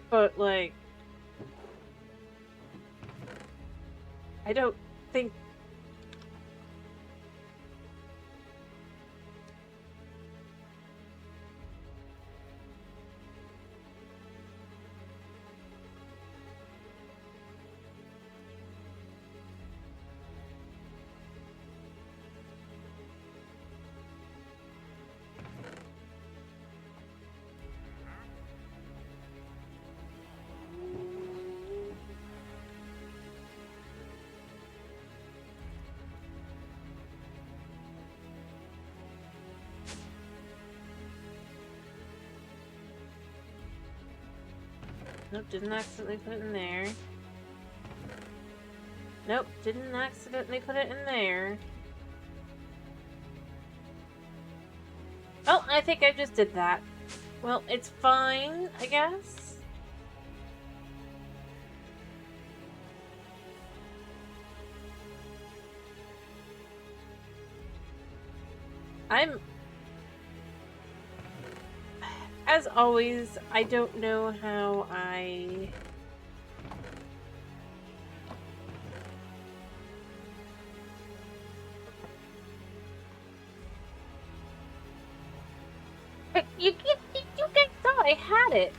But, like, I don't think... Nope, didn't accidentally put it in there. Nope, didn't accidentally put it in there. Oh, I think I just did that. Well, it's fine, I guess. As always, I don't know how I... But you guys saw I had it!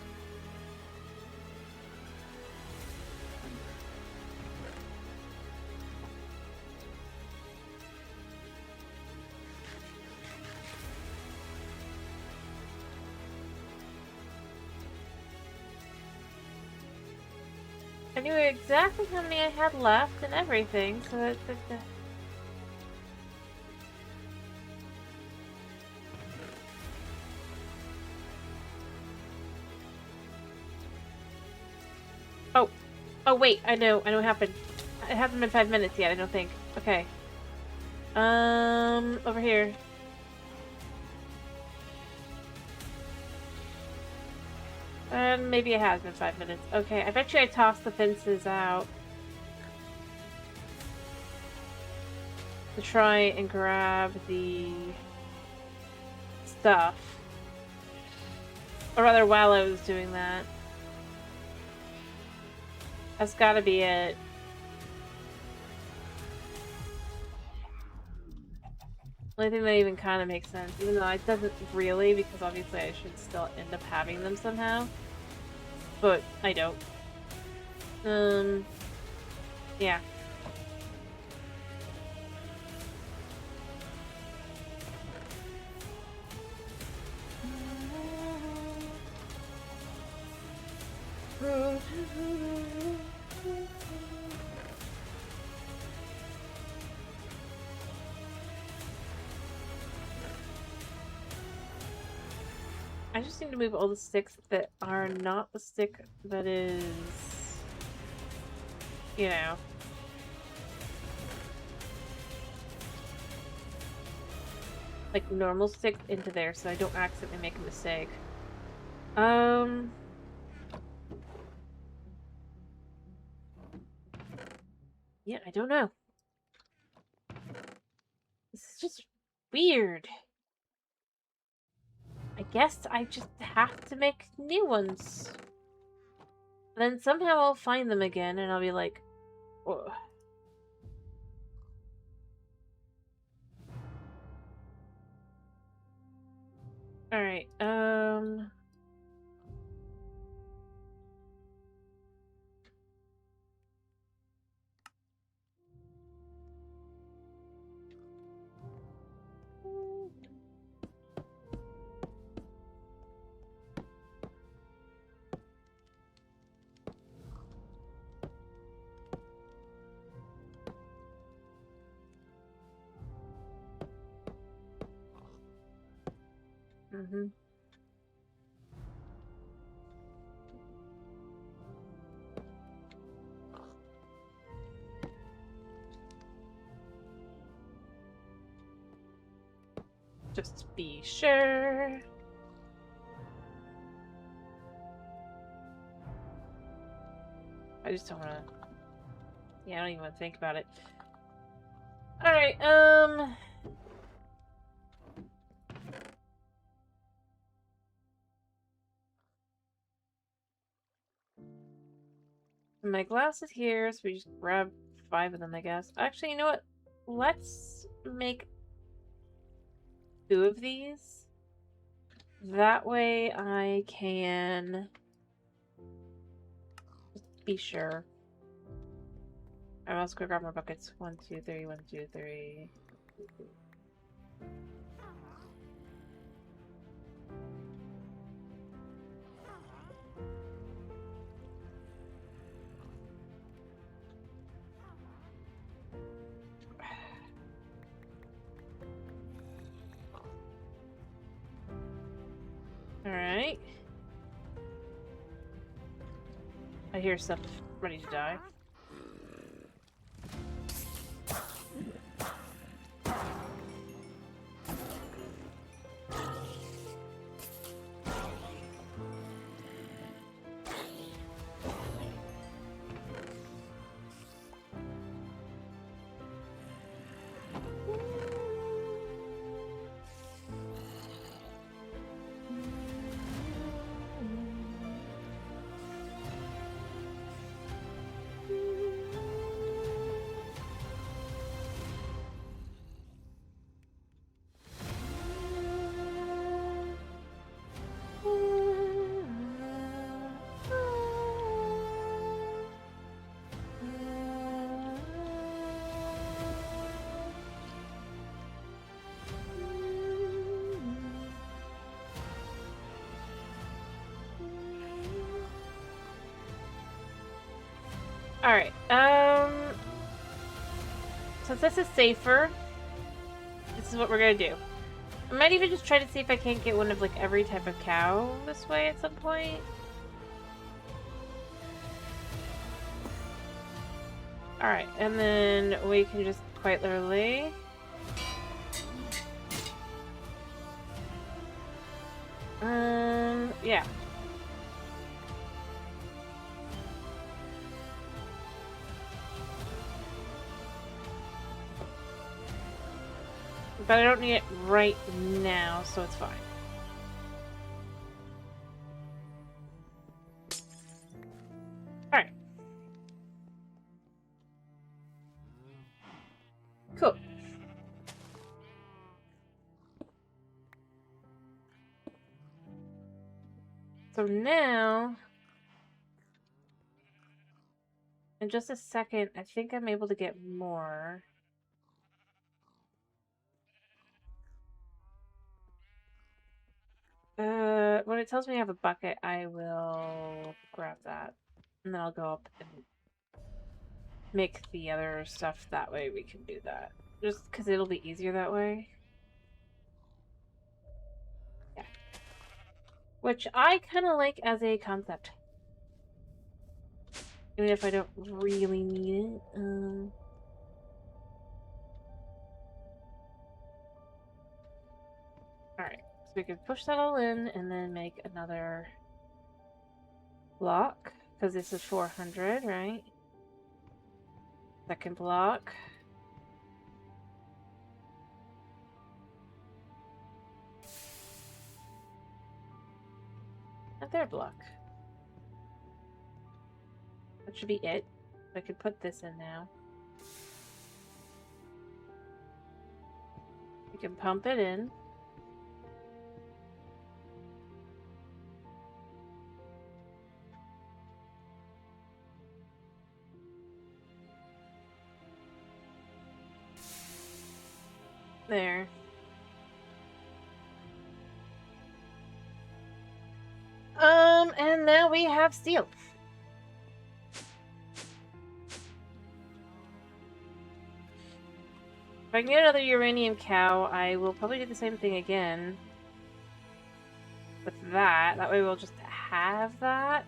I knew exactly how many I had left and everything, so that... Oh wait, I know what happened. It hasn't been 5 minutes yet, I don't think. Okay. Over here. Maybe it has been 5 minutes. Okay, I bet you I tossed the fences out. To try and grab the stuff. Or rather, while I was doing that. That's gotta be it. The only thing that even kind of makes sense, even though it doesn't really, because obviously I should still end up having them somehow. But I don't. Yeah. I just need to move all the sticks that are not the stick that is, you know, like normal sticks into there so I don't accidentally make a mistake. Yeah, I don't know. This is just weird. I guess I just have to make new ones. Then somehow I'll find them again and I'll be like, ugh. Alright, just to be sure. I just don't wanna... Yeah, I don't even want to think about it. Alright, my glass is here, so we just grab 5 of them, I guess. Actually, you know what? Let's make 2 of these. That way I can just be sure. Alright, let's go grab more buckets. 1, 2, 3, 1, 2, 3. Alright. I hear stuff ready to die. Alright, since this is safer, this is what we're gonna do. I might even just try to see if I can't get one of, like, every type of cow this way at some point. Alright, and then we can just quite literally... yeah. But I don't need it right now, so it's fine. Alright. Cool. So now... in just a second, I think I'm able to get more. When it tells me I have a bucket, I will grab that. And then I'll go up and make the other stuff that way we can do that. Just because it'll be easier that way. Yeah. Which I kind of like as a concept. Even if I don't really need it. Alright, so we can push that all in and then make another block. Because this is 400, right? Second block. And third block. That should be it. I could put this in now. We can pump it in. There. And now we have steel. If I can get another uranium cow, I will probably do the same thing again. With that. That way we'll just have that.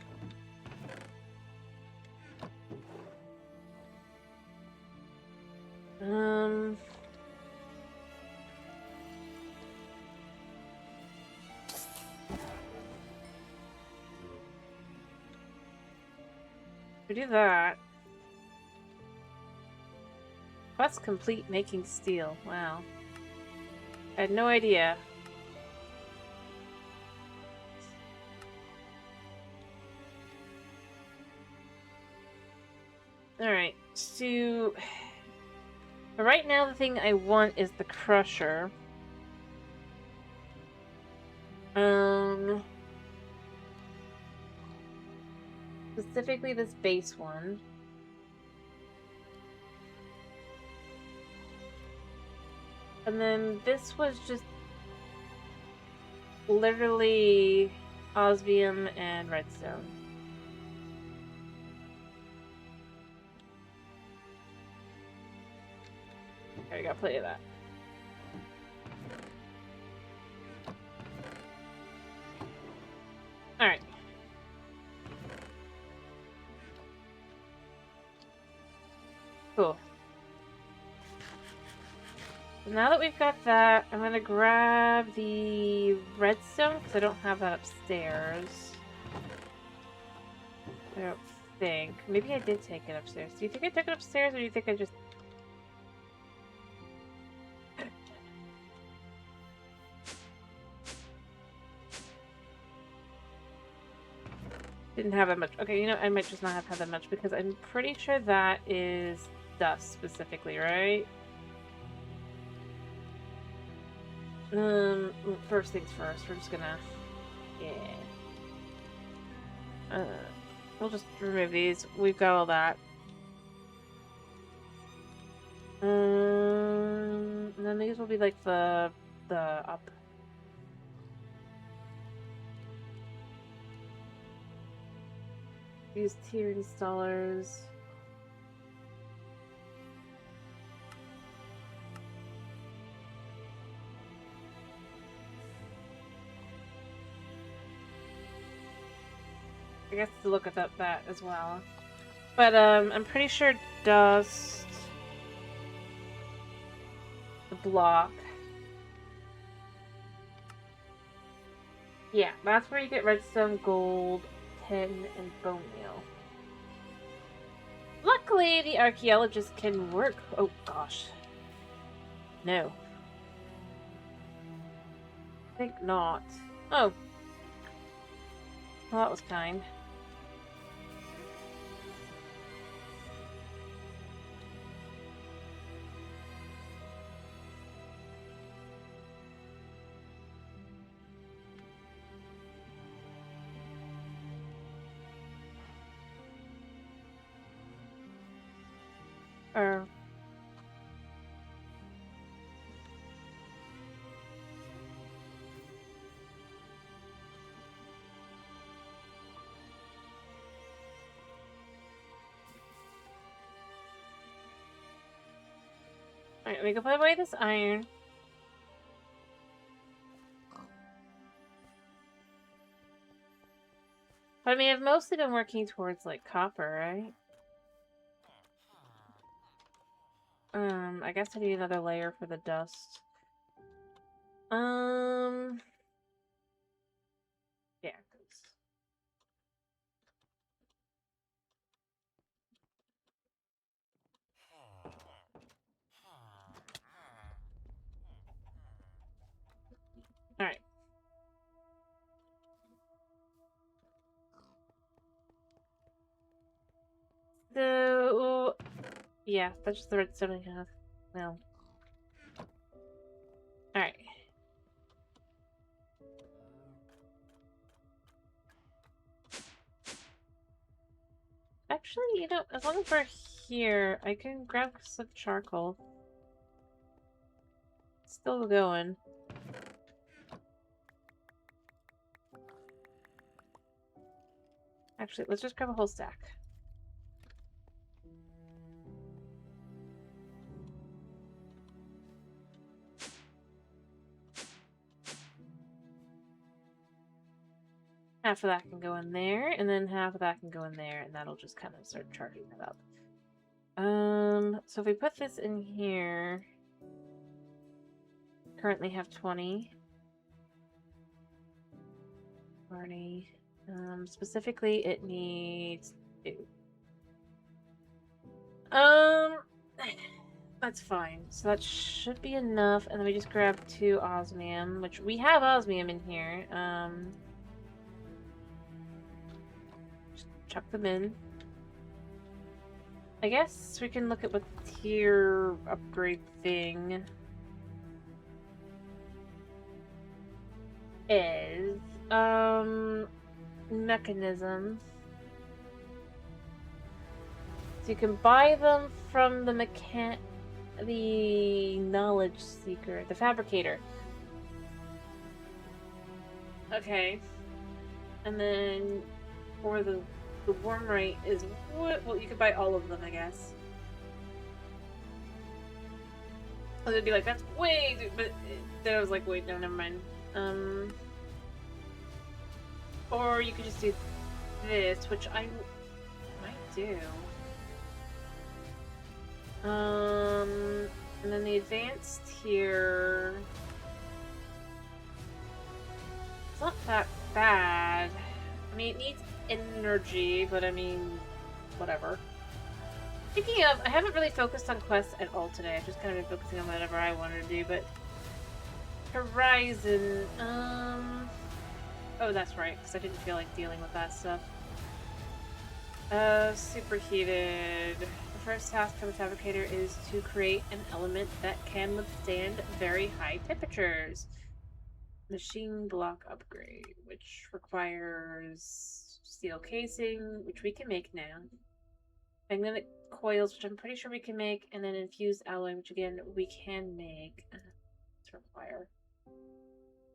We do that. Quest complete making steel. Wow. I had no idea. Alright, so... right now the thing I want is the crusher. Specifically this base one. And then this was just literally osmium and redstone. Okay, we gotta play that. Alright. Cool. So now that we've got that, I'm gonna grab the redstone, because I don't have that upstairs. I don't think. Maybe I did take it upstairs. Do you think I took it upstairs, or do you think I just... didn't have that much. Okay, you know, I might just not have had that much, because I'm pretty sure that is dust specifically, right? First things first, we're just gonna... yeah. We'll just remove these. We've got all that. And then these will be like the up. Use tier installers. I guess to look at that as well. But I'm pretty sure dust, the block. Yeah, that's where you get redstone, gold, tin, and bone meal. Luckily, the archaeologist can work. Oh gosh. No. I think not. Oh. Well, that was kind. Alright, we can put away this iron. But I mean, I've mostly been working towards, like, copper, right? I guess I need another layer for the dust. Yeah. Alright. So, yeah, that's just the redstone I have. Well. Alright. Actually, you know, as long as we're here, I can grab some charcoal. Still going. Actually, let's just grab a whole stack. Half of that can go in there, and then half of that can go in there, and that'll just kind of start charging it up. So if we put this in here, currently have 20. 40. Specifically, it needs 2. That's fine. So that should be enough, and then we just grab 2 osmium, which we have osmium in here. Just chuck them in. I guess we can look at what tier upgrade thing is. Mechanisms. So you can buy them from the knowledge seeker, the fabricator. Okay. And then for the worm rate is what? Well, you could buy all of them, I guess. I was gonna be like, that's way, but then I was like, wait, no, never mind. Or you could just do this, which I might do. And then the advanced tier, it's not that bad. I mean, it needs energy, but I mean, whatever. Speaking of, I haven't really focused on quests at all today. I've just kind of been focusing on whatever I wanted to do, but Horizon, oh, that's right, because I didn't feel like dealing with that stuff. Superheated. The first task for the fabricator is to create an element that can withstand very high temperatures. Machine block upgrade, which requires steel casing, which we can make now. Magnetic coils, which I'm pretty sure we can make, and then infused alloy, which again we can make. To require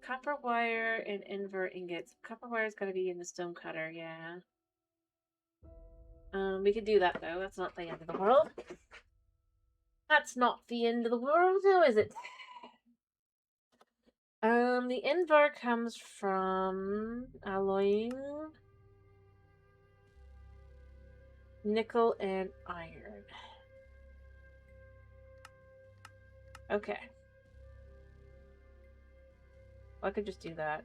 copper wire and invert ingots. Copper wire's gotta be in the stone cutter, yeah. We could do that though. That's not the end of the world. That's not the end of the world, though, is it? The invar comes from alloying nickel and iron. Okay. Well, I could just do that.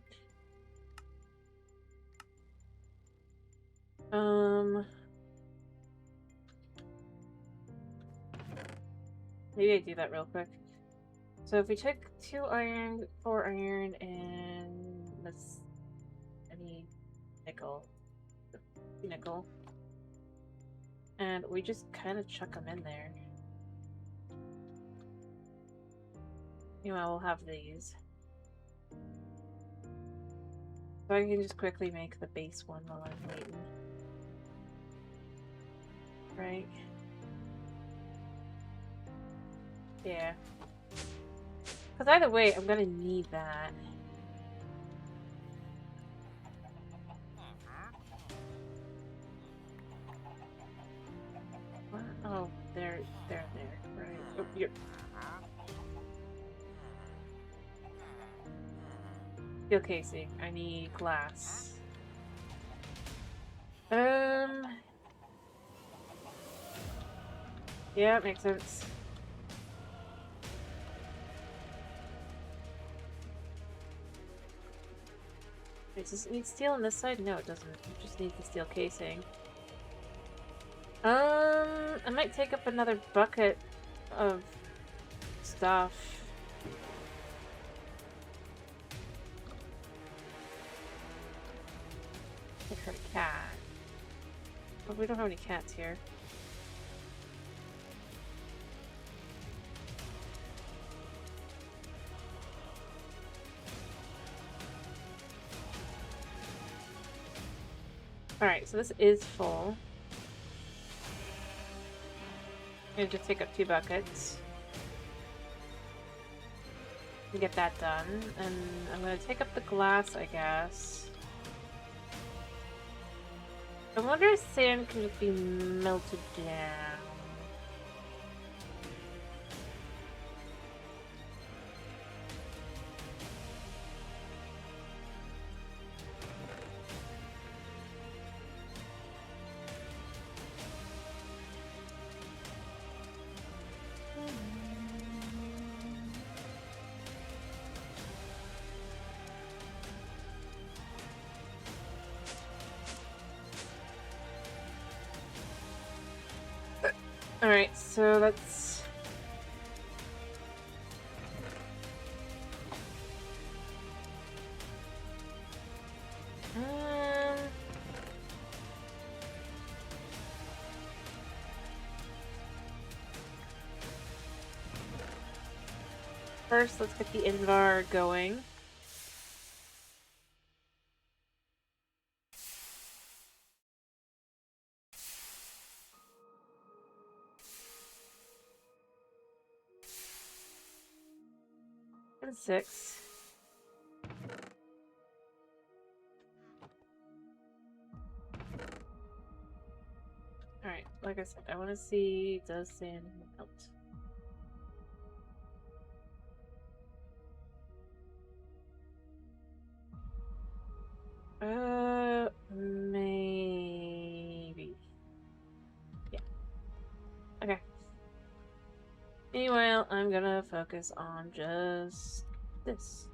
Maybe I do that real quick. So if we took 2 iron, 4 iron, and let's, I need nickel. Nickel. And we just kind of chuck them in there. Meanwhile, we'll have these. So I can just quickly make the base one while I'm waiting. Right? Yeah. Because either way, I'm gonna need that. What? Oh, they're there. Right. Oh, you're... Steel casing. I need glass. Yeah, it makes sense. Does it need steel on this side? No, it doesn't. It just needs the steel casing. I might take up another bucket of stuff. Take her cat. But we don't have any cats here. Alright, so this is full. I'm gonna just take up 2 buckets. And get that done. And I'm gonna take up the glass, I guess. I wonder if sand can just be melted down. Alright, so let's... First, let's get the Invar going. And 6. Alright, like I said, I want to see, does sand melt? Maybe. Yeah. Okay. Meanwhile, I'm gonna focus on just this.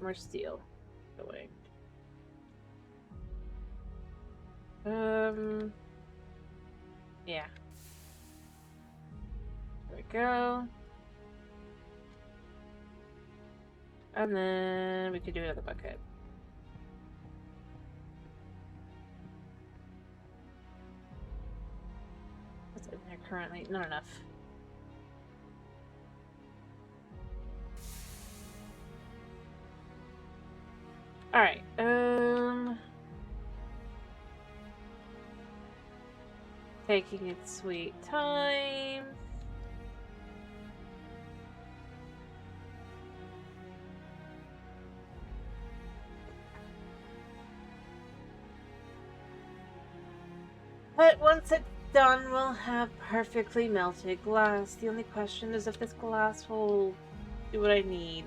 More steel going. Yeah. There we go. And then we could do another bucket. What's in there currently? Not enough. Alright, taking its sweet time. But once it's done, we'll have perfectly melted glass. The only question is if this glass will do what I need.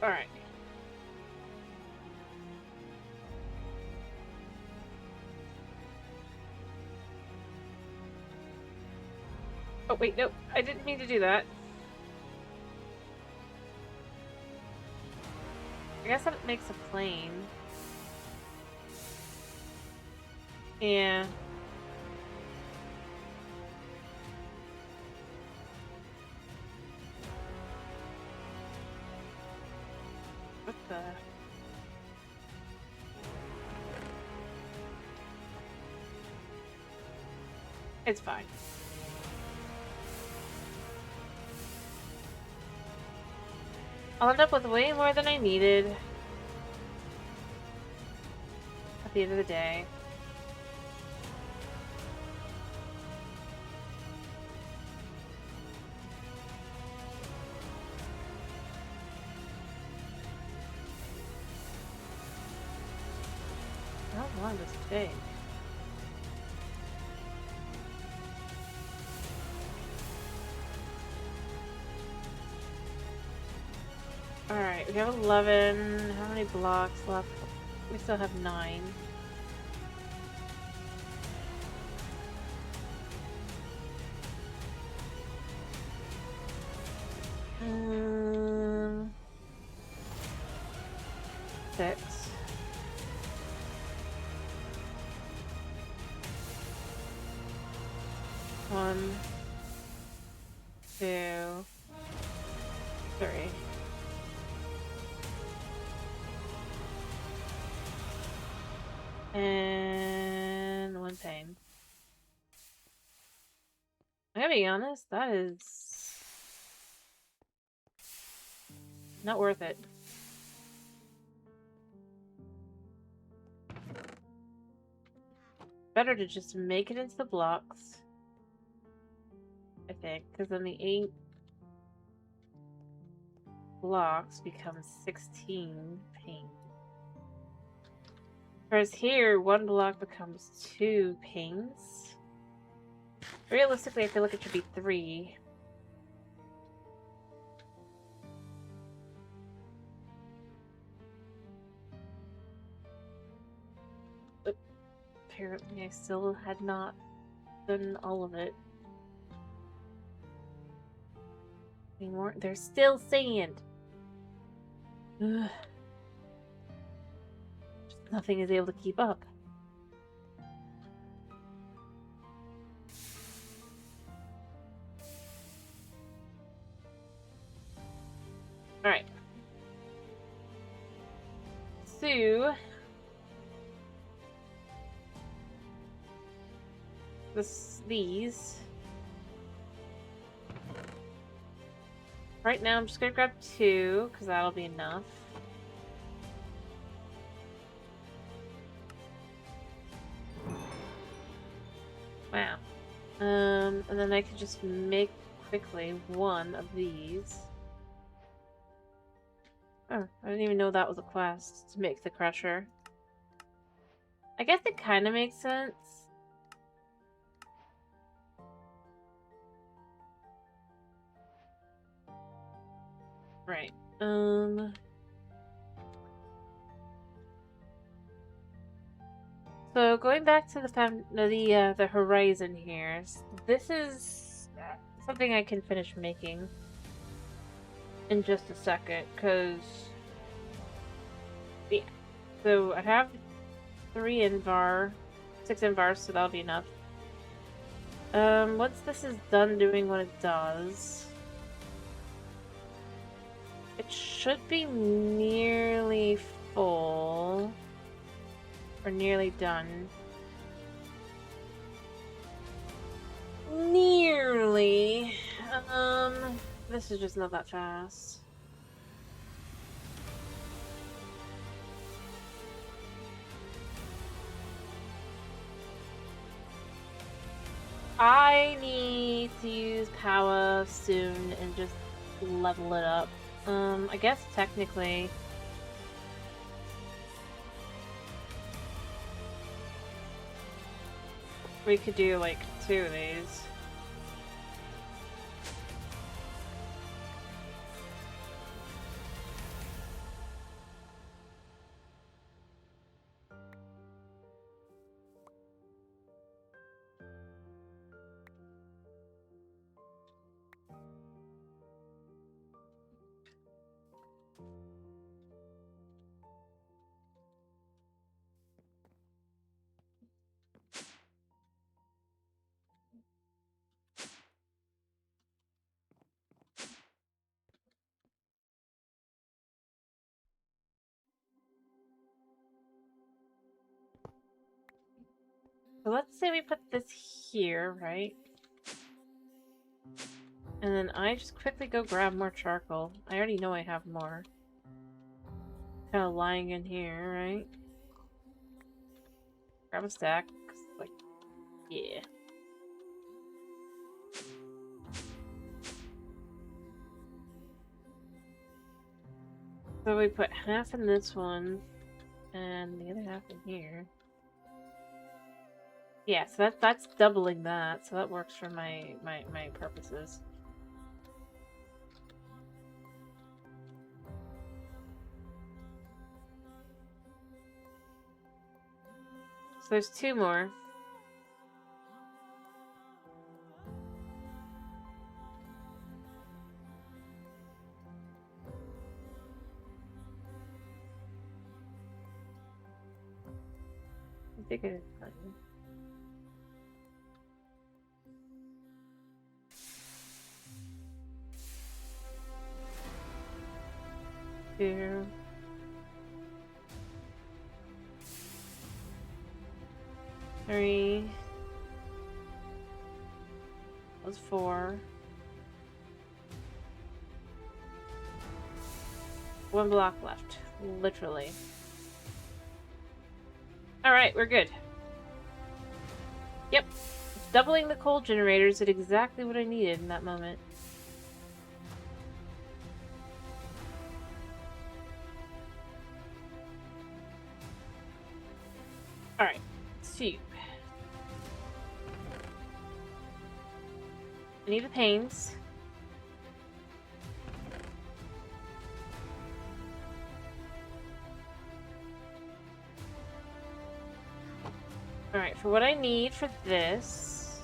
Alright. Oh, wait, no. I didn't mean to do that. I guess that makes a plane. Yeah. What the... It's fine. I'll end up with way more than I needed. the end of the day. How long does it take? Alright, we have 11. How many blocks left? We still have 9. Six. 1, 2, 3. And 1 pain. I gotta be honest, that is not worth it. Better to just make it into the blocks, I think, because then the 8 blocks become 16 pain. Whereas here, 1 block becomes 2 pains. Realistically, I feel like it should be 3. But apparently I still had not done all of it. Anymore. There's still sand! Ugh. Just nothing is able to keep up. Alright. So... these... Right now I'm just gonna grab 2, because that'll be enough. Wow. And then I could just make quickly 1 of these. Oh, I didn't even know that was a quest, to make the crusher. I guess it kind of makes sense. Right. So going back to the horizon here, this is something I can finish making in just a second, because yeah. So I have 3 invar, 6 invars, so that'll be enough. Once this is done doing what it does, it should be nearly full. Or nearly done. Nearly. This is just not that fast. I need to use power soon and just level it up. I guess technically we could do like 2 of these. So let's say we put this here, right? And then I just quickly go grab more charcoal. I already know I have more. Kind of lying in here, right? Grab a stack. Like, yeah. So we put half in this one, and the other half in here. Yeah, so that's doubling that, so that works for my purposes. So there's 2 more. I think it's fine. Two. 3. That was 4. 1 block left. Literally. Alright, we're good. Yep. Doubling the coal generators did exactly what I needed in that moment. Alright. Soup. I need the panes. Alright, for what I need for this,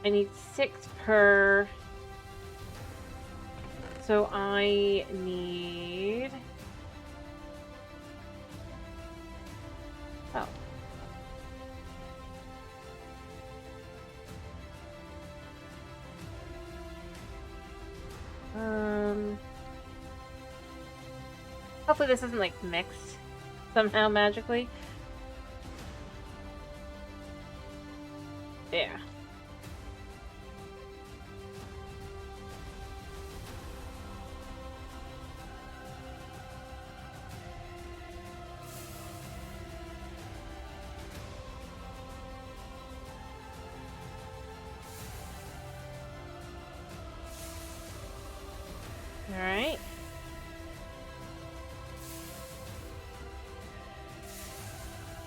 I need 6 per. So I need. Oh. Hopefully this isn't like mixed somehow magically. Yeah. All right.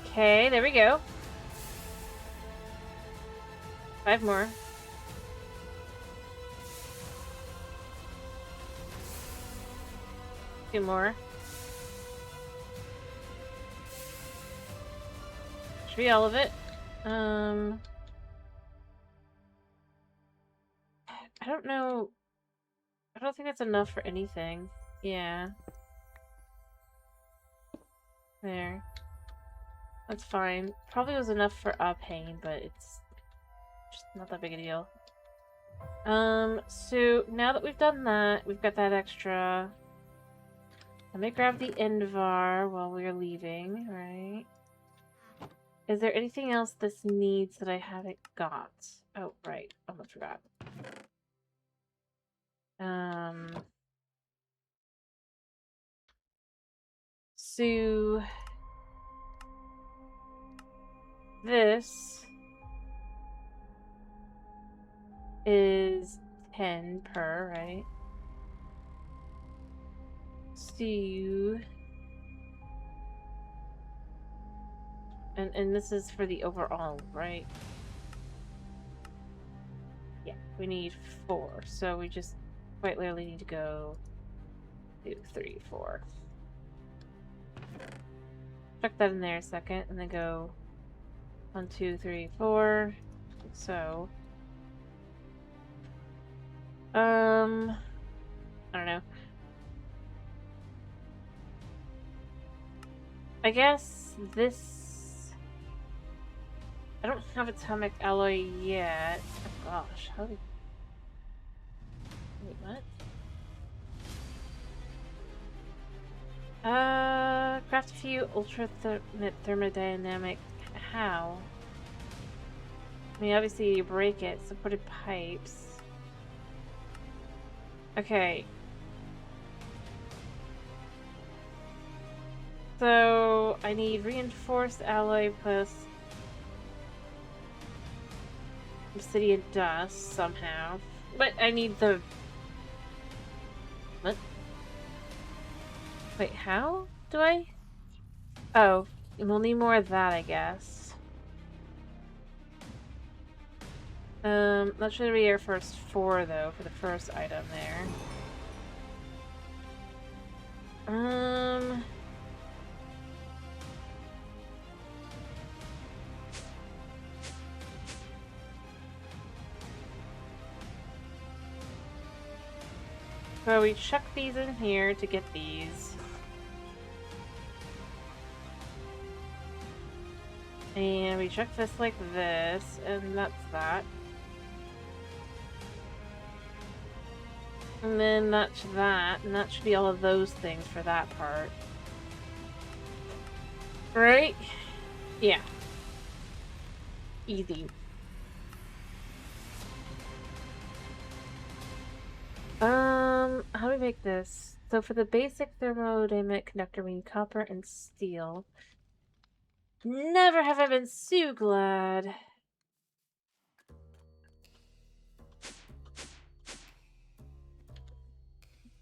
Okay, there we go. 5 more. Two more. Should be all of it. I don't know. I don't think that's enough for anything. Yeah. There. That's fine. Probably was enough for a pane, but it's just not that big a deal. So now that we've done that, we've got that extra. Let me grab the Invar while we're leaving, right? Is there anything else this needs that I haven't got? Oh, right. Almost forgot. So this is 10 per, right? So and this is for the overall, right? Yeah, we need 4, so we just quite literally need to go 2, 3, 4. Chuck that in there a second, and then go 1, 2, 3, 4. So, I don't know. I guess this. I don't have atomic alloy yet. Oh gosh, how did? Wait, what? Craft a few ultra thermodynamic. How? I mean, obviously you break it. Supported pipes. Okay. So I need reinforced alloy plus obsidian dust somehow. But I need the... What? Wait, how do I? Oh, we'll need more of that, I guess. That should be our first 4, though, for the first item there. So we chuck these in here to get these. And we chuck this like this, and that's that. And then that's that, and that should be all of those things for that part. Right? Yeah. Easy. How do we make this? So for the basic thermodynamic conductor, we need copper and steel. Never have I been so glad.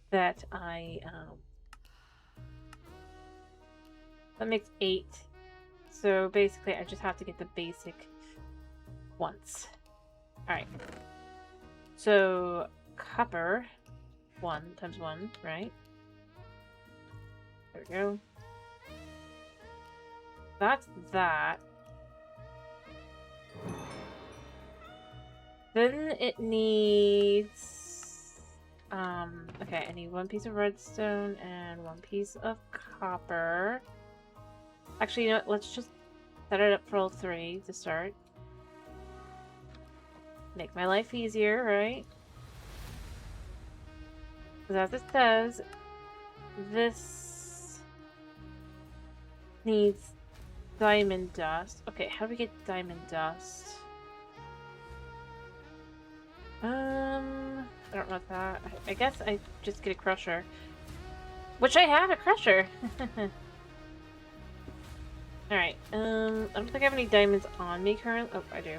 That that makes 8. So basically I just have to get the basic once. Alright. So copper 1 times 1, right? There we go. That's that. Then it needs... okay, I need 1 piece of redstone and 1 piece of copper. Actually, you know what? Let's just set it up for all 3 to start. Make my life easier, right? Because as it says, this needs diamond dust. Okay, how do we get diamond dust? I don't know that. I guess I just get a crusher. Which I have a crusher! Alright, I don't think I have any diamonds on me currently. Oh, I do.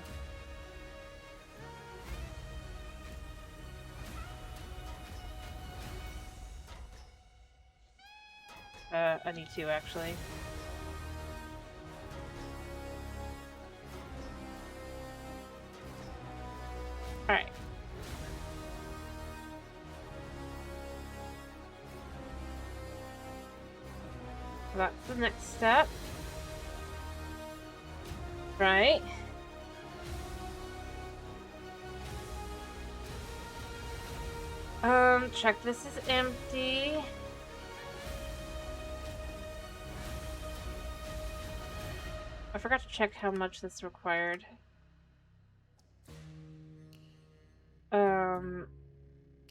I need 2 actually. Alright. That's the next step. Right. Check this is empty. I forgot to check how much this required. Oh,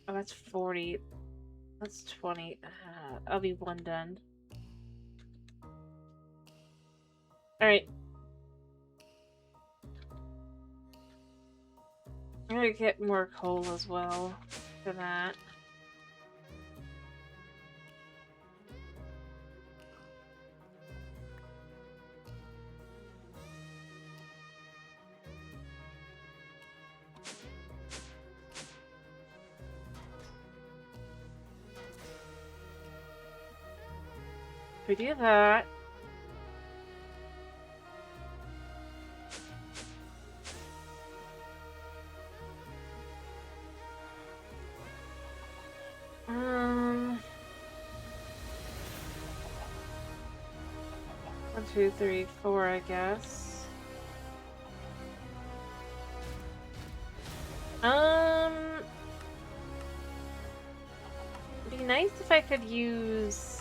that's 40. That's 20. I'll be 1 done. Alright. I'm gonna get more coal as well for that. If we do that, one, 2, 3, 4, I guess. It'd be nice if I could use...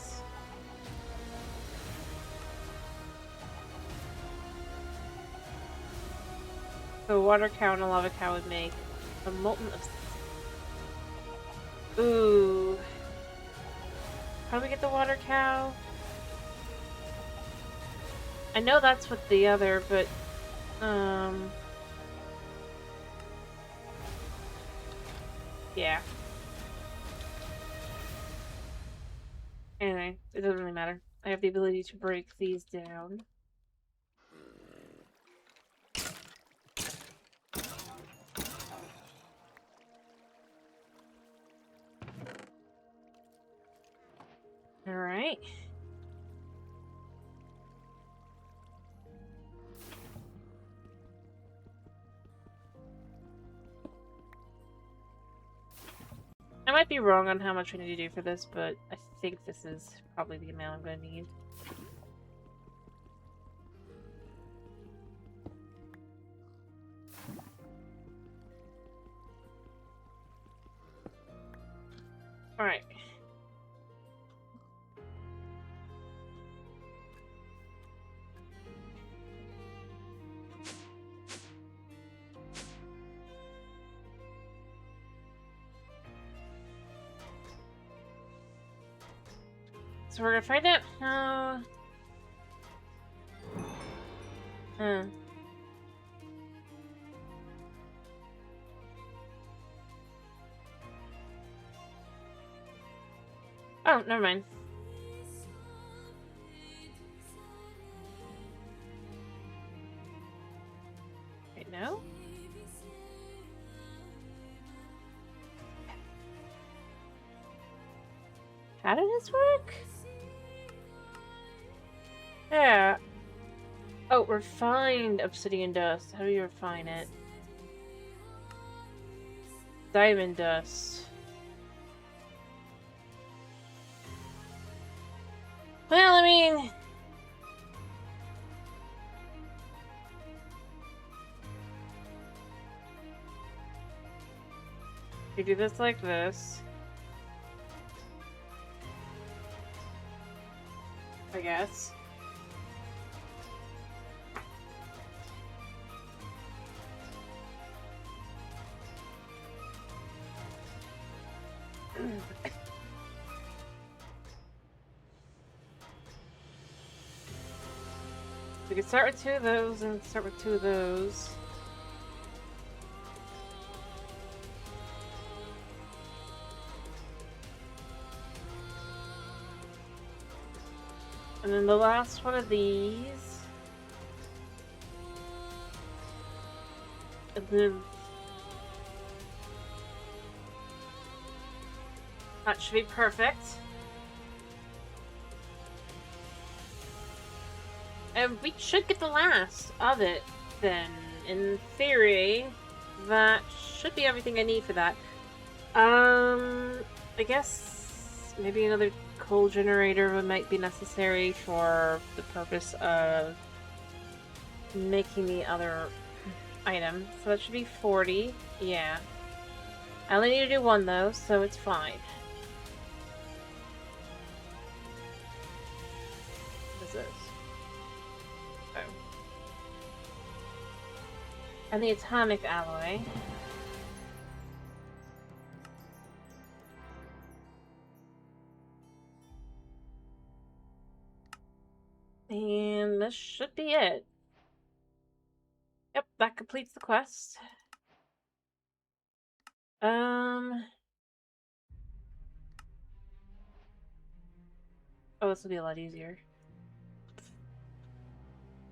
the water cow and a lava cow would make a molten of... Ooh. How do we get the water cow? I know that's with the other, but... yeah. Anyway, it doesn't really matter. I have the ability to break these down. Alright. I might be wrong on how much we need to do for this, but I think this is probably the amount I'm going to need. Alright. So we're gonna find out how... Oh, never mind. Wait, no? How did this work? Yeah. Oh, refined obsidian dust. How do you refine it? Diamond dust. Well, I mean... you do this like this. I guess. We can start with 2 of those and start with 2 of those. And then the last one of these. And then that should be perfect. And we should get the last of it, then. In theory, that should be everything I need for that. I guess maybe another coal generator might be necessary for the purpose of making the other item. So that should be 40. Yeah. I only need to do 1 though, so it's fine. What is this? Oh. And the atomic alloy. And this should be it. Yep, that completes the quest. Oh, this will be a lot easier.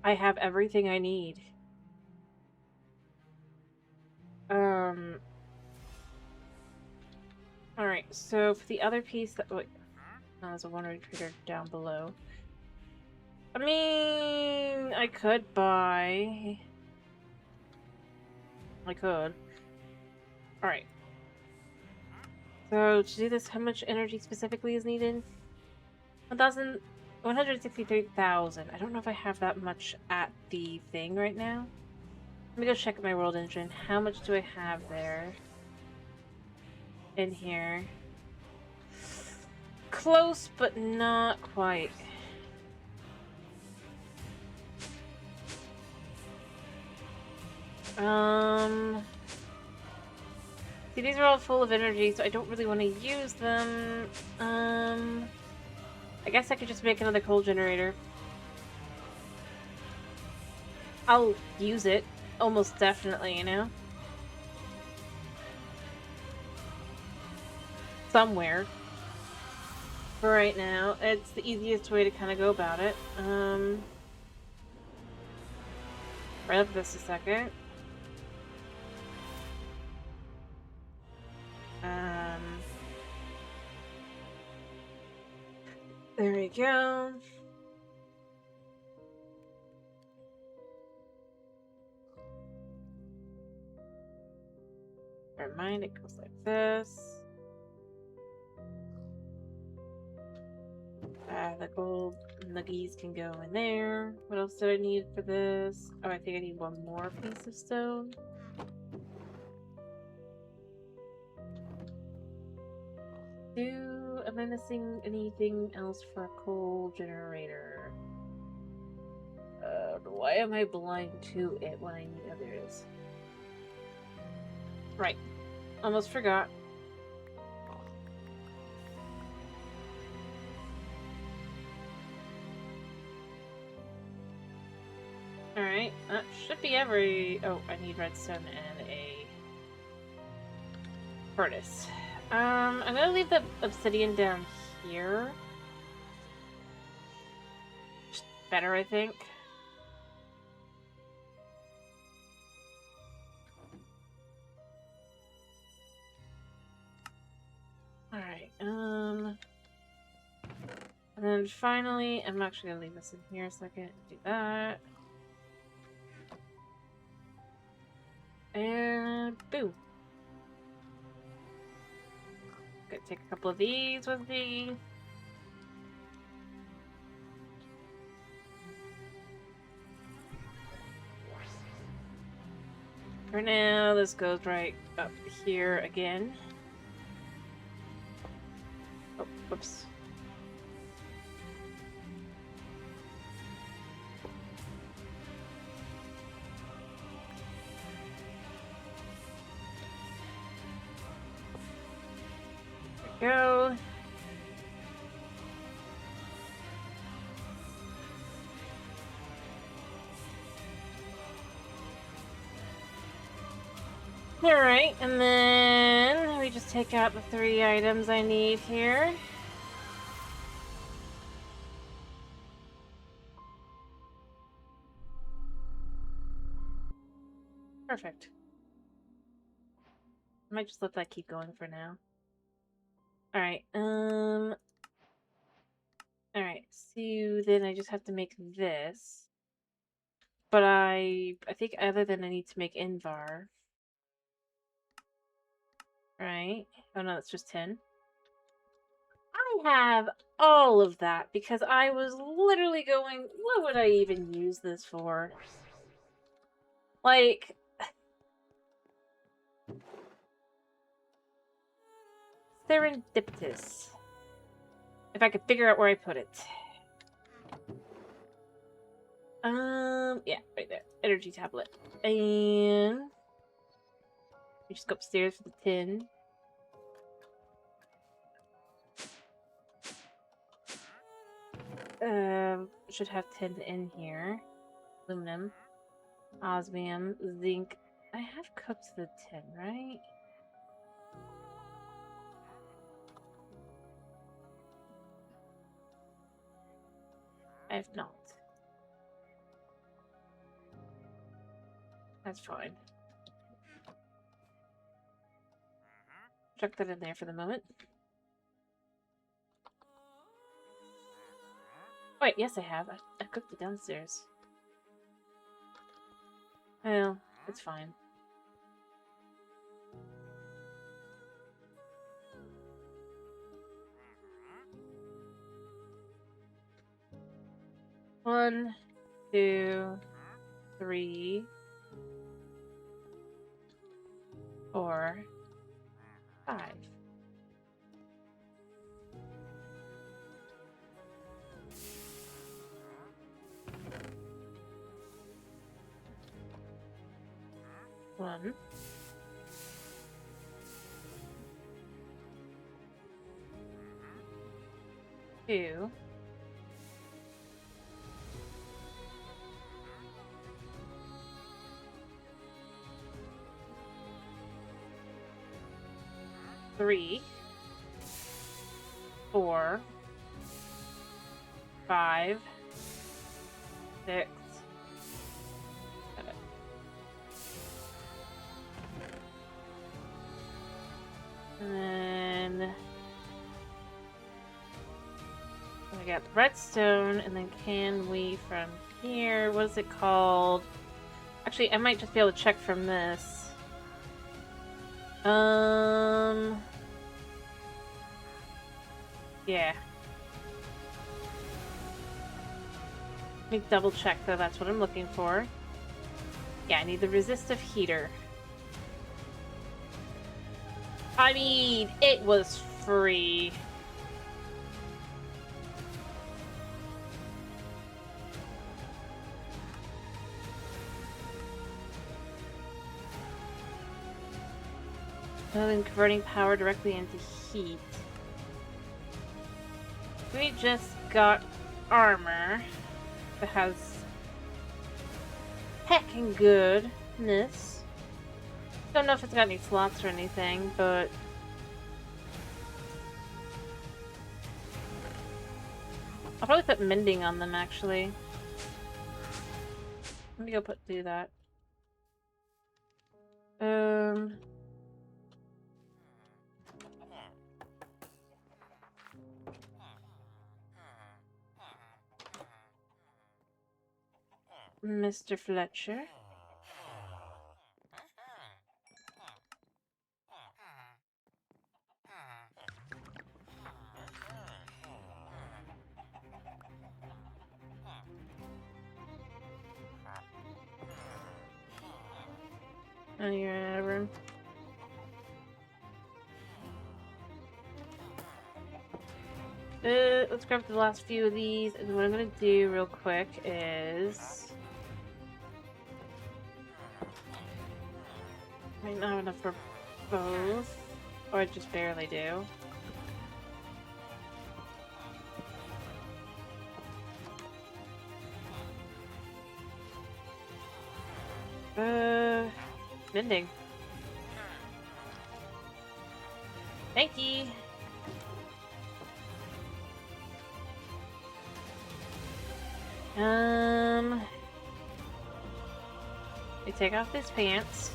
I have everything I need. Alright, so for the other piece that... wait. No, there's a one retreater down below. I mean, I could buy... I could. Alright. So, to do this, how much energy specifically is needed? 163,000. I don't know if I have that much at the thing right now. Let me go check my world engine. How much do I have there? In here. Close, but not quite. See, these are all full of energy, so I don't really want to use them. I guess I could just make another coal generator. I'll use it. Almost definitely, you know? Somewhere. for right now. It's the easiest way to kind of go about it. Right up this a second. There we go. Never mind, it goes like this. The gold nuggies can go in there. What else do I need for this? Oh, I think I need one more piece of stone. Am I missing anything else for a coal generator? Why am I blind to it when I need others? Right. Almost forgot. Alright, that should be every... Oh, I need redstone and a furnace. I'm gonna leave the obsidian down here. Just better, I think. Alright, and then finally, I'm actually gonna leave this in here a second. Do that. And boom. Gonna take a couple of these with me. For now, this goes right up here again. Oh, whoops. There we go. Alright, and then we just take out the 3 items I need here. Perfect. I might just let that keep going for now. Alright, alright, so then I just have to make this. But I think other than I need to make Invar. Right. Oh no, that's just 10. I have all of that because I was literally going, what would I even use this for? Like, serendipitous. If I could figure out where I put it. Yeah, right there. Energy tablet. And we just go upstairs for the tin. Should have tin in here. Aluminum. Osmium. Zinc. I have cooked the tin, right? I have not. That's fine. Chuck that in there for the moment. Wait, yes I have. I cooked it downstairs. Well, it's fine. One, 2, 3, 4, 5. One. 2. 3, 4, 5, 6, 7. And then we got the redstone, and then can we from here, what is it called? Actually, I might just be able to check from this. Yeah. Let me double check though, that's what I'm looking for. Yeah, I need the resistive heater. I mean, it was free. Other than converting power directly into heat. We just got armor that has heckin' goodness. Don't know if it's got any slots or anything, but I'll probably put mending on them actually. Let me go do that. Mr. Fletcher. Oh, you're out of room. Let's grab the last few of these, and what I'm gonna do real quick is... I might not have enough for both, or I just barely do. Mending. Thank you. We take off these pants.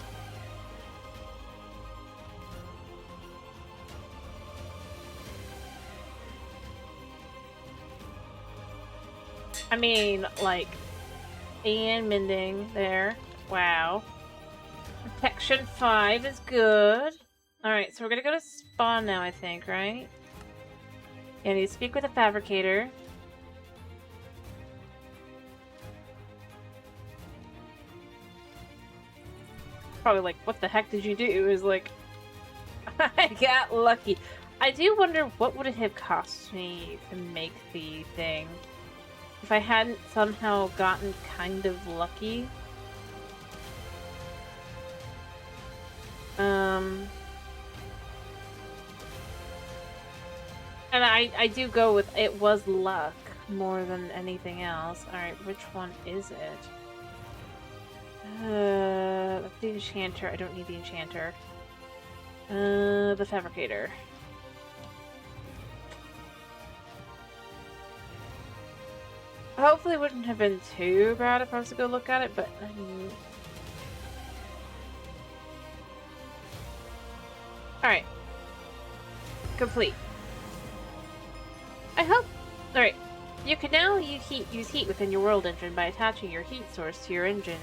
I mean, like, and mending there. Wow. Protection 5 is good. Alright, so we're gonna go to spawn now, I think, right? Yeah, I need to speak with a fabricator. Probably like, what the heck did you do? Is like, I got lucky. I do wonder what would it have cost me to make the thing if I hadn't somehow gotten kind of lucky. And I do go with it was luck more than anything else. Alright, which one is it? The enchanter. I don't need the enchanter. The fabricator. Hopefully it wouldn't have been too bad if I was to go look at it, but I mean... Alright. Complete. I hope... Alright. You can now use heat within your world engine by attaching your heat source to your engine.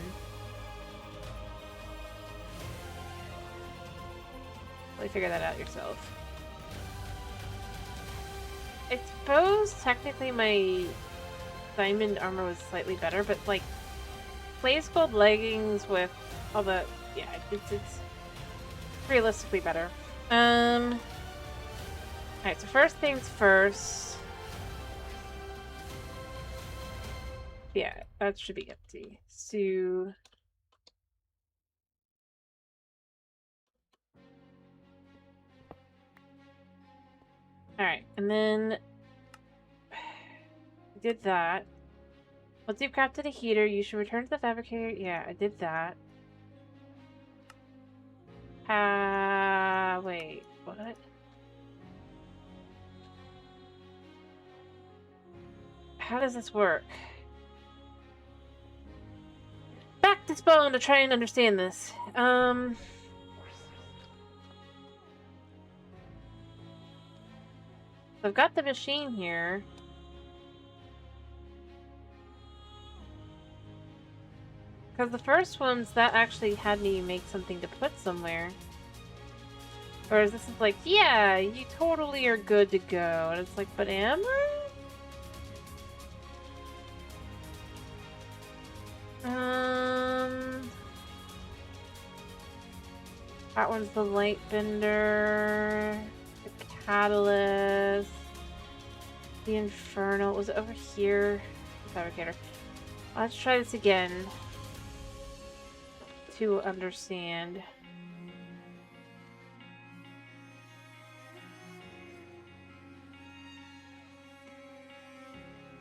Really figure that out yourself. I suppose technically my diamond armor was slightly better, but like blaze gold leggings with all the it's realistically better. Alright, so first things first. Yeah, that should be empty. So alright, and then did that. Once you've crafted a heater, you should return to the fabricator. Yeah, I did that. Wait, what? how does this work? Back to spawn to try and understand this. I've got the machine here. Because the first ones, that actually had me make something to put somewhere. Whereas this is like, yeah, you totally are good to go. And it's like, but am I? That one's the light bender, the catalyst, the infernal. Was it over here? Fabricator. Let's try this again to understand.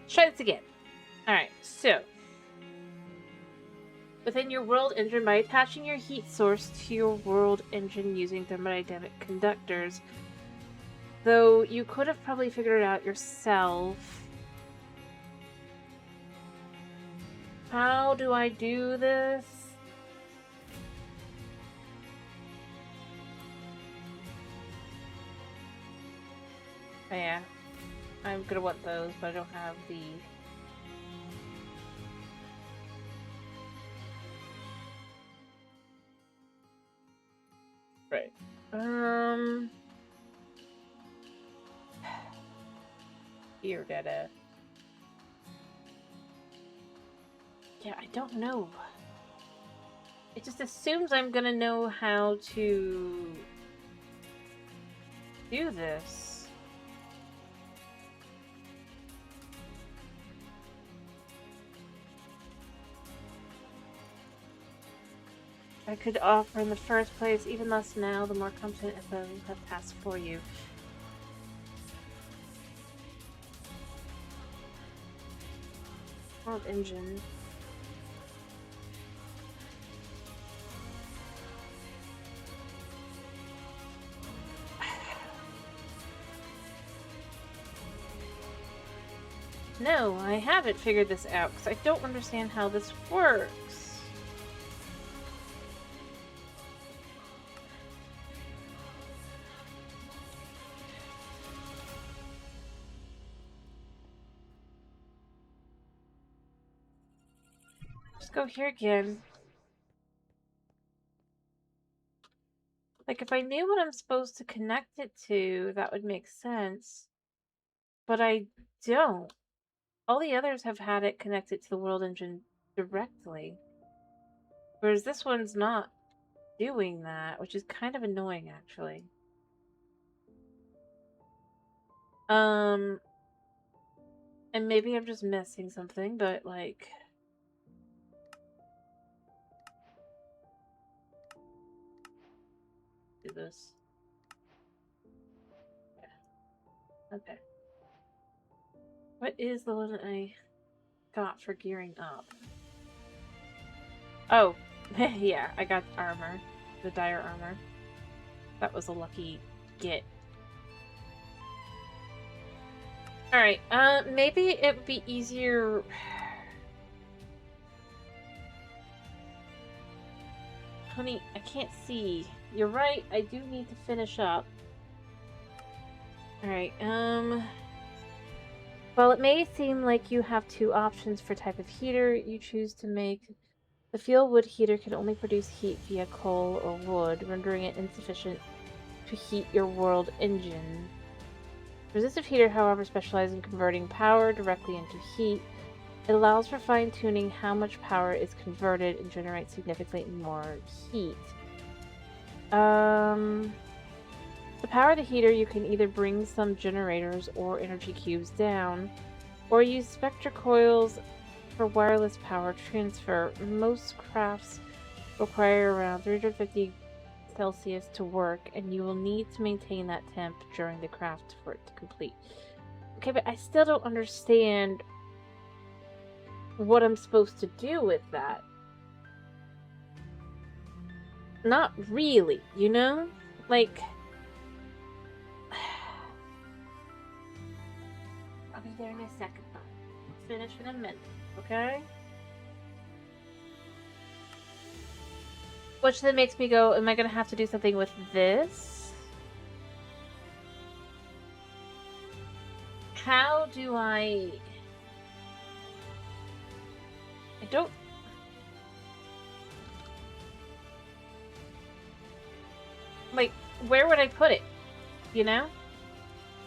Let's try this again. Alright, so within your world engine, by attaching your heat source to your world engine using thermodynamic conductors. Though you could have probably figured it out yourself. How do I do this? Oh yeah, I'm gonna want those, but I don't have the... Right. Here, data. Yeah, I don't know. It just assumes I'm gonna know how to do this. I could offer in the first place, even less now, the more competent if I have tasks for you. World engine. No, I haven't figured this out because I don't understand how this works. Let's go here again. Like, if I knew what I'm supposed to connect it to, that would make sense. But I don't. All the others have had it connected to the world engine directly. Whereas this one's not doing that, which is kind of annoying, actually. And maybe I'm just missing something, but, like... Do this. Yeah. Okay. What is the one I got for gearing up? Oh, yeah, I got armor. The dire armor. That was a lucky get. Alright, maybe it would be easier... Honey, I can't see. You're right, I do need to finish up. Alright, While it may seem like you have two options for type of heater you choose to make, the fuel wood heater can only produce heat via coal or wood, rendering it insufficient to heat your world engine. Resistive heater, however, specializes in converting power directly into heat. It allows for fine-tuning how much power is converted and generates significantly more heat. To power the heater, you can either bring some generators or energy cubes down, or use spectra coils for wireless power transfer. Most crafts require around 350 Celsius to work, and you will need to maintain that temp during the craft for it to complete. Okay, but I still don't understand what I'm supposed to do with that. Not really, you know? Like... I'll be there in a second. finish in a minute, okay? Which then makes me go, am I gonna have to do something with this? How do I don't... Like, where would I put it? You know?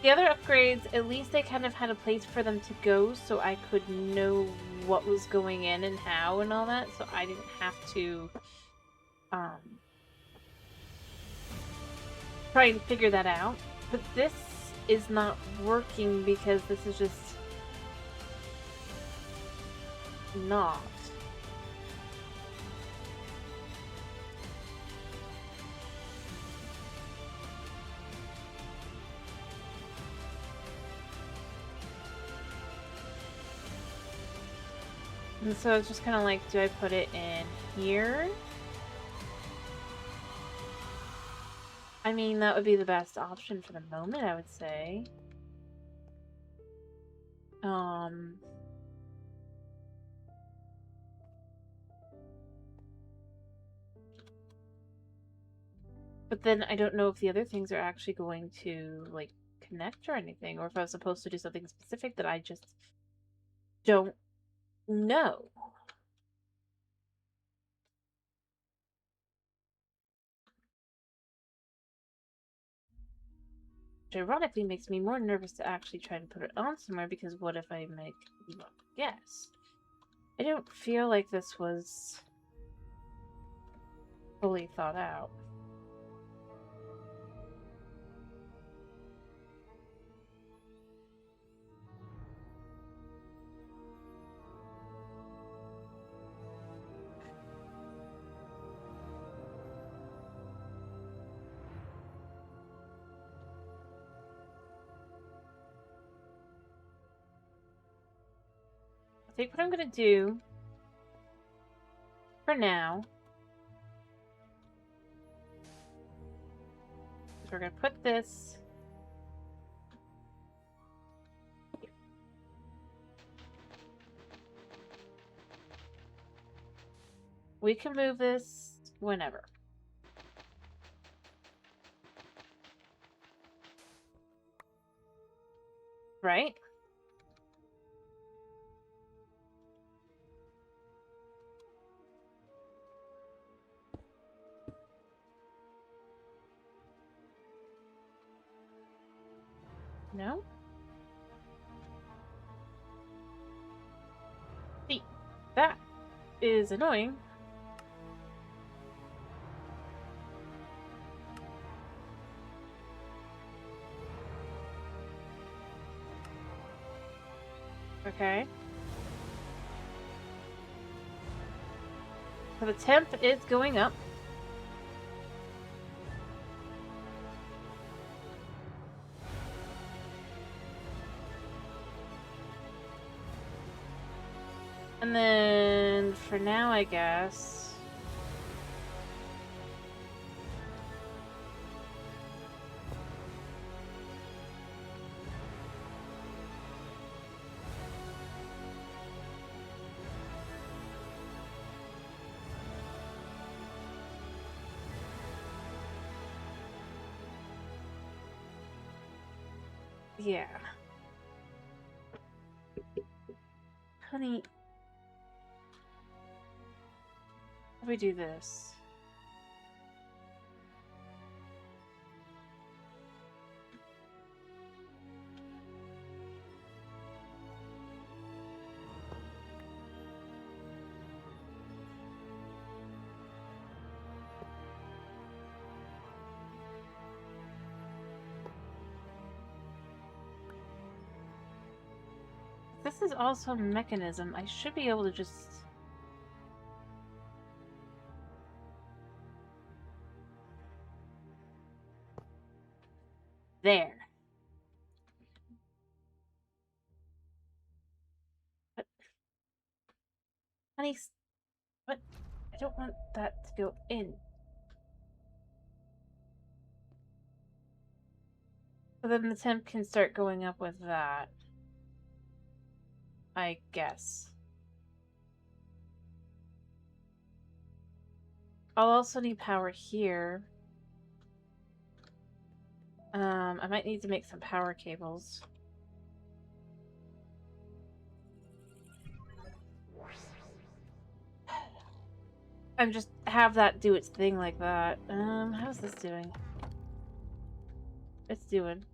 The other upgrades, at least I kind of had a place for them to go so I could know what was going in and how and all that, so I didn't have to, try and figure that out. But this is not working because this is just not. And so it's just kind of like, do I put it in here? I mean, that would be the best option for the moment, I would say. But then I don't know if the other things are actually going to, like, connect or anything, or if I was supposed to do something specific that I just don't know. Which ironically makes me more nervous to actually try and put it on somewhere, because what if I make the wrong guess? I don't feel like this was fully thought out. I think what I'm gonna do for now is we're gonna put this here. We can move this whenever. Right? No? See, that is annoying. Okay. So the temp is going up. And then for now, I guess. Yeah. Honey, how do we do this? This is also a mechanism. I should be able to just... There. But... Honey, but I don't want that to go in. So then the temp can start going up with that. I guess. I'll also need power here. I might need to make some power cables. I'm just have that do its thing like that. How's this doing? It's doing.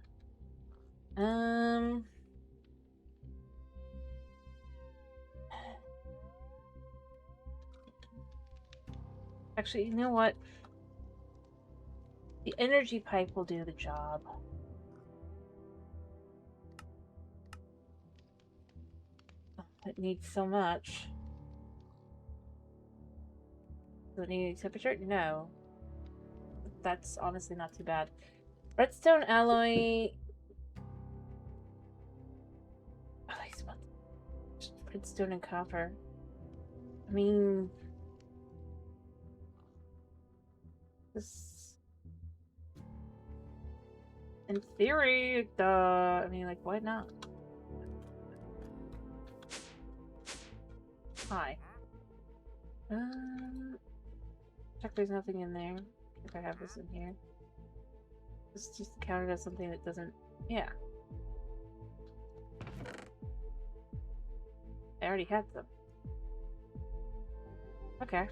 Actually, you know what? The energy pipe will do the job. It needs so much. Does it need temperature? No. That's honestly not too bad. Redstone alloy. Oh, I smell redstone and copper. I mean, this. In theory, I mean, like, why not? Hi. Check there's nothing in there. If I have this in here. This is just counted as something that doesn't... Yeah. I already had them. Okay.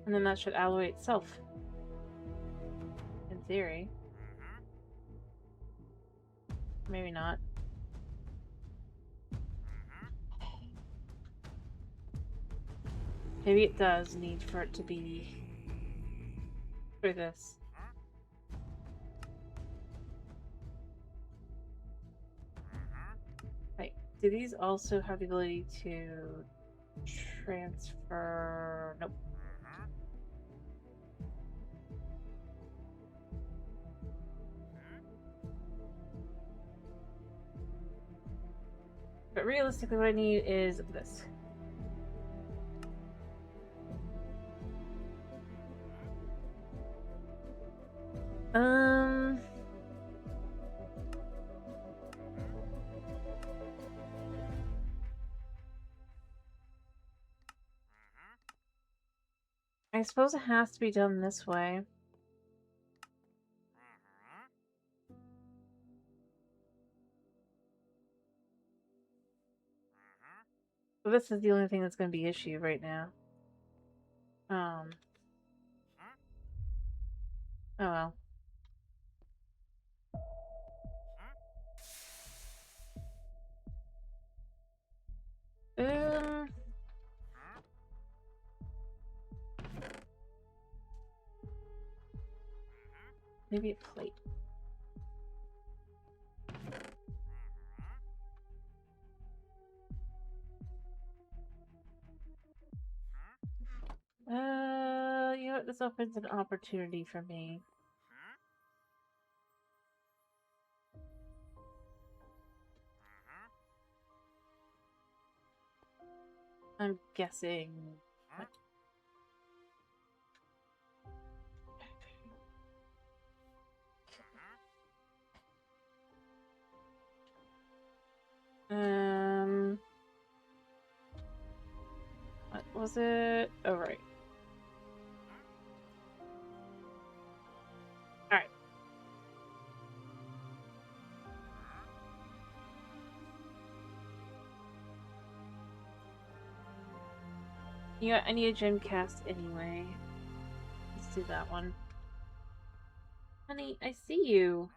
And then that should alloy itself. In theory. Maybe not. Maybe it does need for it to be for this. Right. Do these also have the ability to transfer? Nope. But realistically, what I need is this. I suppose it has to be done this way. But this is the only thing that's going to be issue right now. Oh well. Maybe a plate. You know what? This opens an opportunity for me. I'm guessing. What? What was it? Oh, right. Alright. You know, I need a gem cast anyway. Let's do that one. Honey, I see you.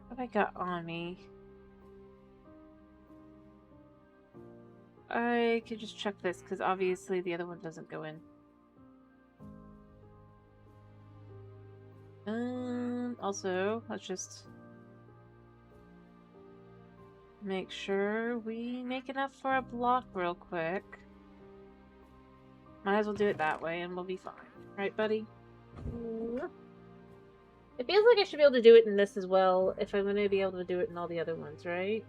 What have I got on me? I could just check this, because obviously the other one doesn't go in. Also, let's just make sure we make enough for a block real quick. Might as well do it that way and we'll be fine. Right, buddy? It feels like I should be able to do it in this as well if I'm going to be able to do it in all the other ones, right?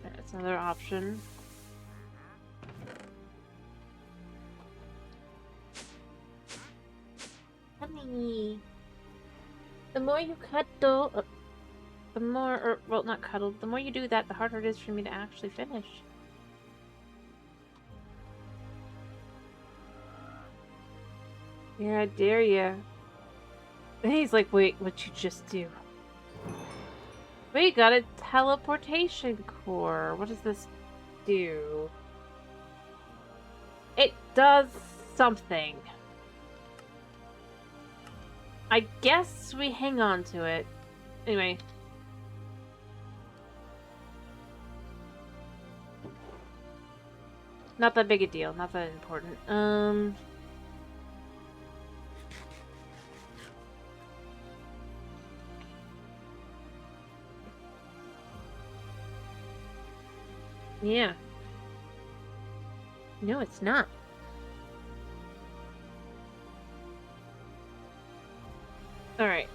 That's another option. Honey, the more you cuddle, the more, or, well, not cuddle, the more you do that, the harder it is for me to actually finish. Yeah, I dare ya. And he's like, wait, what'd you just do? We got a teleportation core. What does this do? It does something. I guess we hang on to it. Anyway. Not that big a deal. Not that important. Yeah. No, it's not. Alright,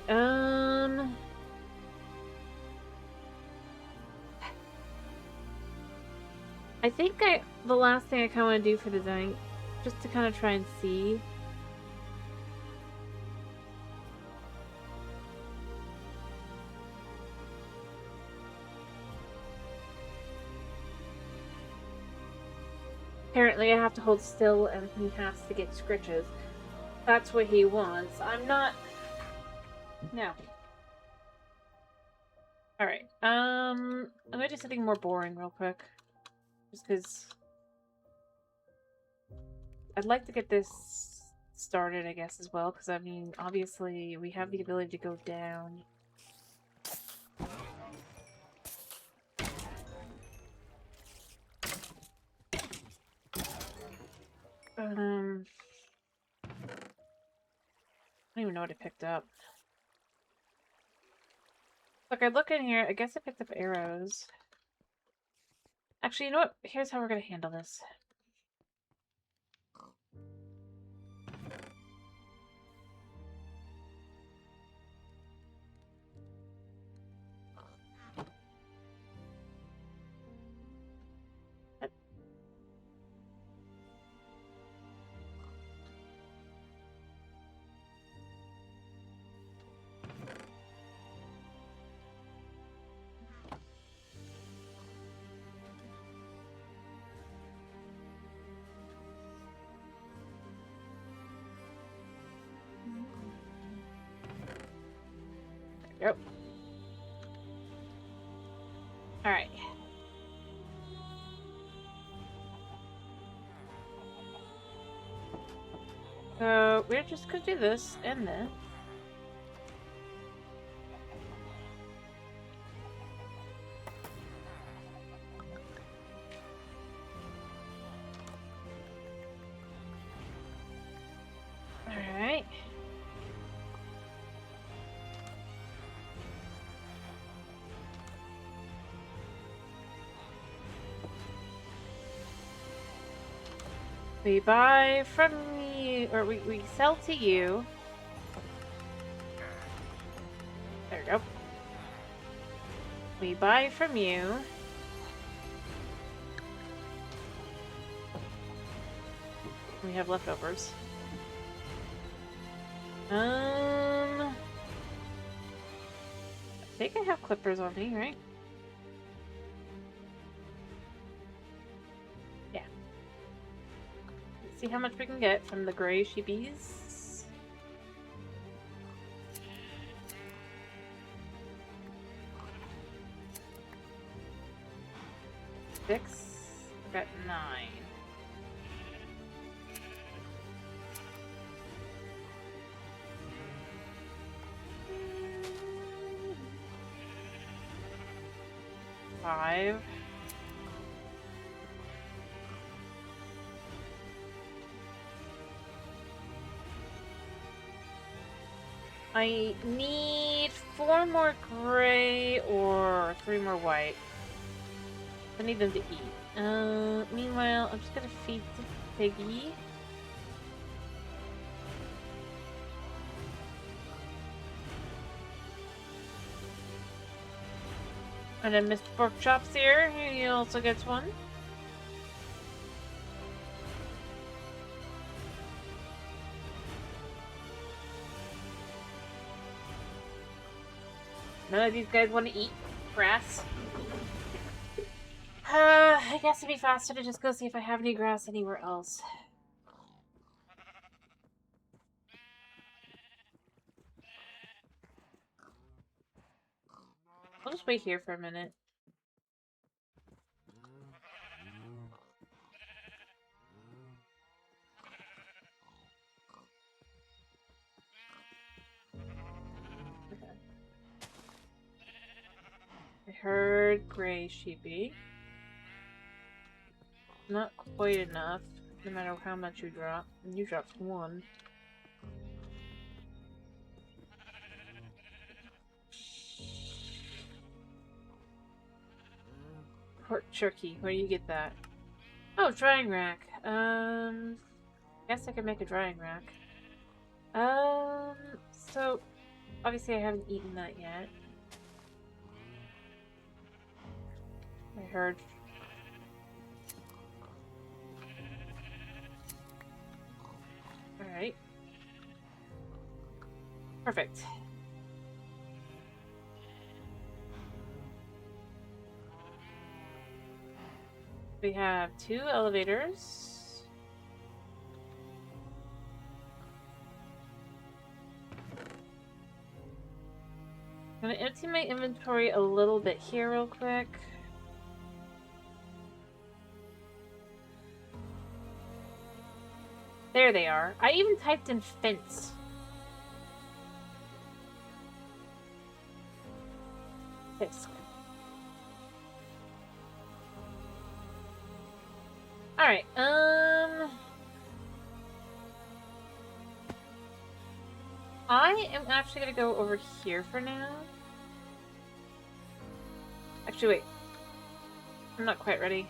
I think the last thing I kind of want to do for design, just to kind of try and see. Apparently I have to hold still and he has to get scritches. That's what he wants. I'm not... No. Alright, I'm gonna do something more boring real quick. Just because... I'd like to get this started, I guess, as well, because, I mean, obviously, we have the ability to go down. I don't even know what I picked up. Look, I look in here, I guess I picked up arrows. Actually, you know what? Here's how we're gonna handle this. Yep. Alright. So, we're just gonna do this and this. Alright. We buy from you, or we sell to you. There we go. We buy from you. We have leftovers. I think I have clippers on me, right? Yeah. Let's see how much we can get from the gray sheepies. Six. I've got 9. Five. I need 4 more gray or 3 more white. I need them to eat. Meanwhile, I'm just gonna feed the piggy. And then Mr. Pork Chops here, he also gets one. None of these guys want to eat grass. I guess it'd be faster to just go see if I have any grass anywhere else. I'll just wait here for a minute. Okay. I heard gray sheepy. Not quite enough, no matter how much you drop. And you dropped 1. Pork jerky, where do you get that? Oh, drying rack. Guess I could make a drying rack. So obviously I haven't eaten that yet. I heard. Alright. Perfect. We have 2 elevators. I'm gonna empty my inventory a little bit here real quick. There they are. I even typed in fence. Fisk. Alright, I am actually gonna go over here for now. Actually, wait. I'm not quite ready.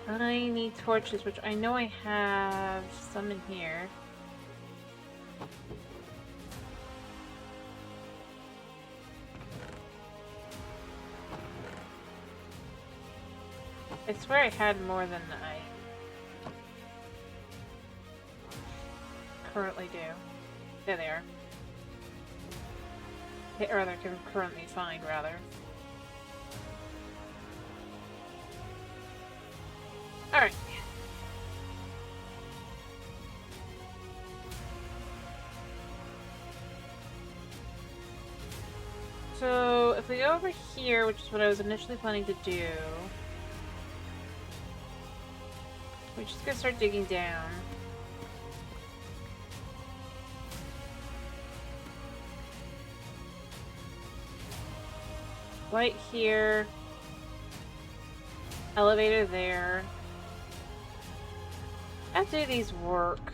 I need torches, which I know I have some in here. I swear I had more than I currently do. There they are. Or rather, can currently find, rather. Alright. So, if we go over here, which is what I was initially planning to do, we're just gonna start digging down. Light here. Elevator there. How do these work?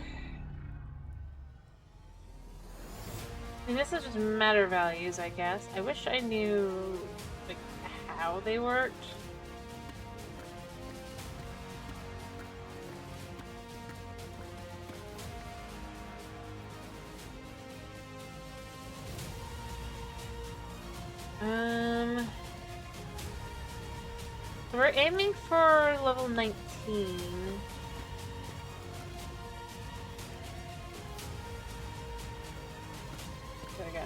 I mean, this is just matter values, I guess. I wish I knew, like, how they worked. So we're aiming for level 19. There we go.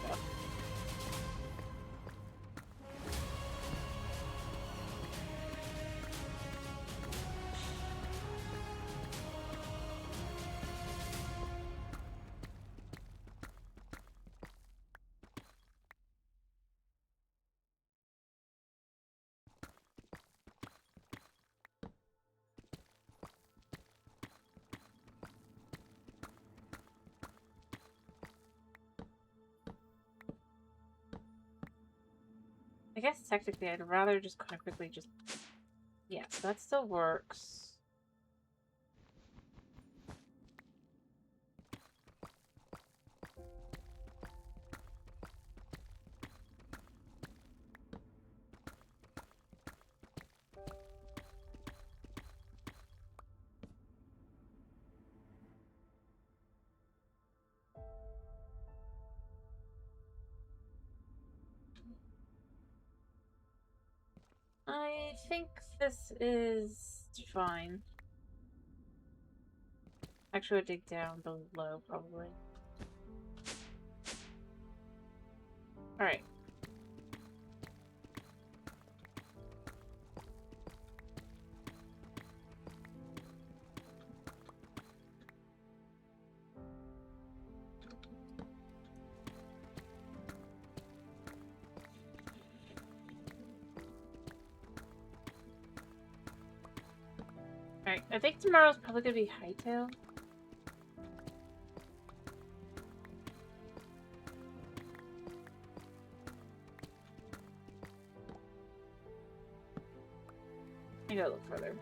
I guess technically I'd rather just kind of quickly just Yeah, that still works. I think this is fine. Actually, I'll dig down below, probably. Alright. Alright, I think tomorrow's probably gonna be hightail. I gotta look further.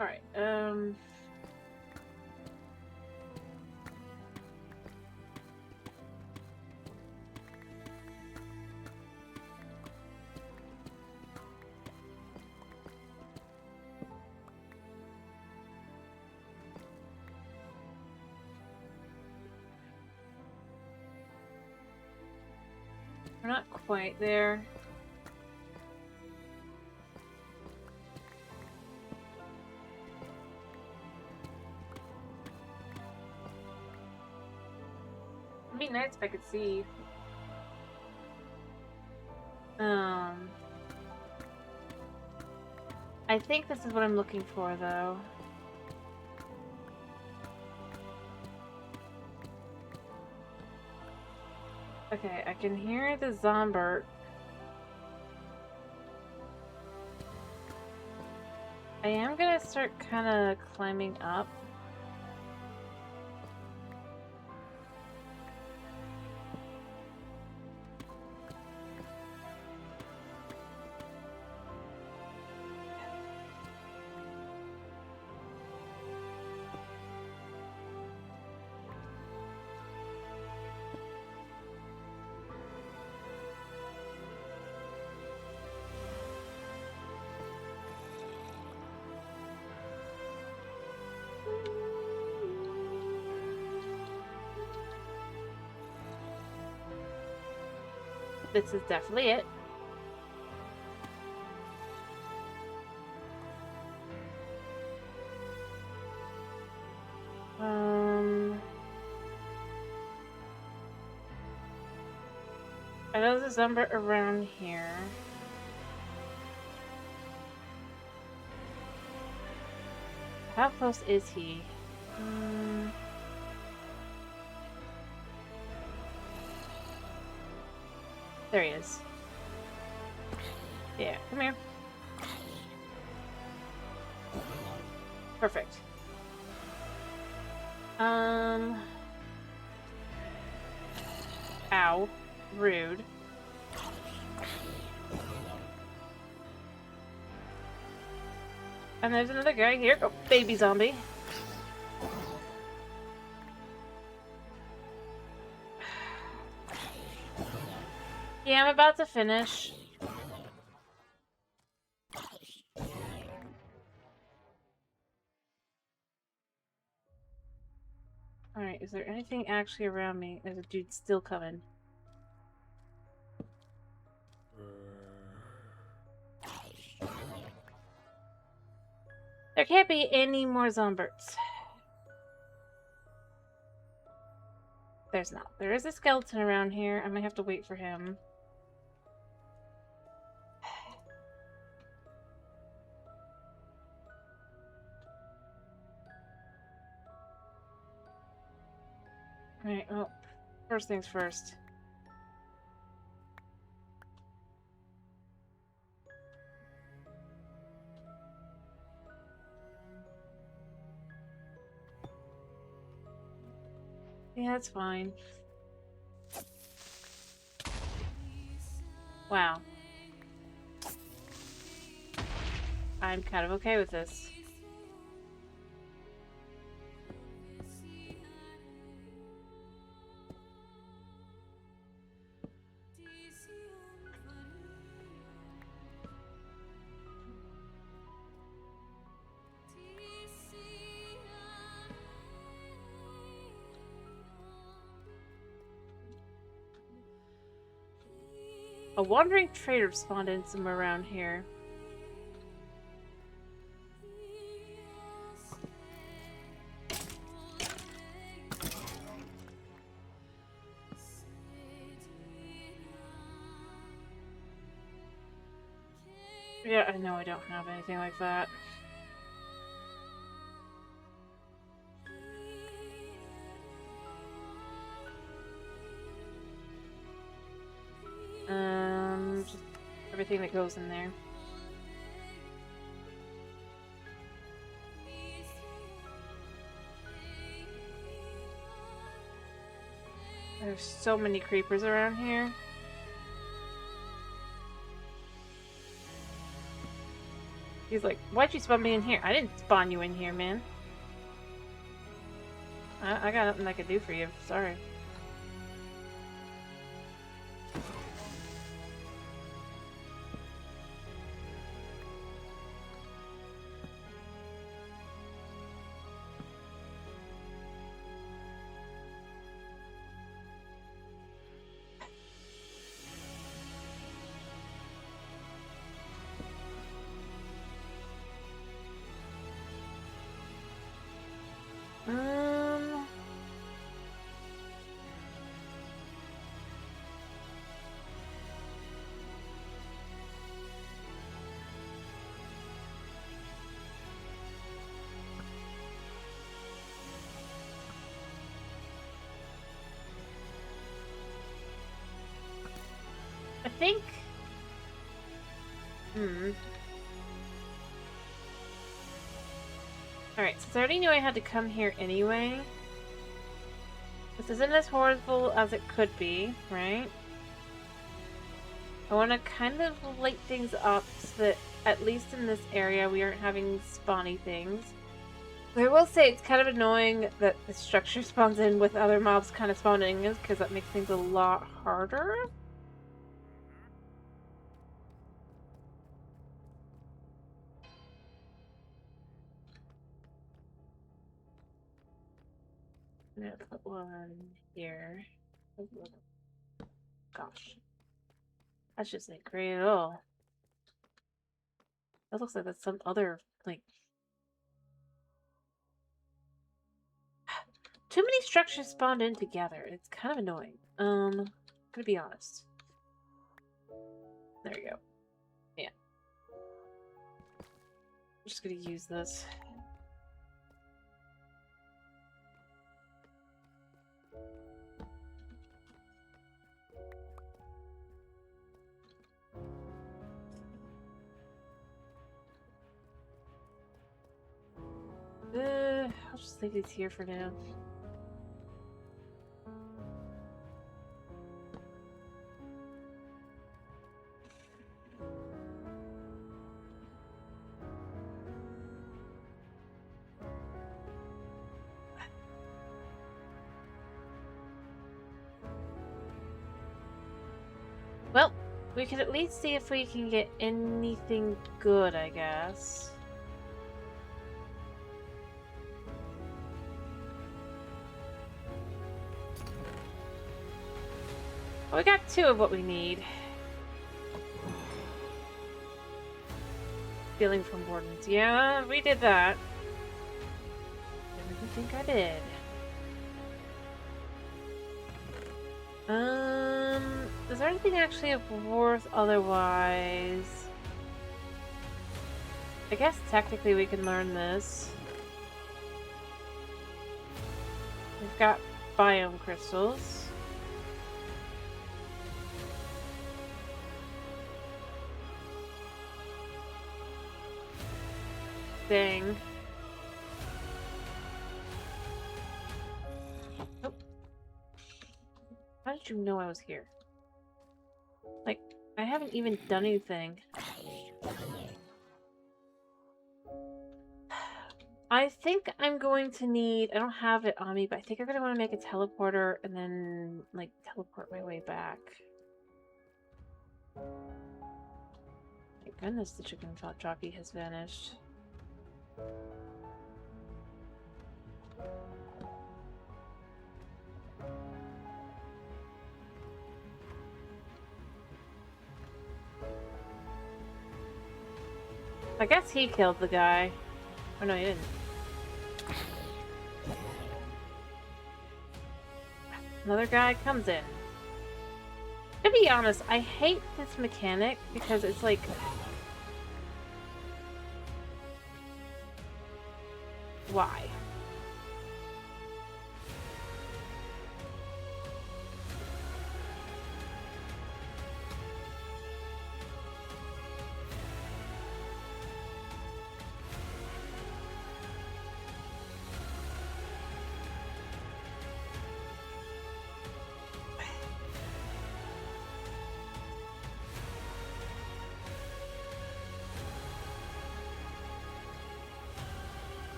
Alright, we're not quite there. It'd be nice if I could see. I think this is what I'm looking for, though. Okay, I can hear the Zombert. I am gonna start kind of climbing up. This is definitely it. I know there's a Zombert around here. How close is he? There he is. Yeah, come here. Perfect. Ow. Rude. And there's another guy here. Oh, baby zombie. Yeah, I'm about to finish. Alright, is there anything actually around me? There's a dude still coming. There can't be any more Zomberts. There's not. There is a skeleton around here. I might have to wait for him. Alright, well, first things first. Yeah, it's fine. Wow. I'm kind of okay with this. A wandering trader spawned in somewhere around here. Yeah, I know I don't have anything like that. Just everything that goes in there. There's so many creepers around here. He's like, why'd you spawn me in here? I didn't spawn you in here, man. I got nothing I could do for you. Sorry. I think... Alright, since I already knew I had to come here anyway, this isn't as horrible as it could be, right? I want to kind of light things up so that, at least in this area, we aren't having spawny things. I will say it's kind of annoying that the structure spawns in with other mobs kind of spawning in, because that makes things a lot harder. I'm gonna put one here. Gosh. That's just like great at all. That looks like that's some other, like... Too many structures spawned in together. It's kind of annoying. I'm gonna be honest. There you go. Yeah. I'm just gonna use this. I'll just leave these here for now. Well, we could at least see if we can get anything good, I guess. Well, we got 2 of what we need. Stealing from wardens. Yeah, we did that. Didn't think I did. Is there anything actually of worth otherwise? I guess technically we can learn this. We've got biome crystals. Dang. Oh, did you know I was here? Like, I haven't even done anything. I think I'm going to need... I don't have it on me, but I think I'm going to want to make a teleporter and then, like, teleport my way back. Thank goodness the chicken jockey has vanished. I guess he killed the guy. Oh no, he didn't. Another guy comes in. To be honest, I hate this mechanic because it's like... Why?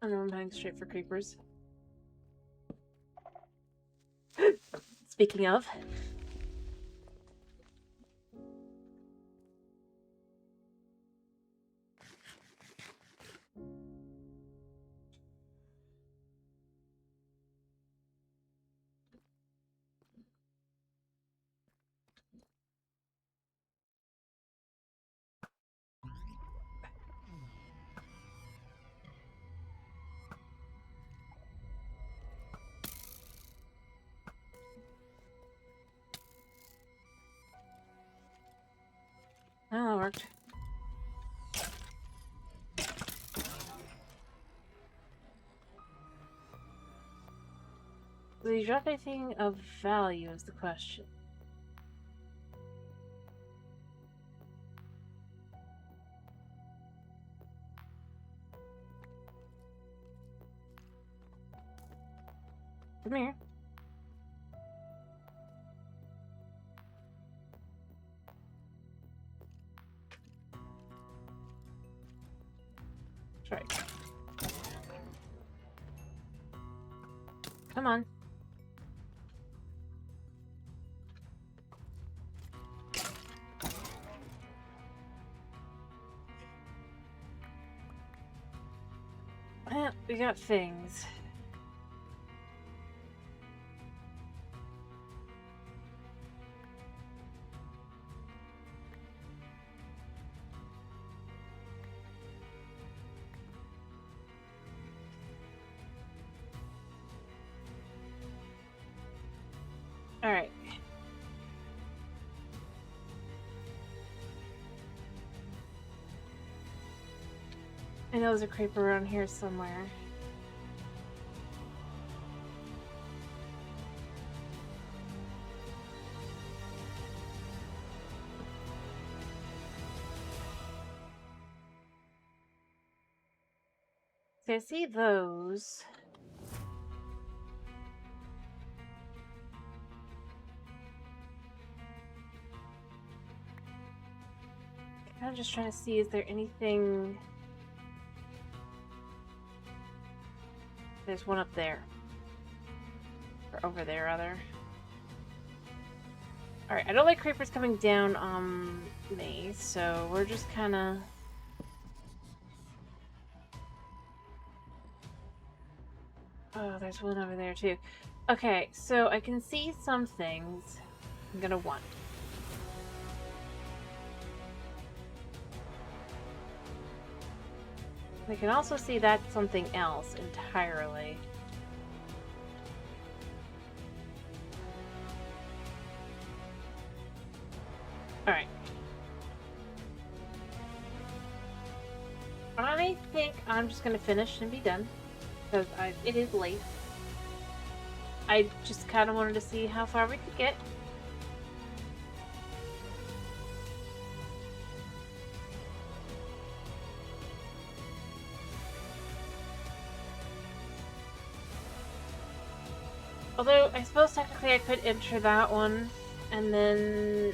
I know I'm heading straight for creepers. Speaking of... Oh, that worked. Do you drop anything of value is the question. Come here. That's right. Come on. Well, we got things. Alright. I know there's a creeper around here somewhere. So I see those. I'm just trying to see, is there anything... There's one up there. Or over there, rather. Alright, I don't like creepers coming down on me, so we're just kinda... Oh, there's one over there, too. Okay, so I can see some things I'm gonna want. I can also see that's something else entirely. Alright. I think I'm just gonna finish and be done. Because it is late. I just kind of wanted to see how far we could get. Although, I suppose technically I could enter that one, and then...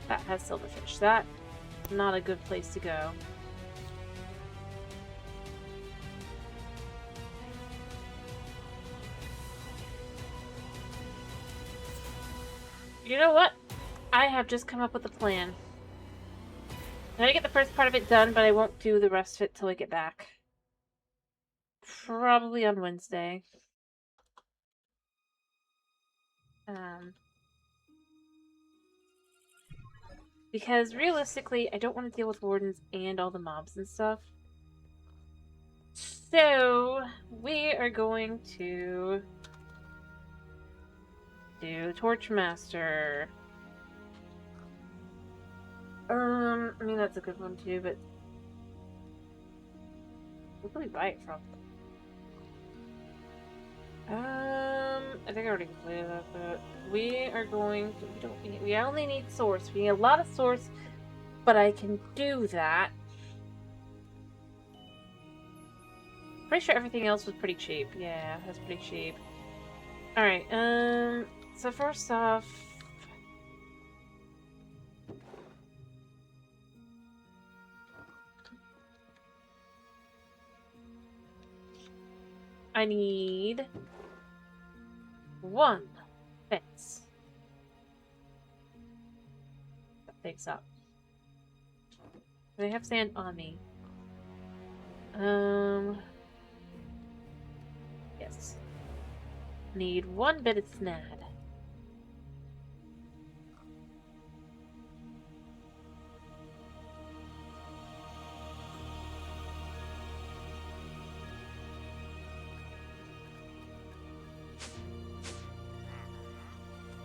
that has silverfish. That's not a good place to go. You know what? I have just come up with a plan. I'm gonna get the first part of it done, but I won't do the rest of it till I get back. Probably on Wednesday. Because realistically, I don't want to deal with wardens and all the mobs and stuff. So, we are going to do Torchmaster. I mean, that's a good one too, but where can we buy it from? I think I already completed that, but we are going to, we only need source. We need a lot of source, but I can do that. Pretty sure everything else was pretty cheap. Yeah, that's pretty cheap. Alright, so first off, I need 1 fence. That takes up. Do I have sand on me? Yes. Need 1 bit of snad.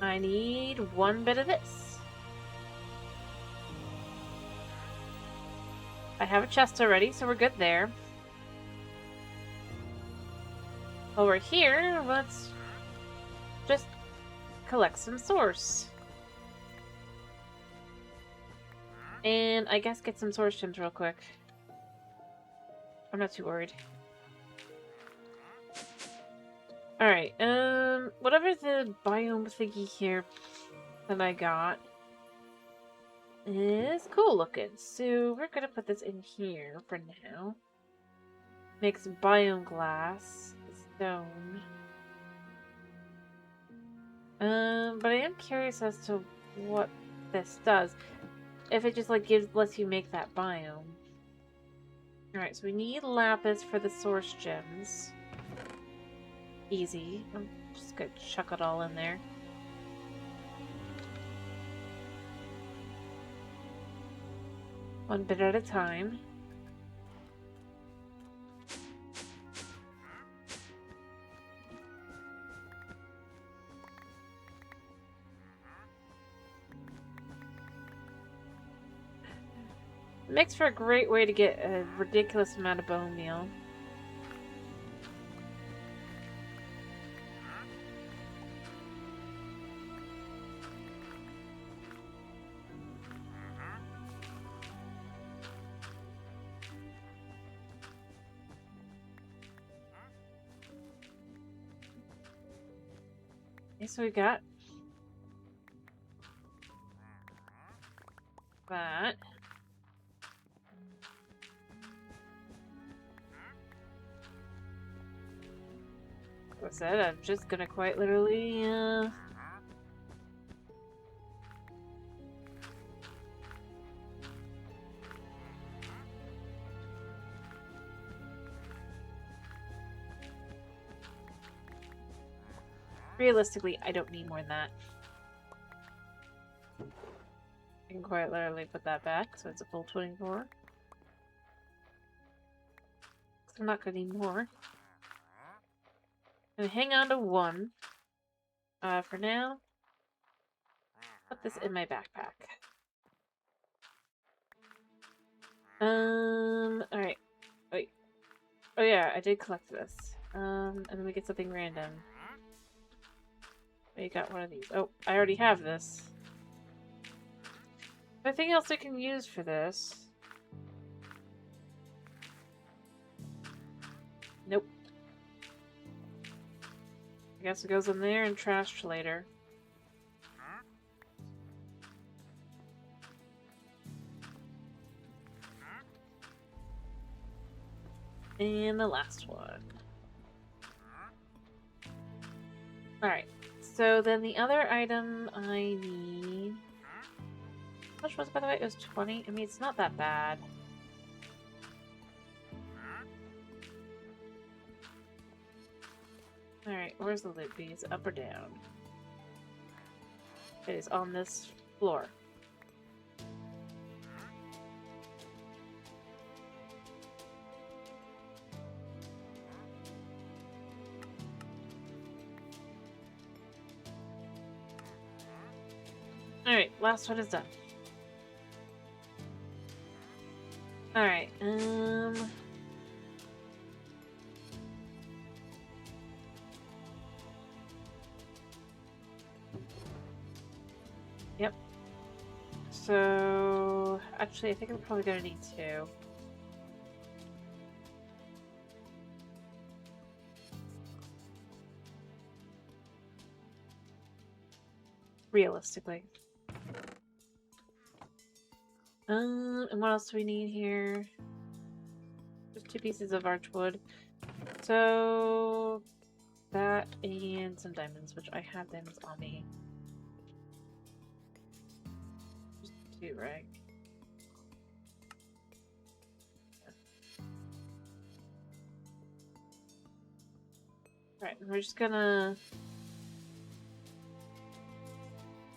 I need 1 bit of this. I have a chest already, so we're good there. While we're here, let's just collect some source. And I guess get some source gems real quick. I'm not too worried. Alright, whatever the biome thingy here that I got is cool looking. So we're gonna put this in here for now. Makes biome glass, stone. But I am curious as to what this does. If it just like lets you make that biome. Alright, so we need lapis for the source gems. Easy. I'm just gonna chuck it all in there. One bit at a time. Makes for a great way to get a ridiculous amount of bone meal. Okay, so we got that. Like I said, I'm just gonna quite literally, realistically, I don't need more than that. I can quite literally put that back, so it's a full 24. I'm not gonna need more. I'm gonna hang on to 1. For now. Put this in my backpack. Alright. Wait. Oh yeah, I did collect this. And then we get something random. We got one of these. Oh, I already have this. Anything else I can use for this? Nope. I guess it goes in there and trashed later. And the last one. Alright, so then the other item I need... How much was it, by the way? It was 20? I mean, it's not that bad. Alright, where's the loot bee? Is it up or down? It is on this floor. Alright, last one is done. Alright, Yep. So... Actually, I think I'm probably gonna need two. Realistically. And what else do we need here? Just 2 pieces of archwood. So... That and some diamonds, which I have diamonds on me. Just 2, right? Yeah. Alright, we're just gonna...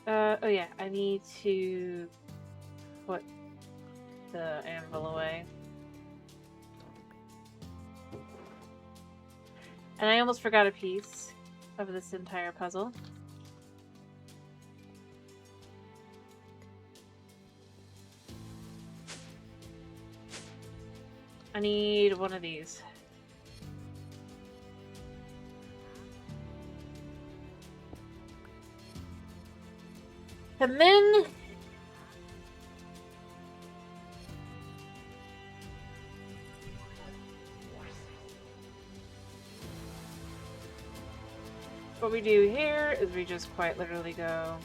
oh yeah, I need to put the anvil away. And I almost forgot a piece of this entire puzzle. I need one of these. And then... what we do here is we just quite literally go...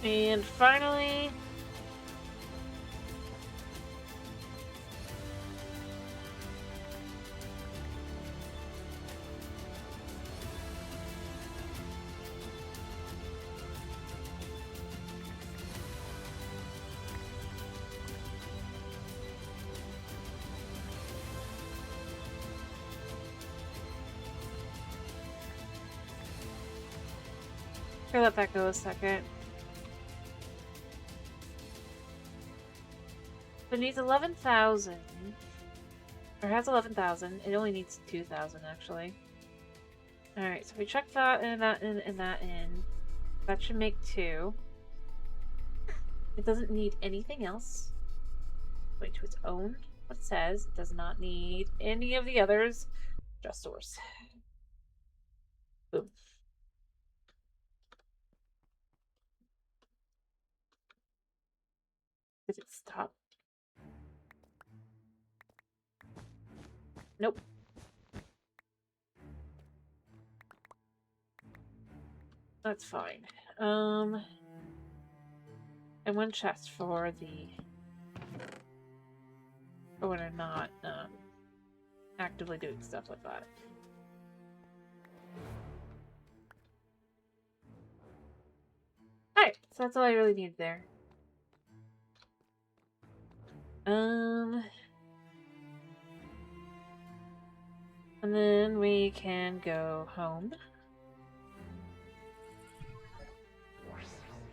And finally... I'll let that go a second. It needs 11,000. Or has 11,000. It only needs 2,000 actually. Alright, so we chuck that and that in and that in. That should make 2. It doesn't need anything else. Wait to its own. What it says. It does not need any of the others. Just source. Boom. Did it stop? Nope. That's fine. And 1 chest for the... for when I'm not, actively doing stuff like that. Alright, so that's all I really need there. And then we can go home.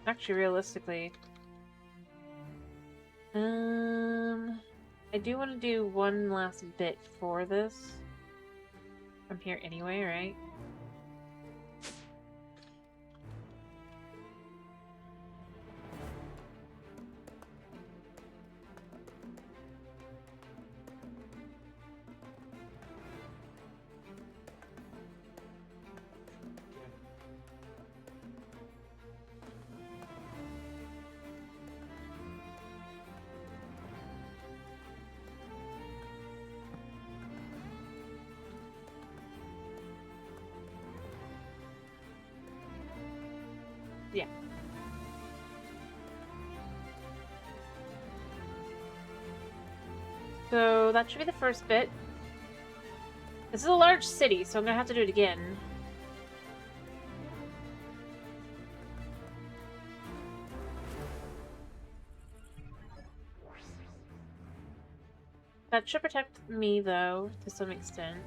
Actually, realistically, I do want to do one last bit for this. I'm here anyway, right? Yeah. So that should be the first bit. This is a large city, so I'm gonna have to do it again. That should protect me, though, to some extent.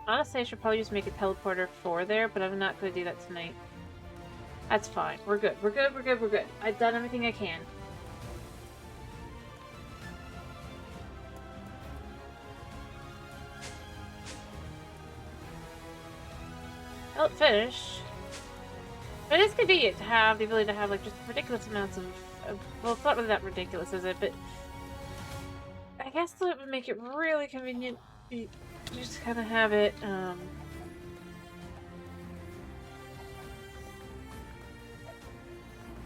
Honestly, I should probably just make a teleporter for there, but I'm not going to do that tonight. That's fine. We're good. We're good. We're good. We're good. I've done everything I can. Well, fish. But it is convenient to have the ability to have, like, just ridiculous amounts of... well, it's not really that ridiculous, is it? But I guess that would make it really convenient. You just kind of have it, I'm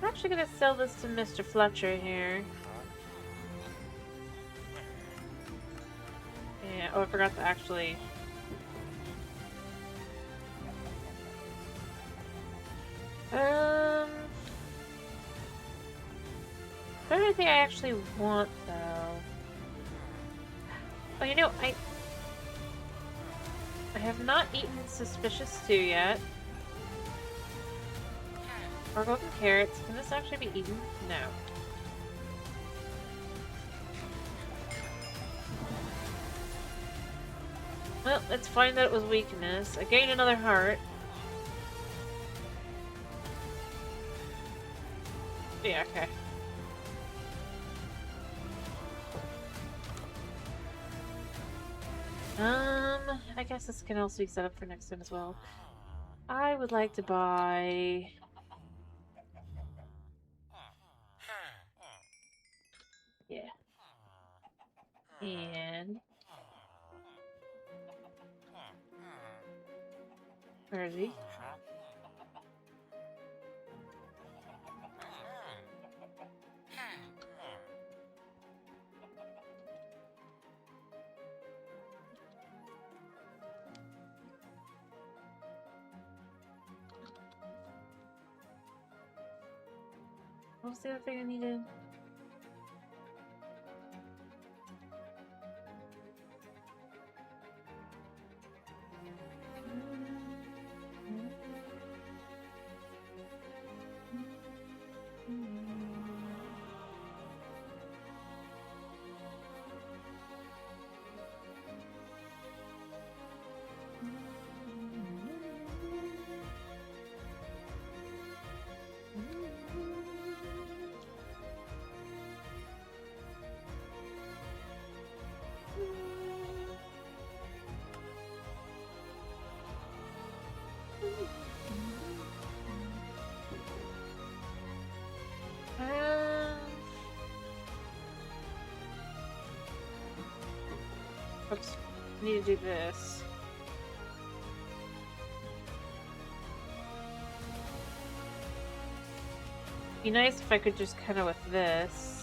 actually gonna sell this to Mr. Fletcher here. Yeah, oh, I forgot to actually... I don't think I actually want, though. Oh, you know, I have not eaten suspicious stew yet. Or golden carrots. Can this actually be eaten? No. Well, let's find that it was weakness. I gained another heart. Yeah, okay. I guess this can also be set up for next time as well. I would like to buy... yeah. And... where is he? What was the other thing I needed? Oops. I need to do this. Be nice if I could just kind of with this.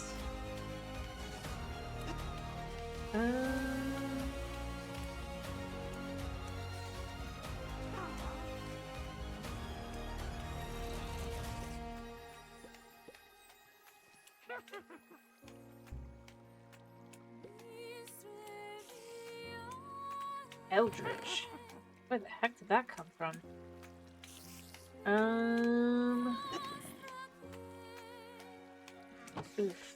Eldritch. Where the heck did that come from? Oof.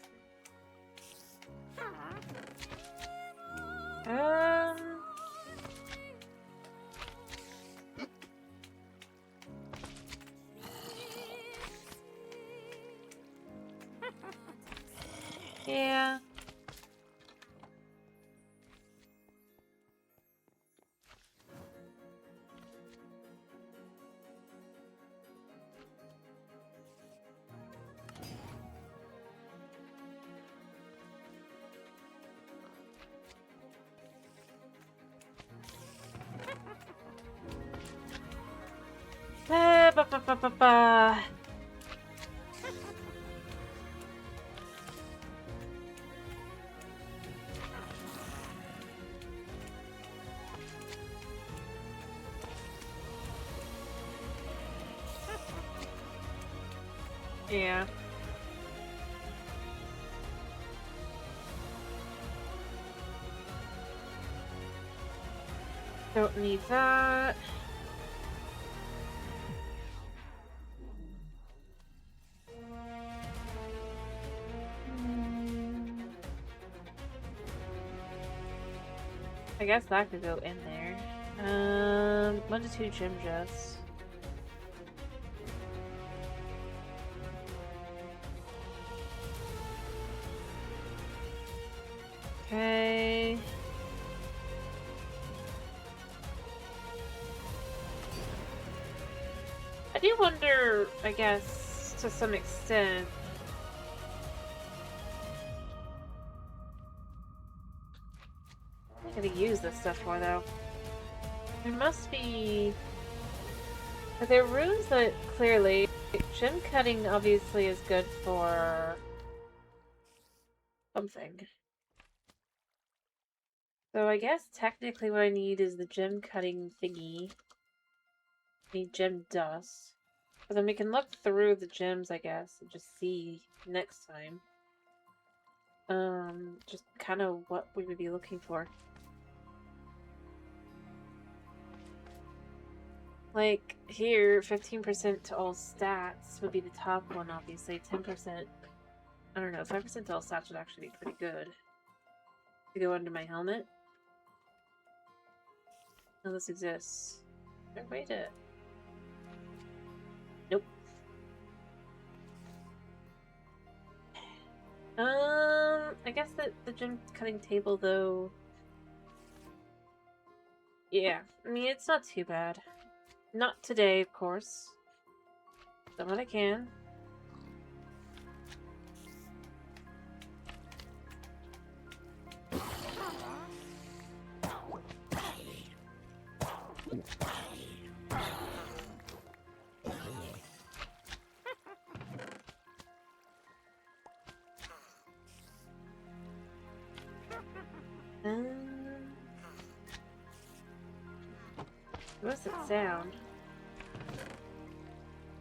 Yeah. Ba, ba, ba, ba, ba. Yeah. Don't need that. I guess that could go in there. 1 to 2 gym chests. Okay. I do wonder, I guess, to some extent. What am I gonna use this stuff for, though? There must be... Are there runes that clearly... Gem cutting obviously is good for... something. So I guess technically what I need is the gem cutting thingy. I need gem dust. But then we can look through the gems, I guess, and just see next time. Just kind of what we would be looking for. Like, here, 15% to all stats would be the top one, obviously. 10%, I don't know, 5% to all stats would actually be pretty good. To go under my helmet. No, this exists. Is there a way to... Nope. I guess that the gem cutting table, though... Yeah, I mean, it's not too bad. Not today, of course. Done what I can. What's that sound?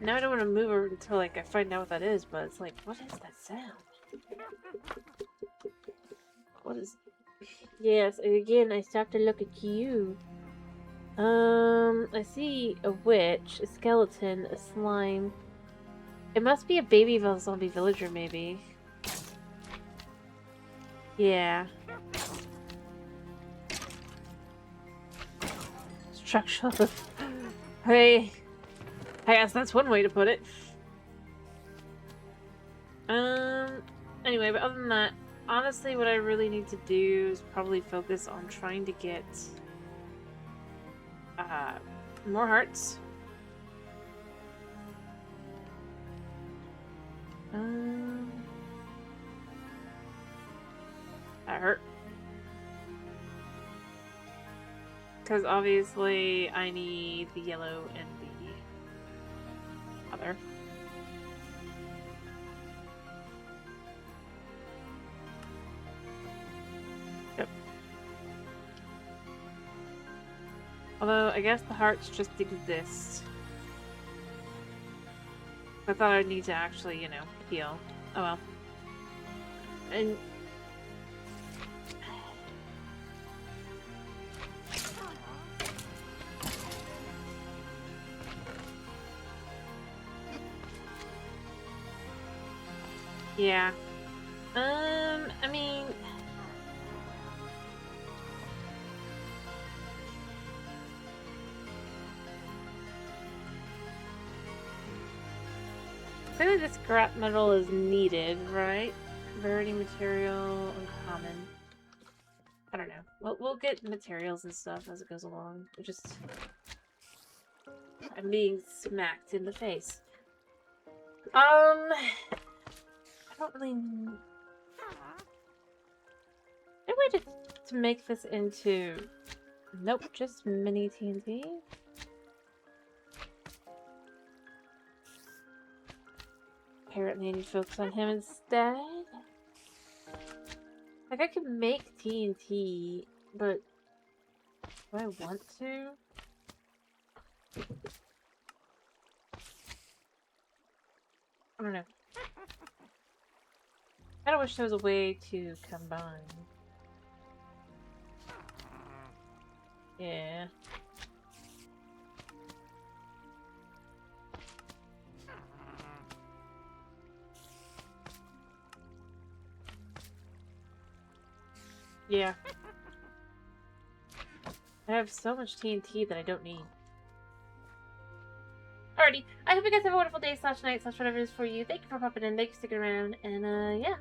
Now I don't want to move her until like I find out what that is, but it's like, what is that sound? What is... Yes, again, I start to look at you. I see a witch, a skeleton, a slime. It must be a baby zombie villager, maybe. Yeah. Structural. Hey. I guess that's one way to put it. Anyway, but other than that, honestly, what I really need to do is probably focus on trying to get more hearts. That hurt. Because obviously I need the yellow and the other. Yep. Although, I guess the hearts just exist. I thought I'd need to actually, you know, heal. Oh well. And... yeah. I mean... clearly the scrap metal is needed, right? Rarity material, uncommon. I don't know. We'll get materials and stuff as it goes along. I'm being smacked in the face. I don't really... No way to make this into... Nope, just mini TNT. Apparently I need to focus on him instead. Like, I could make TNT, but... do I want to? I don't know. I wish there was a way to combine. Yeah. Yeah. I have so much TNT that I don't need. Alrighty. I hope you guys have a wonderful day / night / whatever it is for you. Thank you for popping in. Thank you for sticking around. And, yeah.